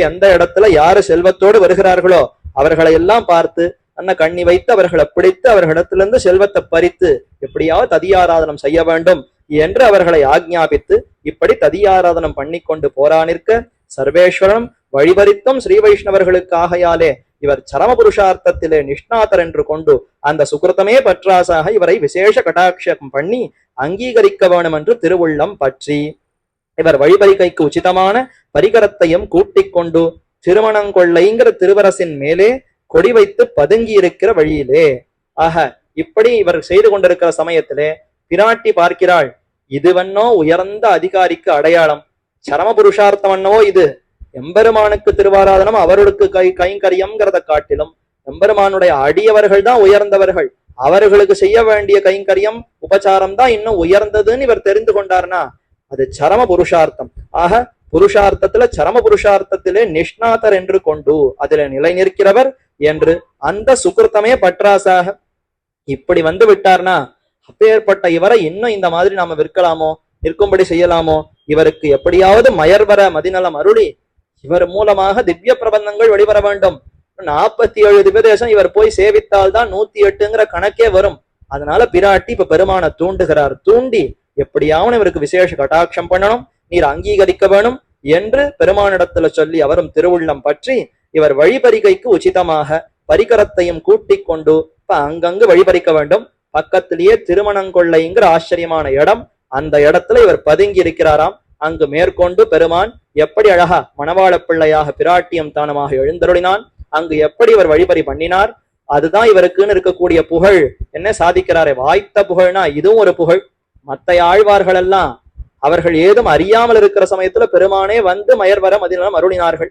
எந்த இடத்துல யாரு செல்வத்தோடு வருகிறார்களோ அவர்களை எல்லாம் பார்த்து அண்ணா கண்ணி வைத்து அவர்களை பிடித்து அவர்களிடத்திலிருந்து செல்வத்தை பறித்து எப்படியாவது ததியாராதனம் செய்ய வேண்டும் என்று அவர்களை ஆக்ஞாபித்து இப்படி ததியாராதனம் பண்ணி கொண்டு போரானிருக்க, சர்வேஸ்வரனும் வழிபறித்தும் ஸ்ரீ வைஷ்ணவர்களுக்காகையாலே இவர் சரம புருஷார்த்தத்திலே நிஷ்ணாதர் என்று கொண்டு அந்த சுகிருத்தமே பற்றாசாக இவரை விசேஷ கடாட்சம் பண்ணி அங்கீகரிக்க வேணும் என்று திருவுள்ளம் பற்றி இவர் வழிபறிக்கைக்கு உச்சிதமான பரிகரத்தையும் கூட்டிக் கொண்டு திருமணங்கொள்ளைங்கிற திருவரசின் மேலே கொடி வைத்து பதுங்கி இருக்கிற வழியிலே. ஆக இப்படி இவர் செய்து கொண்டிருக்கிற சமயத்திலே பிராட்டி பார்க்கிறாள், இதுவன்னோ உயர்ந்த அதிகாரிக்கு அடையாளம், சரம புருஷார்த்தம் இது எம்பெருமானுக்கு திருவாராதனம் அவர்களுக்கு கைங்கரியம்ங்கிறத காட்டிலும் எம்பெருமானுடைய அடியவர்கள் தான் உயர்ந்தவர்கள், அவர்களுக்கு செய்ய வேண்டிய கைங்கரியம் உபச்சாரம் தான் இன்னும் உயர்ந்ததுன்னு இவர் தெரிந்து கொண்டார்னா அது சரம புருஷார்த்தம். ஆக புருஷார்த்தத்துல சரம புருஷார்த்தத்திலே நிஷ்ணாதர் என்று கொண்டு அதில நிலை நிற்கிறவர் என்று அந்த சுகிருத்தமே பற்றாசாக இப்படி வந்து விட்டார்னா அப்பேற்பட்ட இவரை இன்னும் இந்த மாதிரி நாம விற்கலாமோ, நிற்கும்படி செய்யலாமோ? இவருக்கு எப்படியாவது மயர்வர மதிநலம் அருளி இவர் மூலமாக திவ்ய பிரபந்தங்கள் வெளிவர வேண்டும். 47 திவ்யதேசம் இவர் போய் சேவித்தால் தான் 108ங்கிற கணக்கே வரும். அதனால பிராட்டி இப்ப பெருமான தூண்டுகிறார். தூண்டி எப்படியாவது இவருக்கு விசேஷ கட்டாட்சம் பண்ணணும், நீர் அங்கீகரிக்க வேணும் என்று பெருமானிடத்துல சொல்லி அவரும் திருவுள்ளம் பற்றி இவர் வழிபறிக்கைக்கு உச்சிதமாக பரிகரத்தையும் கூட்டிக் கொண்டு இப்ப அங்கங்கு வழிபறிக்க வேண்டும். பக்கத்திலேயே திருமணங்கொள்ளைங்கிற ஆச்சரியமான இடம், அந்த இடத்துல இவர் பதுங்கி இருக்கிறாராம். அங்கு மேற்கொண்டு பெருமான் எப்படி அழகா மணவாள பிள்ளையாக பிராட்டியம் தானமாக எழுந்தருளினான், அங்கு எப்படி இவர் வழிபறி பண்ணினார், அதுதான் இவருக்குன்னு இருக்கக்கூடிய புகழ். என்ன சாதிக்கிறாரே, வாய்த்த புகழ்னா இதுவும் ஒரு புகழ். மற்ற ஆழ்வார்கள் எல்லாம் அவர்கள் ஏதும் அறியாமல் இருக்கிற சமயத்துல பெருமானே வந்து மயர்வர மதிநலம் அருளினார்கள்.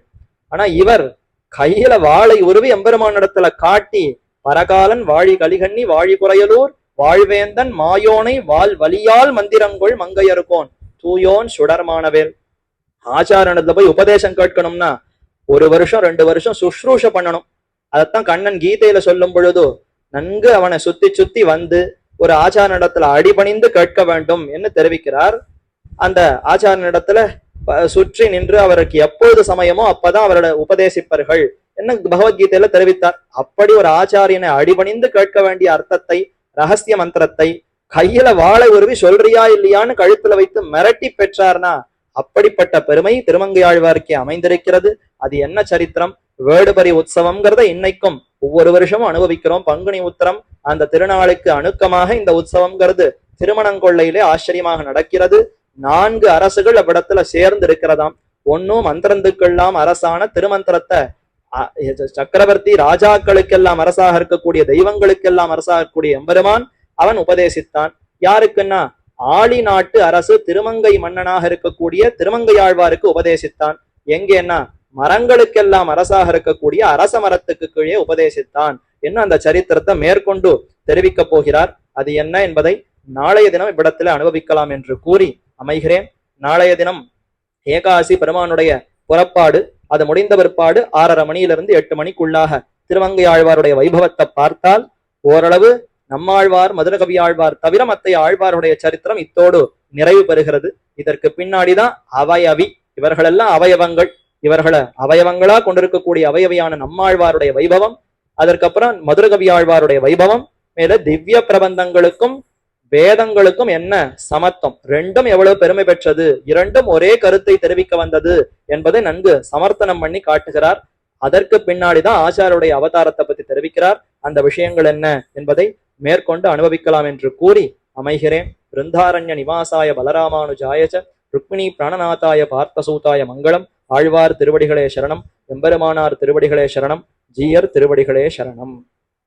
ஆனா இவர் கையில வாளை உருவி எம்பெருமானிடத்துல காட்டி பரகாலன் வாழி கலிகண்ணி வாழி குறையலூர் வாழ்வேந்தன் மாயோனை வால் வலியால் மந்திரங்கொள் மங்கையருக்கோன் தூயோன் சுடர்மானவேல். ஆச்சாரணத்துல போய் உபதேசம் கேட்கணும்னா 1 வருஷம் 2 வருஷம் சுஷ்ரூஷ பண்ணணும். அதைத்தான் கண்ணன் கீதையில சொல்லும் பொழுது நன்கு அவனை சுத்தி சுத்தி வந்து ஒரு ஆச்சாரனிடத்துல அடிபணிந்து கேட்க வேண்டும் என்று தெரிவிக்கிறார். அந்த ஆச்சாரனிடத்துல சுற்றி நின்று அவருக்கு எப்பொழுது சமயமோ அப்பதான் அவரோட உபதேசிப்பர்கள் என்ன பகவத்கீதையில தெரிவித்தார். அப்படி ஒரு ஆச்சாரியனை அடிபணிந்து கேட்க வேண்டிய அர்த்தத்தை, ரகசிய மந்திரத்தை கையில வாழை உருவி சொல்றியா இல்லையான்னு கழுத்துல வைத்து மிரட்டி பெற்றார்னா அப்படிப்பட்ட பெருமை திருமங்கையாழ்வாருக்கே அமைந்திருக்கிறது. அது என்ன சரித்திரம்? வேடுபரி உற்சவம்ங்கிறத இன்னைக்கும் ஒவ்வொரு வருஷமும் அனுபவிக்கிறோம். பங்குனி உத்திரம் அந்த திருநாளுக்கு அணுக்கமாக இந்த உற்சவம்ங்கிறது திருமணங்கொள்ளையிலே ஆச்சரியமாக நடக்கிறது. 4 அரசுகள் அவ்விடத்துல சேர்ந்து இருக்கிறதாம். ஒன்னும் மந்திரந்துக்கெல்லாம் அரசான திருமந்திரத்தை சக்கரவர்த்தி ராஜாக்களுக்கெல்லாம் அரசாக இருக்கக்கூடிய, தெய்வங்களுக்கெல்லாம் அரசாக இருக்கக்கூடிய எம்பெருமான் அவன் உபதேசித்தான். யாருக்குன்னா ஆளி நாட்டு அரசு திருமங்கை மன்னனாக இருக்கக்கூடிய திருமங்கையாழ்வாருக்கு உபதேசித்தான். எங்கேன்னா மரங்களுக்கெல்லாம் அரசாக இருக்கக்கூடிய அரச மரத்துக்கு கீழே உபதேசித்தான் என்ன அந்த சரித்திரத்தை மேற்கொண்டு தெரிவிக்க போகிறார். அது என்ன என்பதை நாளைய தினம் இவ்விடத்துல அனுபவிக்கலாம் என்று கூறி அமைகிறேன். நாளைய தினம் ஏகாசி பெருமானுடைய புறப்பாடு. அது முடிந்த பிற்பாடு 6:30 மணியிலிருந்து 8 மணிக்குள்ளாக திருமங்கையாழ்வாருடைய வைபவத்தை பார்த்தால் ஓரளவு நம்மாழ்வார், மதுரகவி ஆழ்வார் தவிர மற்ற ஆழ்வாருடைய சரித்திரம் இத்தோடு நிறைவு பெறுகிறது. இதற்கு பின்னாடிதான் அவயவி, இவர்களெல்லாம் அவயவங்கள், இவர்களை அவயவங்களா கொண்டிருக்கக்கூடிய அவயவியான நம்மாழ்வாருடைய வைபவம், அதற்கப்புறம் மதுரகவி ஆழ்வாருடைய வைபவம், மேல திவ்ய பிரபந்தங்களுக்கும் வேதங்களுக்கும் என்ன சமத்துவம், ரெண்டும் எவ்வளவு பெருமை பெற்றது, இரண்டும் ஒரே கருத்தை தெரிவிக்க வந்தது என்பதை நன்கு சமர்த்தனம் பண்ணி காட்டுகிறார். அதற்கு பின்னாடிதான் ஆச்சாருடைய அவதாரத்தை பத்தி தெரிவிக்கிறார். அந்த விஷயங்கள் என்ன என்பதை மேற்கொண்டு அனுபவிக்கலாம் என்று கூறி அமைகிறேன். பிருந்தாரண்ய நிவாசாய பலராமானுஜாயச்ச ருக்மிணி பிராணநாதாய பார்த்தசூதாய மங்களம். ஆழ்வார் திருவடிகளே சரணம், எம்பெருமானார் திருவடிகளே சரணம், ஜீயர் திருவடிகளே சரணம்.